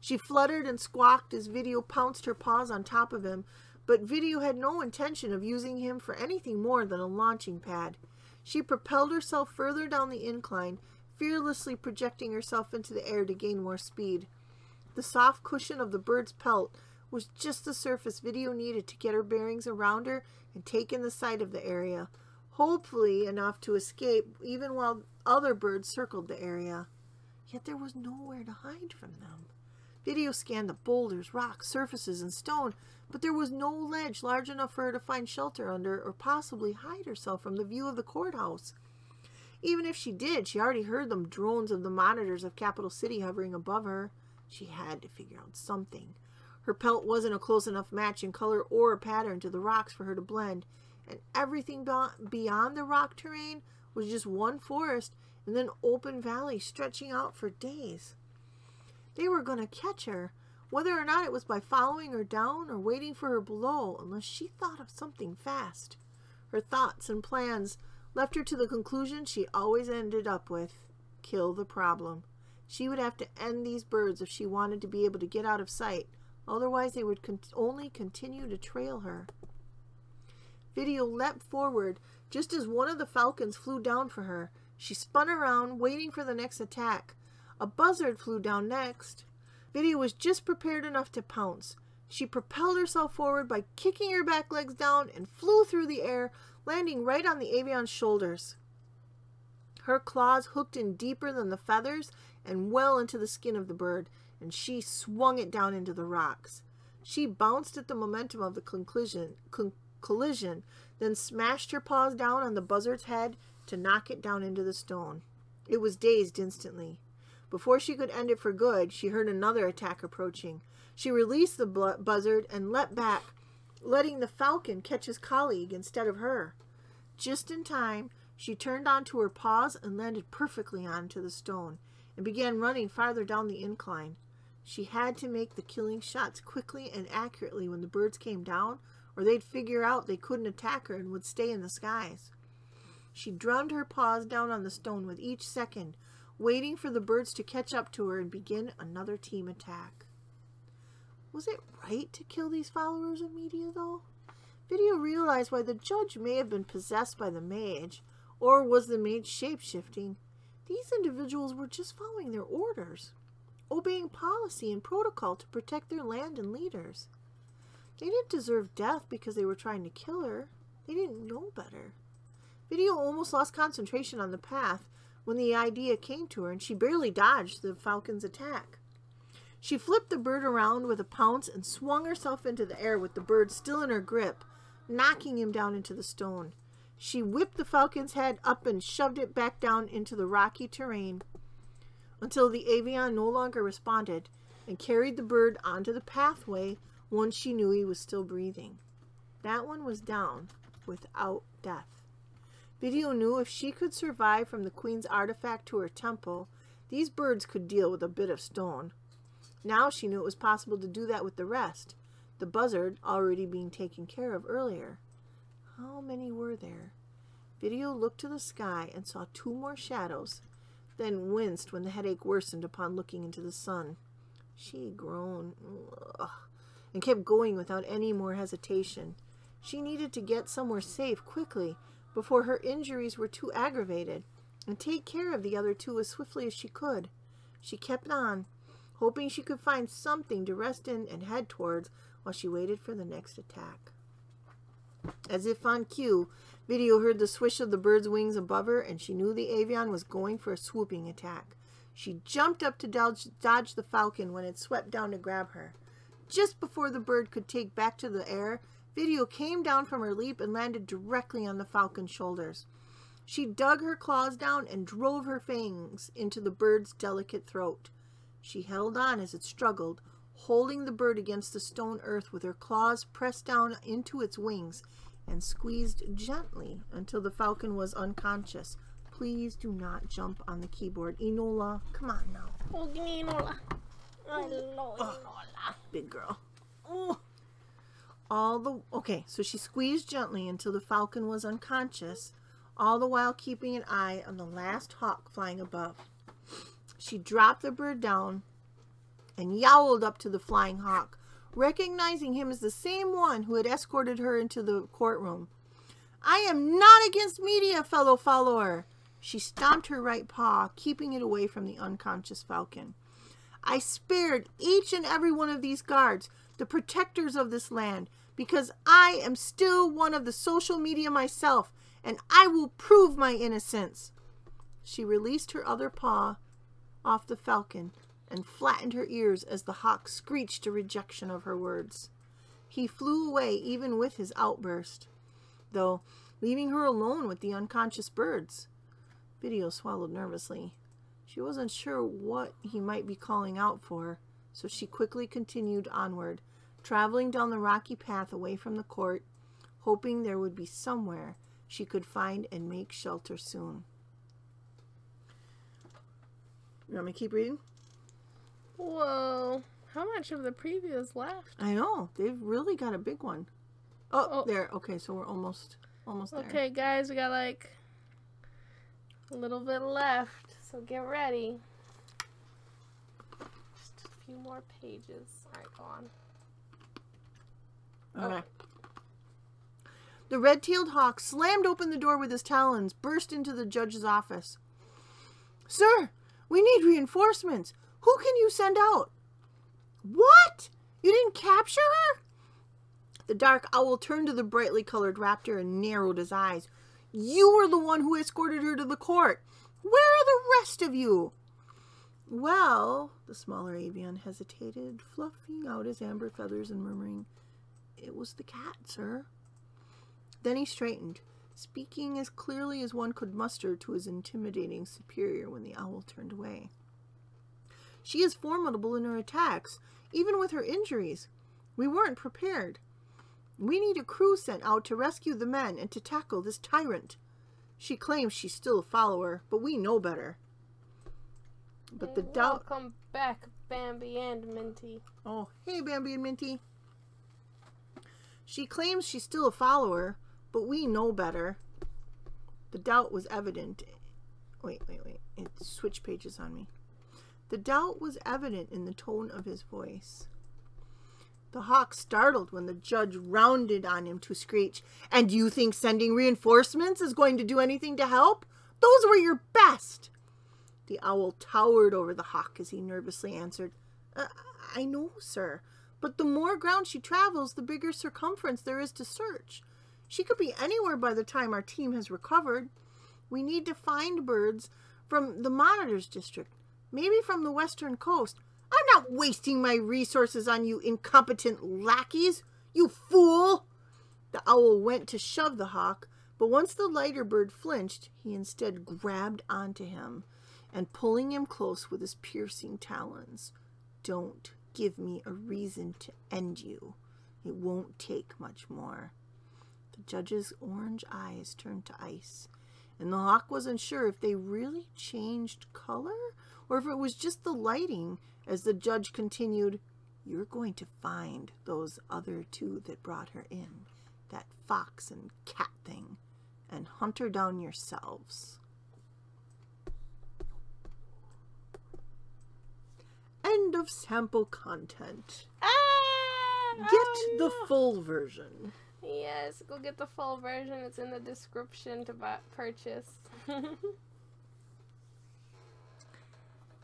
She fluttered and squawked as Video pounced her paws on top of him, but Video had no intention of using him for anything more than a launching pad. She propelled herself further down the incline, fearlessly projecting herself into the air to gain more speed. The soft cushion of the bird's pelt was just the surface Video needed to get her bearings around her and take in the sight of the area, hopefully enough to escape even while other birds circled the area. Yet there was nowhere to hide from them. Video scanned the boulders, rocks, surfaces, and stone, but there was no ledge large enough for her to find shelter under or possibly hide herself from the view of the courthouse. Even if she did, she already heard the drones of the monitors of Capital City hovering above her. She had to figure out something. Her pelt wasn't a close enough match in color or pattern to the rocks for her to blend, and everything beyond the rock terrain was just one forest and then open valley stretching out for days. They were going to catch her, whether or not it was by following her down or waiting for her below, unless she thought of something fast. Her thoughts and plans left her to the conclusion she always ended up with: kill the problem. She would have to end these birds if she wanted to be able to get out of sight, otherwise they would only continue to trail her. Video leapt forward just as one of the falcons flew down for her. She spun around, waiting for the next attack. A buzzard flew down next. Video was just prepared enough to pounce. She propelled herself forward by kicking her back legs down and flew through the air, landing right on the avian's shoulders. Her claws hooked in deeper than the feathers and well into the skin of the bird, and she swung it down into the rocks. She bounced at the momentum of the collision, then smashed her paws down on the buzzard's head to knock it down into the stone. It was dazed instantly. Before she could end it for good, she heard another attack approaching. She released the buzzard and leapt back, letting the falcon catch his colleague instead of her. Just in time, she turned onto her paws and landed perfectly onto the stone, and began running farther down the incline. She had to make the killing shots quickly and accurately when the birds came down, or they'd figure out they couldn't attack her and would stay in the skies. She drummed her paws down on the stone with each second, waiting for the birds to catch up to her and begin another team attack. Was it right to kill these followers of Media, though? Video realized why the judge may have been possessed by the mage, or was the mage shape-shifting. These individuals were just following their orders, obeying policy and protocol to protect their land and leaders. They didn't deserve death because they were trying to kill her. They didn't know better. Video almost lost concentration on the path when the idea came to her, and she barely dodged the falcon's attack. She flipped the bird around with a pounce and swung herself into the air with the bird still in her grip, knocking him down into the stone. She whipped the falcon's head up and shoved it back down into the rocky terrain until the avian no longer responded, and carried the bird onto the pathway once she knew he was still breathing. That one was down without death. Video knew if she could survive from the queen's artifact to her temple, these birds could deal with a bit of stone. Now she knew it was possible to do that with the rest, the buzzard already being taken care of earlier. How many were there? Video looked to the sky and saw 2 more shadows, then winced when the headache worsened upon looking into the sun. She groaned and kept going without any more hesitation. She needed to get somewhere safe quickly before her injuries were too aggravated, and take care of the other 2 as swiftly as she could. She kept on, hoping she could find something to rest in and head towards while she waited for the next attack. As if on cue, Video heard the swish of the bird's wings above her, and she knew the avian was going for a swooping attack. She jumped up to dodge the falcon when it swept down to grab her. Just before the bird could take back to the air, Video came down from her leap and landed directly on the falcon's shoulders. She dug her claws down and drove her fangs into the bird's delicate throat. She held on as it struggled, holding the bird against the stone earth with her claws pressed down into its wings, and squeezed gently until the falcon was unconscious. Please do not jump on the keyboard. Enola, come on now. Oh, give me Enola. I love Enola. Big girl. Oh. Okay, so she squeezed gently until the falcon was unconscious, all the while keeping an eye on the last hawk flying above. She dropped the bird down and yowled up to the flying hawk, recognizing him as the same one who had escorted her into the courtroom. I am not against media, fellow follower. She stomped her right paw, keeping it away from the unconscious falcon. I spared each and every one of these guards, the protectors of this land, because I am still one of the social media myself, and I will prove my innocence. She released her other paw off the falcon and flattened her ears as the hawk screeched a rejection of her words. He flew away even with his outburst, though leaving her alone with the unconscious birds. Video swallowed nervously. She wasn't sure what he might be calling out for, so she quickly continued onward, traveling down the rocky path away from the court, hoping there would be somewhere she could find and make shelter soon. You want me to keep reading? Whoa. How much of the preview is left? I know. They've really got a big one. Oh, there. Okay, so we're almost there. Okay, guys, we got like a little bit left, so get ready. Just a few more pages. All right, go on. Okay. The red-tailed hawk slammed open the door with his talons, burst into the judge's office. Sir, we need reinforcements. Who can you send out? What? You didn't capture her? The dark owl turned to the brightly colored raptor and narrowed his eyes. You were the one who escorted her to the court. Where are the rest of you? Well, the smaller avian hesitated, fluffing out his amber feathers and murmuring, It was the cat, sir. Then he straightened, speaking as clearly as one could muster to his intimidating superior when the owl turned away. She is formidable in her attacks, even with her injuries. We weren't prepared. We need a crew sent out to rescue the men and to tackle this tyrant. She claims she's still a follower, but we know better. But the doubt... Welcome back, Bambi and Minty. Oh, hey, Bambi and Minty. She claims she's still a follower, but we know better. The doubt was evident. Wait. It switched pages on me. The doubt was evident in the tone of his voice. The hawk startled when the judge rounded on him to screech, And you think sending reinforcements is going to do anything to help? Those were your best. The owl towered over the hawk as he nervously answered, I know, sir, but the more ground she travels, the bigger circumference there is to search. She could be anywhere by the time our team has recovered. We need to find birds from the Monitors District, maybe from the western coast. I'm not wasting my resources on you incompetent lackeys, you fool! The owl went to shove the hawk, but once the lighter bird flinched, he instead grabbed onto him and pulling him close with his piercing talons. Don't give me a reason to end you. It won't take much more. The judge's orange eyes turned to ice, and the hawk wasn't sure if they really changed color or if it was just the lighting as the judge continued, "You're going to find those other two that brought her in, that fox and cat thing, and hunt her down yourselves." End of sample content. Get the full version. Yes, go get the full version. It's in the description to purchase.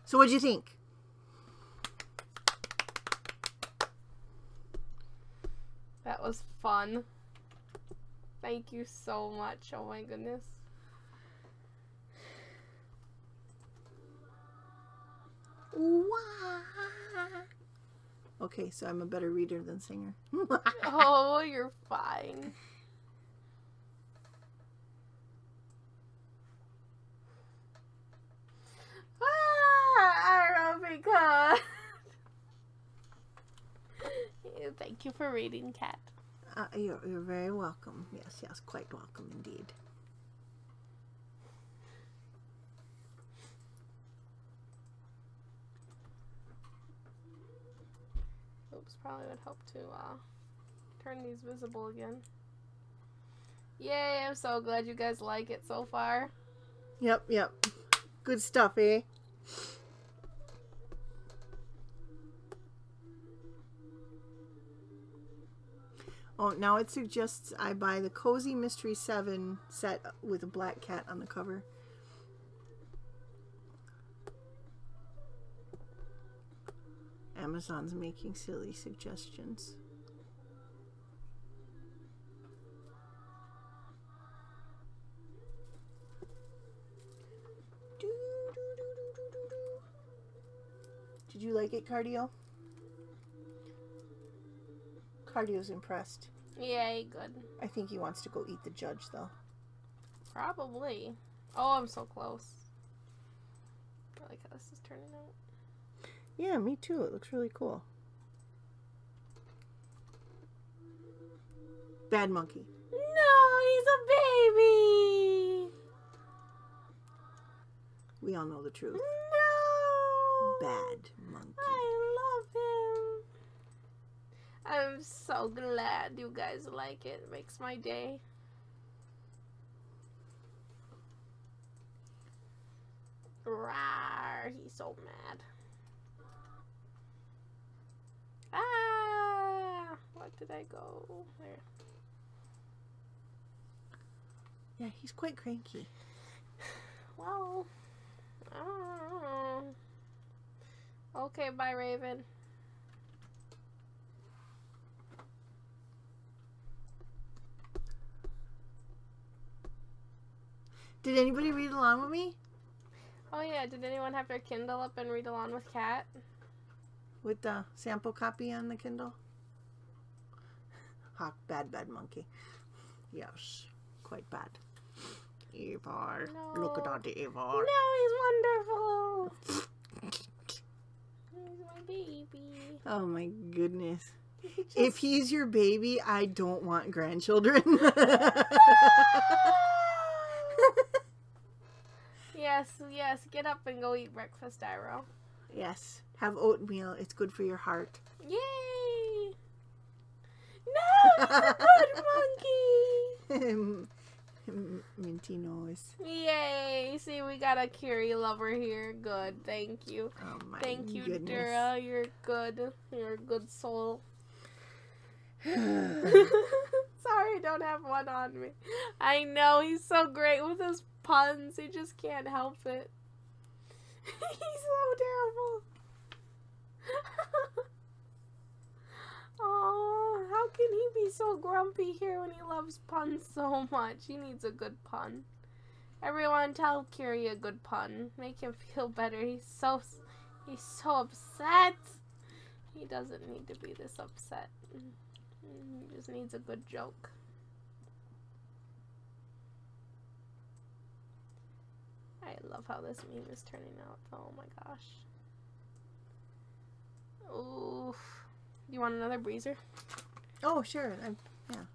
So what'd you think? That was fun. Thank you so much. Oh my goodness. Okay, so I'm a better reader than singer. Oh, you're fine. I don't know because. Thank you for reading, Kat. You're very welcome. Yes, yes, quite welcome indeed. Oops, probably would help to turn these visible again. Yay, I'm so glad you guys like it so far. Yep, yep. Good stuff, eh? Oh, now it suggests I buy the Cozy Mystery 7 set with a black cat on the cover. Amazon's making silly suggestions. Did you like it, Cardio? Cardio's impressed. Yay, good. I think he wants to go eat the judge, though. Probably. Oh, I'm so close. I like how this is turning out. Yeah, me too. It looks really cool. Bad monkey. No, he's a baby. We all know the truth. No. Bad monkey. I love him. I'm so glad you guys like it. It makes my day. Rawr, he's so mad. Ah, what did I go? There. Yeah, he's quite cranky. Well, I don't know. Okay, bye, Raven. Did anybody read along with me? Oh yeah, did anyone have their Kindle up and read along with Kat? With the sample copy on the Kindle? Hawk, bad monkey. Yes, quite bad. Evar. No. Look at that, Evar. No, he's wonderful. He's my baby. Oh my goodness. Just... If he's your baby, I don't want grandchildren. Yes, yes, get up and go eat breakfast, Iroh. Yes, have oatmeal. It's good for your heart. Yay! No, he's a good monkey! Minty nose. Yay! See, we got a Curie lover here. Good, thank you. Oh my Thank you, goodness. Dura. You're good. You're a good soul. Sorry, I don't have one on me. I know, he's so great with his puns. He just can't help it. He's so terrible. Oh, how can he be so grumpy here when he loves puns so much? He needs a good pun. Everyone tell Curie a good pun. Make him feel better. He's so upset. He doesn't need to be this upset. He just needs a good joke. I love how this meme is turning out. Oh my gosh. Oof. You want another breezer? Oh, sure. Yeah.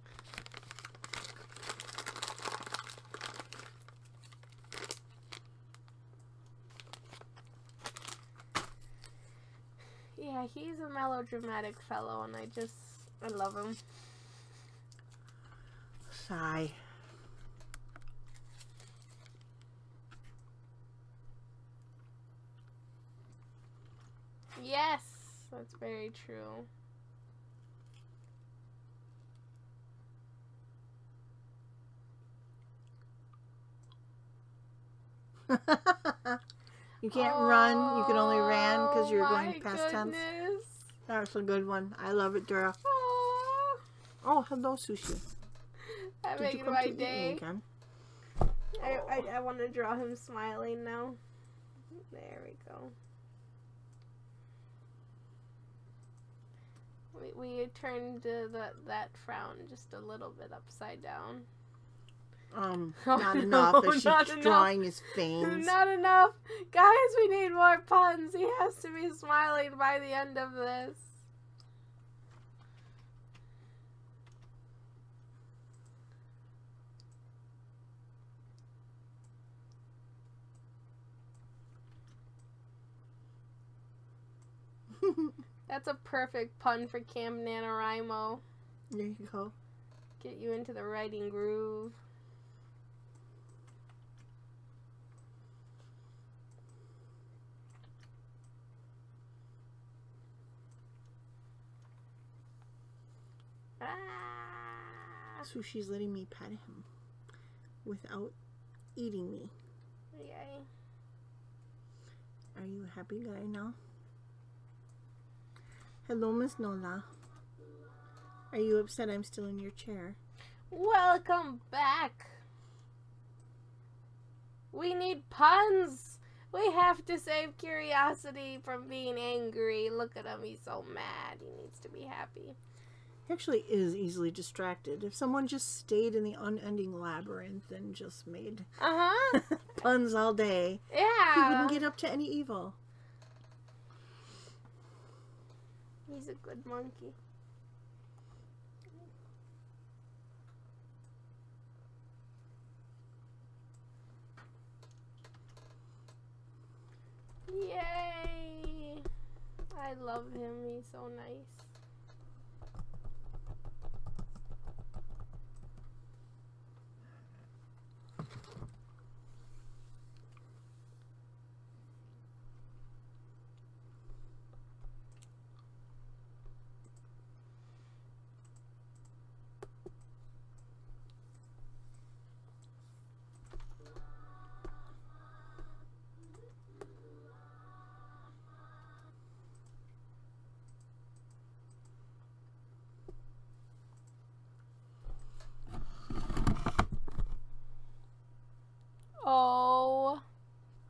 Yeah, he's a melodramatic fellow, and I love him. Sigh. Yes, that's very true. You can't run. You can only ran because you're going past tense. Goodness. That's a good one. I love it, Dura. Aww. Oh, hello, Sushi. That Did makes you come my to eat me day. again? I want to draw him smiling now. There we go. We turned that frown just a little bit upside down. Not enough. As she's drawing his veins. Not enough. Guys, we need more puns. He has to be smiling by the end of this. That's a perfect pun for Camp NaNoWriMo. There you go. Get you into the writing groove. Sushi's letting me pet him without eating me. Yay. Are you a happy guy now? Hello, Miss Nola. Are you upset I'm still in your chair? Welcome back. We need puns. We have to save Curiosity from being angry. Look at him. He's so mad. He needs to be happy. He actually is easily distracted. If someone just stayed in the unending labyrinth and just made puns all day, yeah, he wouldn't get up to any evil. He's a good monkey. Yay! I love him. He's so nice. Oh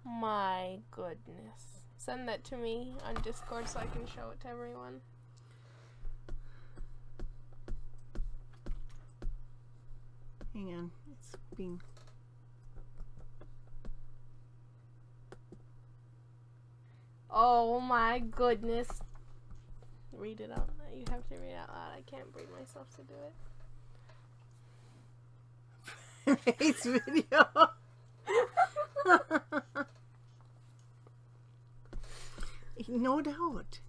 my goodness. Send that to me on Discord so I can show it to everyone. Hang on. It's being... Oh my goodness. Read it out. You have to read it out loud. I can't bring myself to do it. Hates video. No doubt.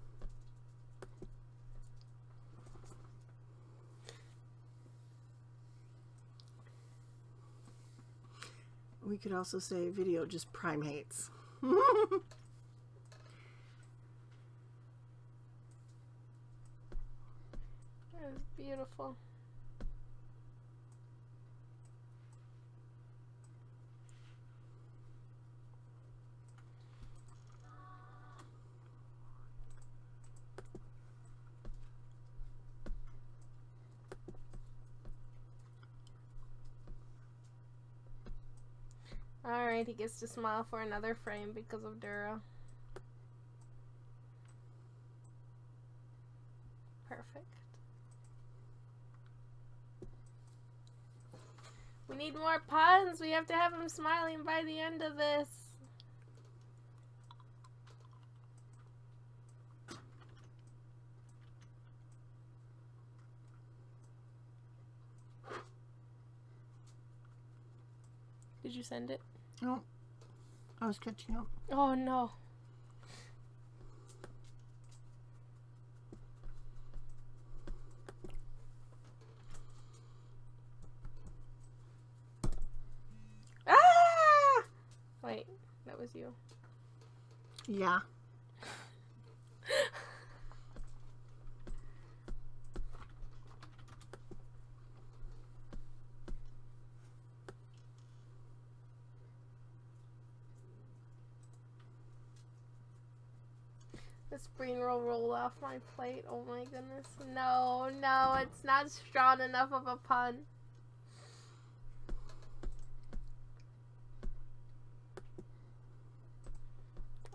We could also say video just prime hates. That was beautiful. Alright, he gets to smile for another frame because of Dura. Perfect. We need more puns. We have to have him smiling by the end of this. Did you send it? No. I was catching up. Oh no. you. Yeah. This green roll off my plate. Oh my goodness. No, no, it's not strong enough of a pun.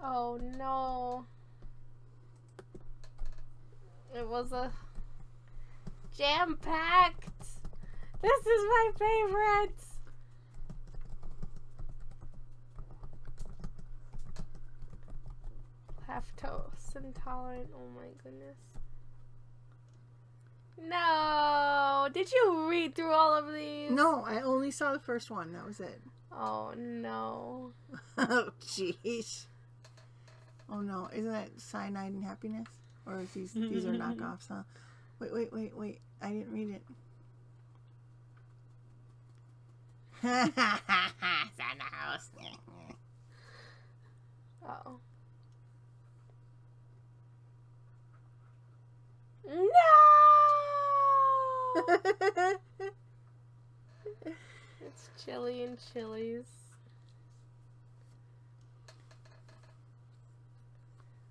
Oh no. It was a jam-packed. This is my favorite. Lactose intolerant. Oh my goodness. No. Did you read through all of these? No, I only saw the first one. That was it. Oh no. Oh, jeez. Oh no. Isn't that Cyanide and Happiness? Or is these are knockoffs, huh? Wait. I didn't read it. House. Uh-oh. No! It's chili and chilies.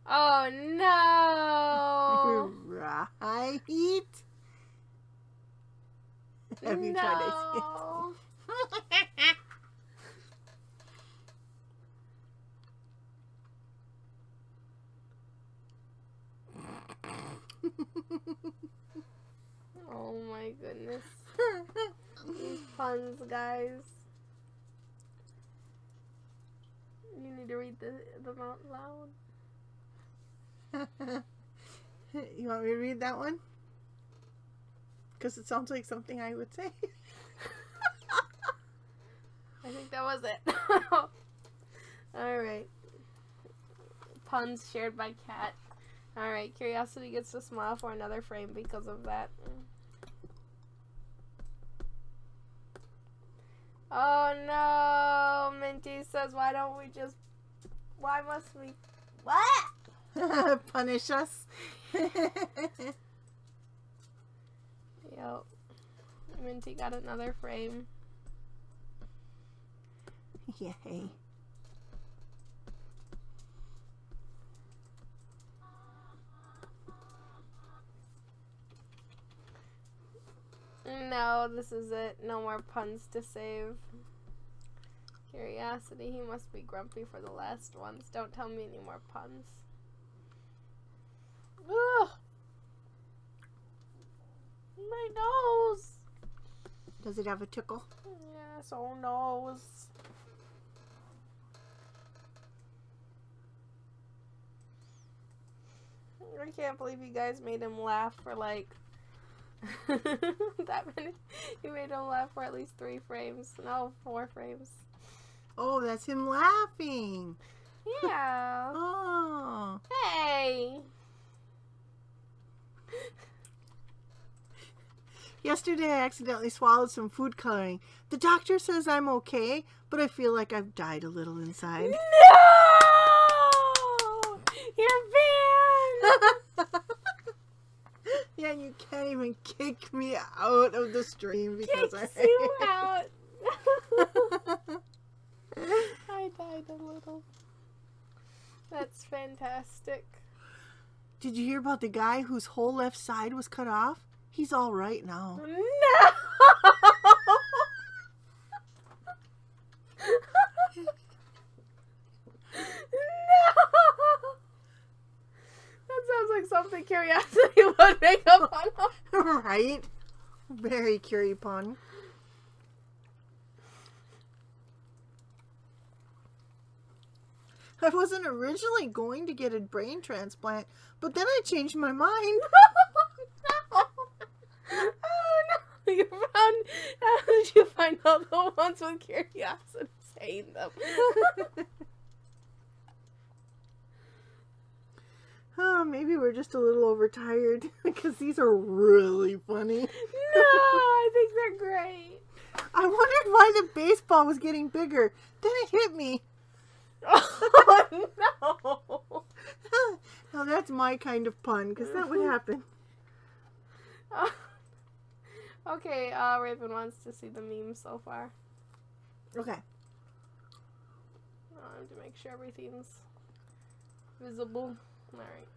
Oh no! Right? Have you tried it? Oh my goodness. These puns, guys. You need to read them out loud. You want me to read that one? Because it sounds like something I would say. I think that was it. Alright. Puns shared by Kat. Alright, Curiosity gets to smile for another frame because of that. Oh no! Minty says, why must we... What? Punish us. Yep. Minty got another frame. Yay. No, this is it. No more puns to save. Curiosity, he must be grumpy for the last ones. Don't tell me any more puns. Ugh! My nose! Does it have a tickle? Yes, oh nose. I can't believe you guys made him laugh for like that many. You made him laugh for at least 3 frames. No, 4 frames. Oh, that's him laughing. Yeah. Oh. Hey. Yesterday I accidentally swallowed some food coloring. The doctor says I'm okay, but I feel like I've died a little inside. No! You're banned! Yeah, you can't even kick me out of the stream because Kicks you out. I died a little. That's fantastic. Did you hear about the guy whose whole left side was cut off? He's all right now. No! No! That sounds like something Curiosity would make up on. Right? Very curious pun. I wasn't originally going to get a brain transplant, but then I changed my mind. No! Oh no! You found, how did you find all the ones with Curiosity saying them? Oh, maybe we're just a little overtired because these are really funny. No, I think they're great. I wondered why the baseball was getting bigger. Then it hit me. Oh, no. Now that's my kind of pun, because that would happen. Okay, Raven wants to see the memes so far. Okay. I have to make sure everything's visible. Alright.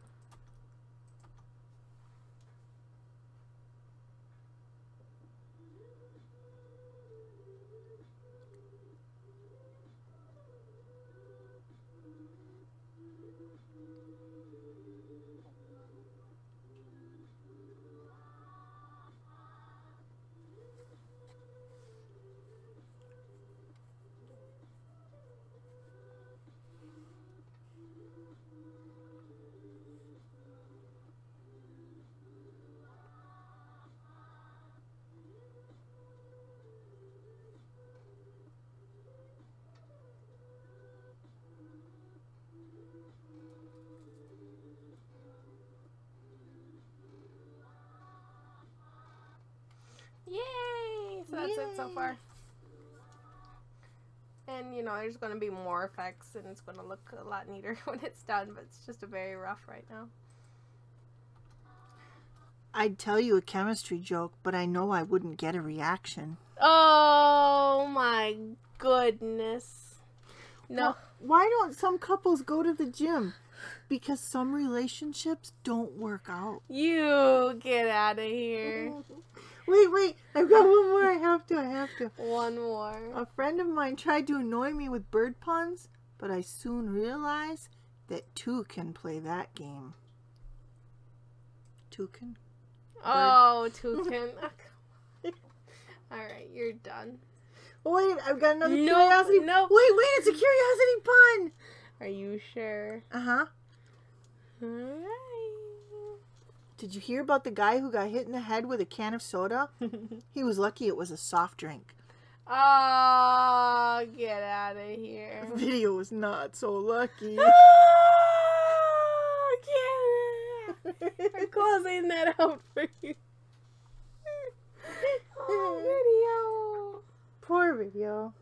Yay! So that's it so far. And, you know, there's going to be more effects, and it's going to look a lot neater when it's done, but it's just a very rough right now. I'd tell you a chemistry joke, but I know I wouldn't get a reaction. Oh, my goodness. No. Well, why don't some couples go to the gym? Because some relationships don't work out. You get out of here. Wait, I've got one more. I have to. One more. A friend of mine tried to annoy me with bird puns, but I soon realized that two can play that game. Toucan? Oh, toucan. Alright, you're done. Wait, I've got another curiosity. Nope. Wait, it's a curiosity pun. Are you sure? Uh-huh. Alright. Did you hear about the guy who got hit in the head with a can of soda? He was lucky it was a soft drink. Oh, get out of here. The video was not so lucky. Oh, get it. I'm closing that out for you. Oh, video. Poor video.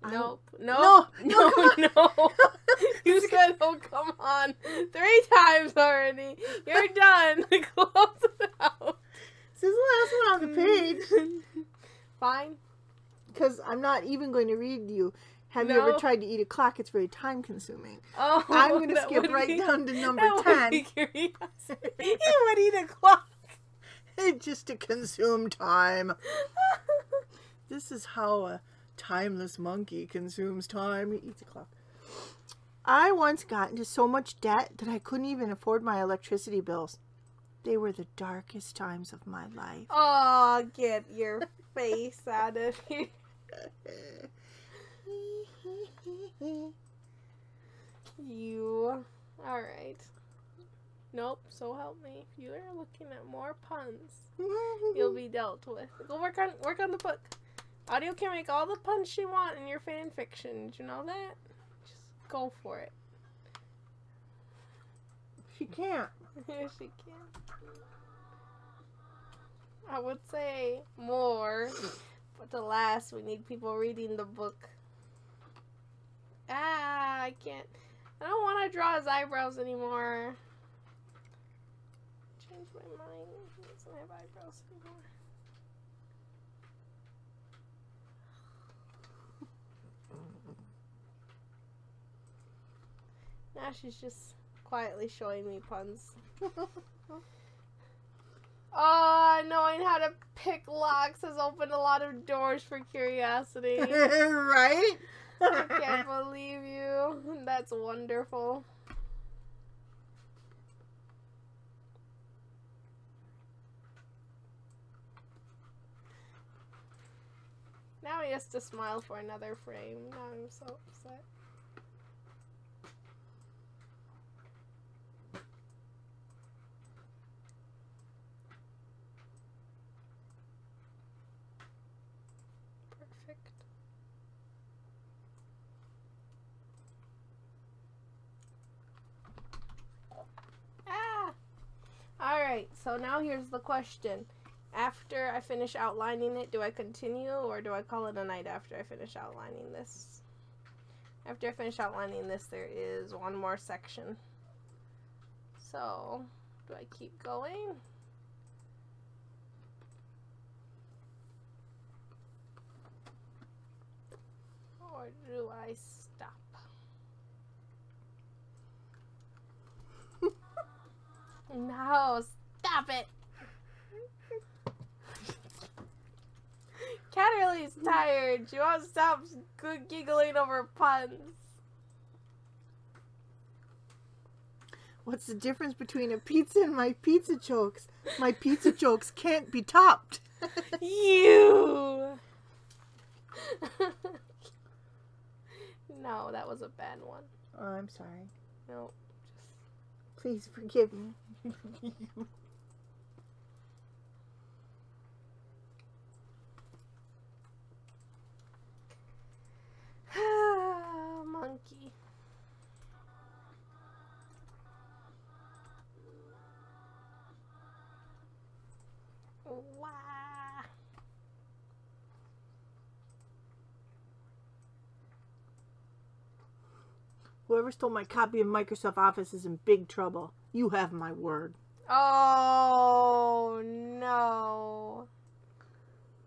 Nope. No. You said, oh, come on. 3 times already. You're done. Close it out. This is the last one on the page. Fine. Because I'm not even going to read you. Have you ever tried to eat a clock? It's very time consuming. Oh, I'm going to skip right down to number 10. Would be curious. You would eat a clock. Just to consume time. This is how a timeless monkey consumes time. He eats a clock. I once got into so much debt that I couldn't even afford my electricity bills. They were the darkest times of my life. Oh, get your face out of here. You. Alright. Nope, so help me. If you are looking at more puns, you'll be dealt with. Go work on the book. Audio can make all the puns she wants in your fan fiction. Did you know that? Just go for it. She can't. Yes, she can. I would say more, but to last, we need people reading the book. I can't. I don't want to draw his eyebrows anymore. Change my mind. He doesn't have eyebrows anymore. Now she's just quietly showing me puns. Knowing how to pick locks has opened a lot of doors for curiosity. Right? I can't believe you. That's wonderful. Now he has to smile for another frame. Now I'm so upset. Perfect. Alright, so now here's the question. After I finish outlining it, do I continue or do I call it a night after I finish outlining this? After I finish outlining this, there is one more section. So, do I keep going? Or do I stop? No, stop it! Catterley's tired. She won't stop giggling over puns. What's the difference between a pizza and my pizza jokes? My pizza jokes can't be topped. You! No, that was a bad one. Oh, I'm sorry. No, Please forgive me. monkey. Wow. Whoever stole my copy of Microsoft Office is in big trouble. You have my word. Oh, no.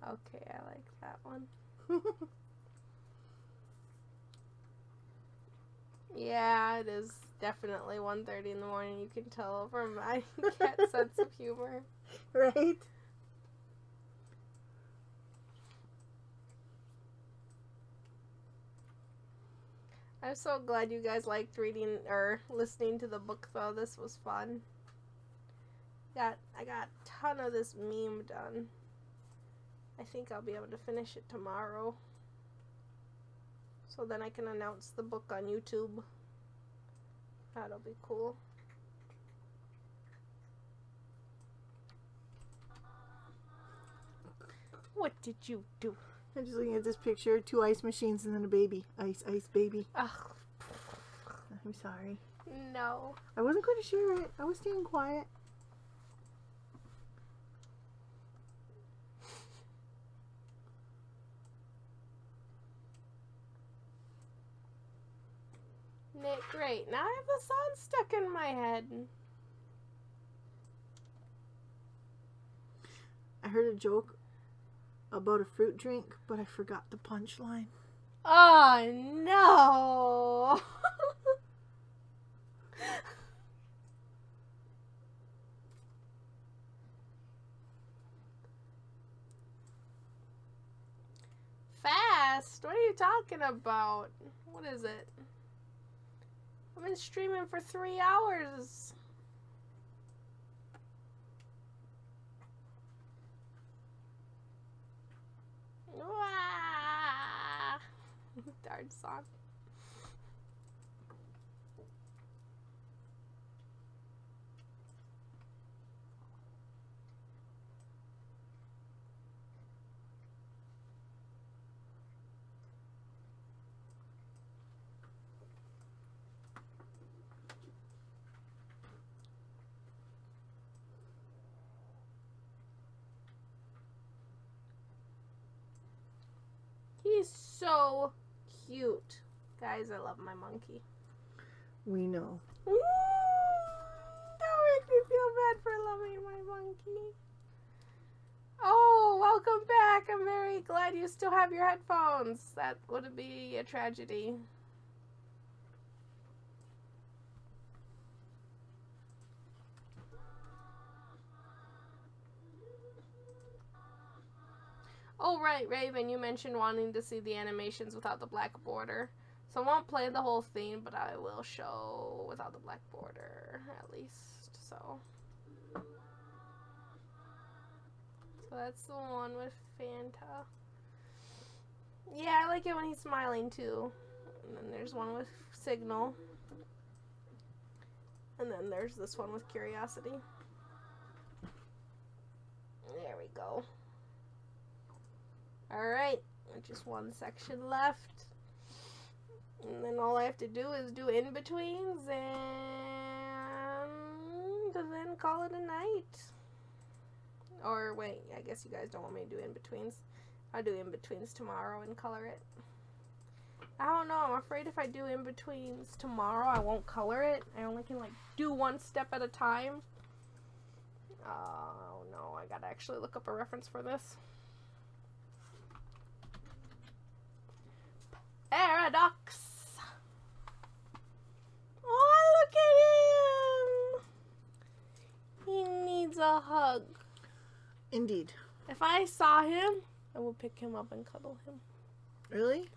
Okay, I like that one. Yeah, it is definitely 1:30 in the morning. You can tell from my cat's sense of humor. Right? I'm so glad you guys liked reading or listening to the book, though. This was fun. I got a ton of this meme done. I think I'll be able to finish it tomorrow. So then I can announce the book on YouTube. That'll be cool. What did you do? I'm just looking at this picture. 2 ice machines and then a baby. Ice baby. Ugh. I'm sorry. No. I wasn't going to share it. I was staying quiet. Nick, great. Now I have the song stuck in my head. I heard a joke about a fruit drink, but I forgot the punchline. Oh, no. Fast? What are you talking about? What is it? I've been streaming for 3 hours. Wah! Darn song. He's so cute. Guys, I love my monkey. We know. Don't make me feel bad for loving my monkey. Oh, welcome back. I'm very glad you still have your headphones. That would be a tragedy. Oh, right, Raven, you mentioned wanting to see the animations without the black border. So I won't play the whole thing, but I will show without the black border, at least. So that's the one with Fanta. Yeah, I like it when he's smiling, too. And then there's one with Signal. And then there's this one with Curiosity. There we go. Alright, just one section left. And then all I have to do is do in-betweens and then call it a night. Or wait, I guess you guys don't want me to do in-betweens. I'll do in-betweens tomorrow and color it. I don't know. I'm afraid if I do in-betweens tomorrow, I won't color it. I only can, like, do one step at a time. Oh, no. I gotta actually look up a reference for this. Paradox. Oh, look at him. He needs a hug. Indeed. If I saw him, I would pick him up and cuddle him. Really?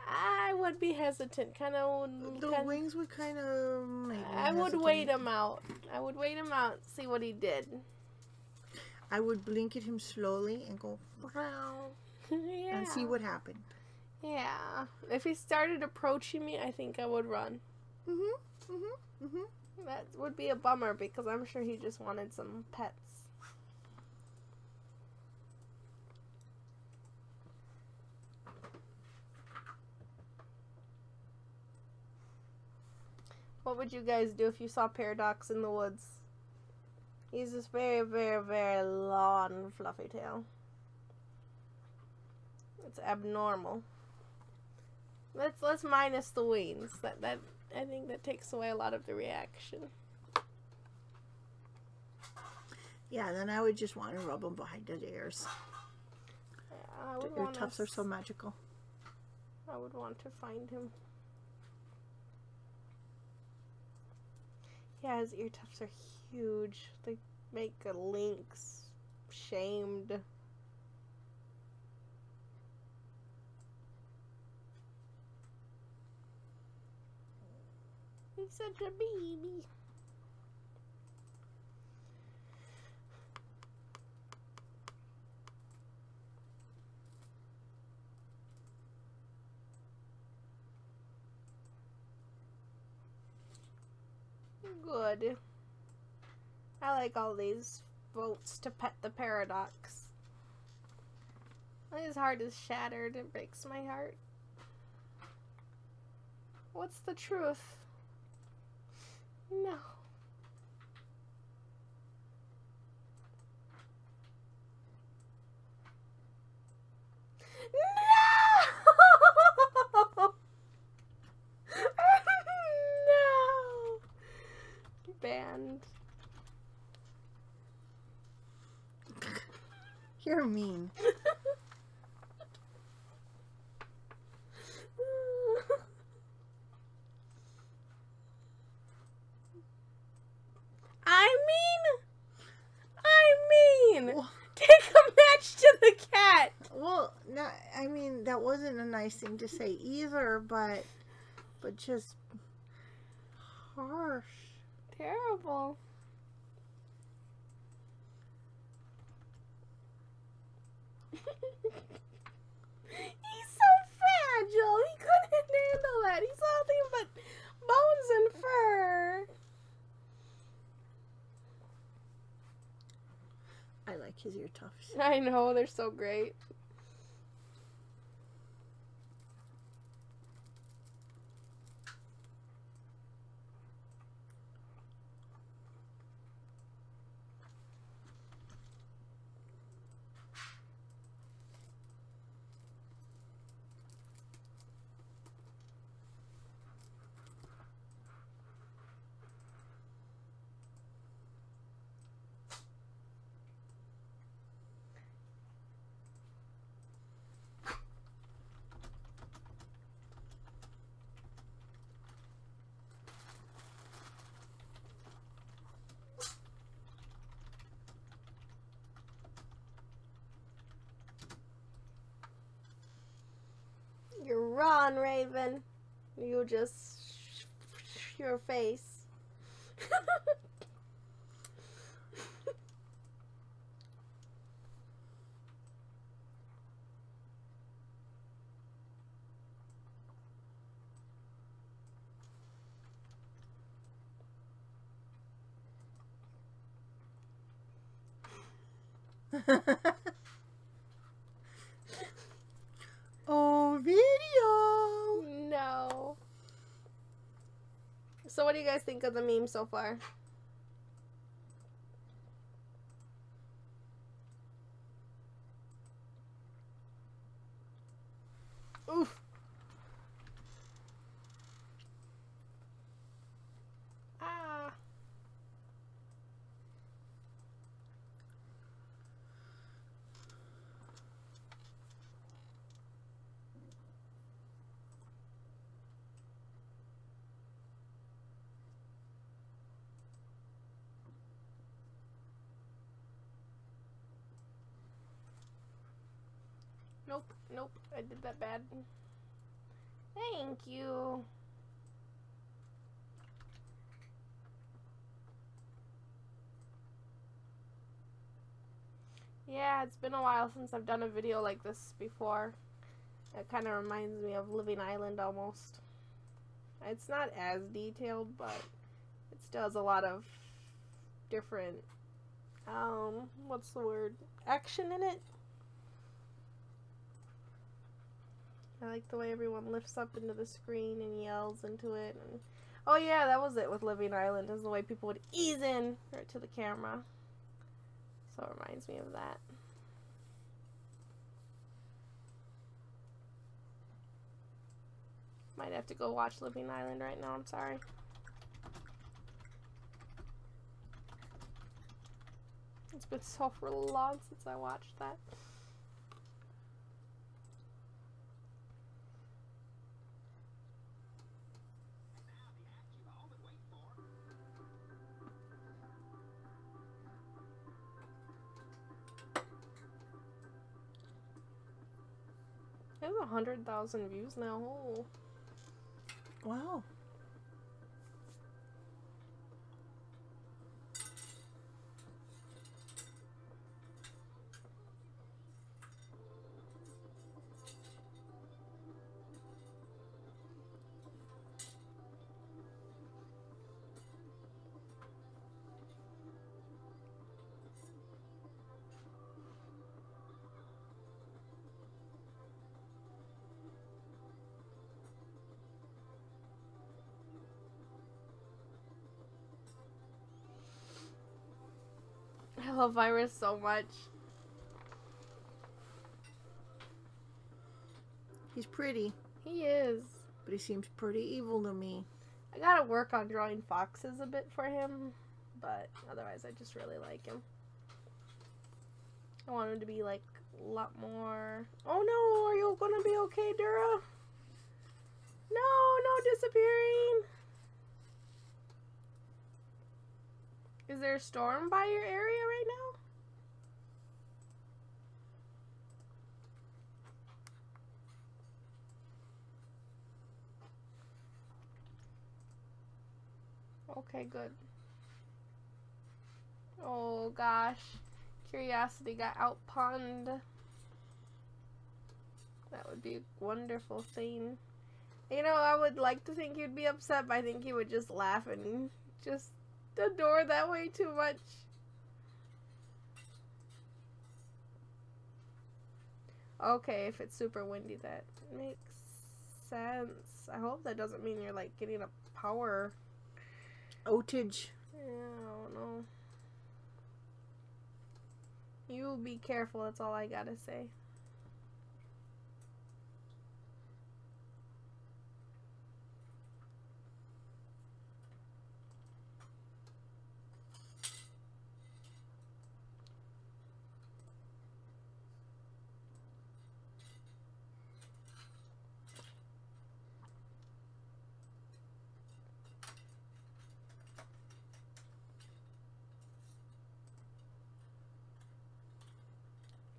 I would be hesitant. The wings would kind of make me I would hesitate. wait him out. I would wait him out, see what he did. I would blink at him slowly and go, Yeah. and see what happened. Yeah. If he started approaching me, I think I would run. That would be a bummer because I'm sure he just wanted some pets. What would you guys do if you saw Paradox in the woods? He's this very, very, very long fluffy tail. It's abnormal. Let's minus the wings. That I think that takes away a lot of the reaction. Yeah, then I would just want to rub him behind his ears. Yeah, The ear tufts are so magical. I would want to find him. Yeah, his ear tufts are huge. They make a lynx shamed. He's such a baby. Good. I like all these votes to pet the Paradox. His heart is shattered. It breaks my heart. What's the truth? No. No! No! Banned. You're mean. I mean, Well, take a match to the cat. well, no, I mean that wasn't a nice thing to say either, but just harsh. Terrible. He's so fragile. He couldn't handle that. He's nothing but bones and fur. I like his ear tufts. I know, they're so great. You run, Raven. You just your face. Oh, video. No. So what do you guys think of the meme so far? Oof. Nope, I did that bad. Thank you. Yeah, it's been a while since I've done a video like this before. It kind of reminds me of Living Island almost. It's not as detailed, but it still has a lot of different, what's the word? Action in it. I like the way everyone lifts up into the screen and yells into it. And oh yeah, that was it with Living Island, is the way people would ease in right to the camera. So it reminds me of that. Might have to go watch Living Island right now, I'm sorry. It's been so long since I watched that. It has 100,000 views now. Oh. Wow. I love Virus so much. He's pretty, He is. but he seems pretty evil to me. I gotta work on drawing foxes a bit for him, but otherwise I just really like him. I want him to be like a lot more... Oh no, are you gonna be okay, Dura? No, no disappearing! Is there a storm by your area right now? Okay, good. Oh gosh. Curiosity got outpunned. That would be a wonderful thing. You know, I would like to think you'd be upset, but I think you would just laugh and just adore that way too much. Okay, if it's super windy, that makes sense. I hope that doesn't mean you're like getting a power Outage. yeah, I don't know. You be careful, that's all I gotta say.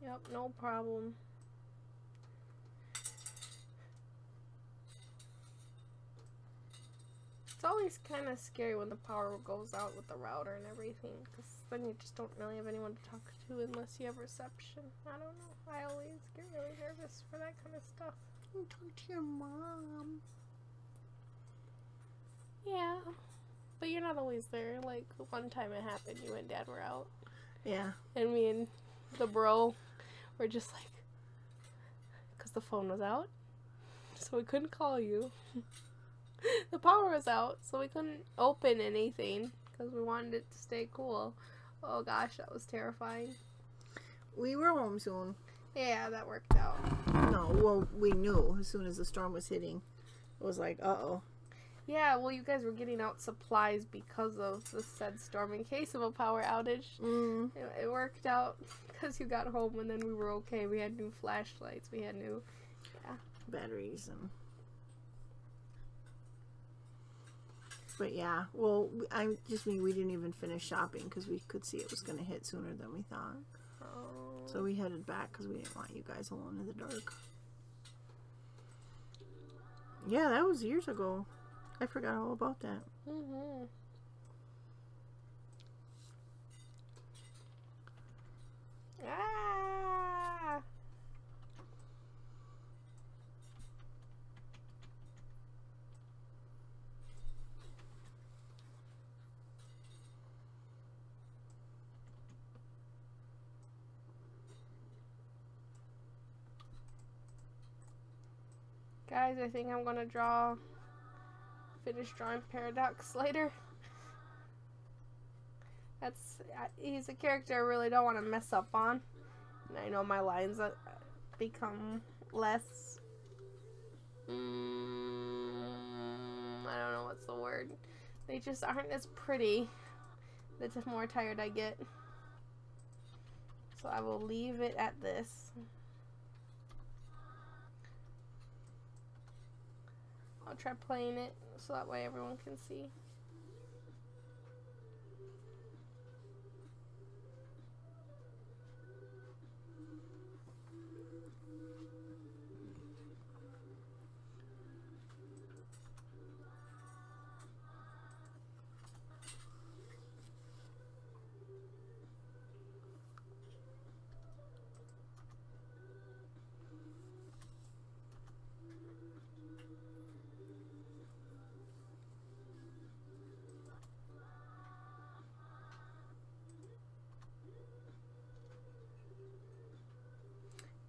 Yep, no problem. It's always kind of scary when the power goes out with the router and everything, because then you just don't really have anyone to talk to unless you have reception. I don't know. I always get really nervous for that kind of stuff. You talk to your mom. Yeah, but you're not always there. Like, one time it happened, you and Dad were out. Yeah. And me and the bro were just like, because the phone was out, so we couldn't call you. The power was out, so we couldn't open anything because we wanted it to stay cool. Oh gosh, that was terrifying. We were home soon. Yeah, that worked out. No, well, we knew as soon as the storm was hitting. It was like, uh-oh. Yeah, well, you guys were getting out supplies because of the said storm in case of a power outage. Mm. It worked out because you got home and then we were okay. We had new flashlights. We had new, Batteries and... But yeah, well, we didn't even finish shopping because we could see it was going to hit sooner than we thought. Oh. So we headed back because we didn't want you guys alone in the dark. Yeah, that was years ago. I forgot all about that. Mm-hmm. Ah! Guys, I think I'm gonna finish drawing Paradox later. He's a character I really don't want to mess up on. And I know my lines become less, I don't know what's the word. They just aren't as pretty the more tired I get. So I will leave it at this. I'll try playing it so that way everyone can see.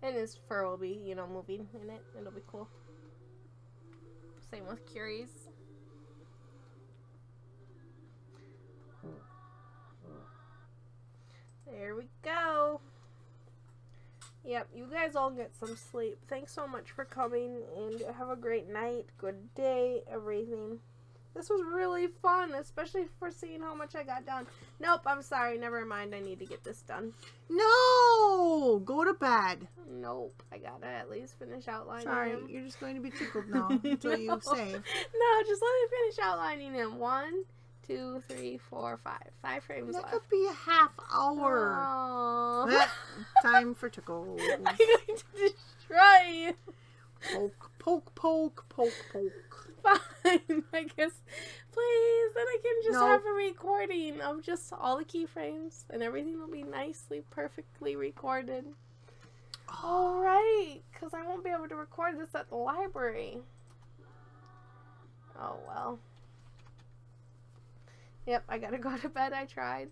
And his fur will be, you know, moving in it. It'll be cool. Same with Curie's. There we go. Yep, you guys all get some sleep. Thanks so much for coming, and have a great night, good day, everything. This was really fun, especially for seeing how much I got done. Nope, I'm sorry. Never mind. I need to get this done. No! Go to bed. Nope. I gotta at least finish outlining Sorry, him. you're just going to be tickled now until you say. No, just let me finish outlining him. 1, 2, 3, 4, 5. 5 frames That left. could be a half hour. Aww. Time for tickles. I'm going to destroy you. Poke, poke, poke, poke, poke. Fine, I guess. Please, then I can just No. have a recording of just all the keyframes, and everything will be nicely, perfectly recorded. Alright, because I won't be able to record this at the library. Oh well. Yep, I gotta go to bed. I tried.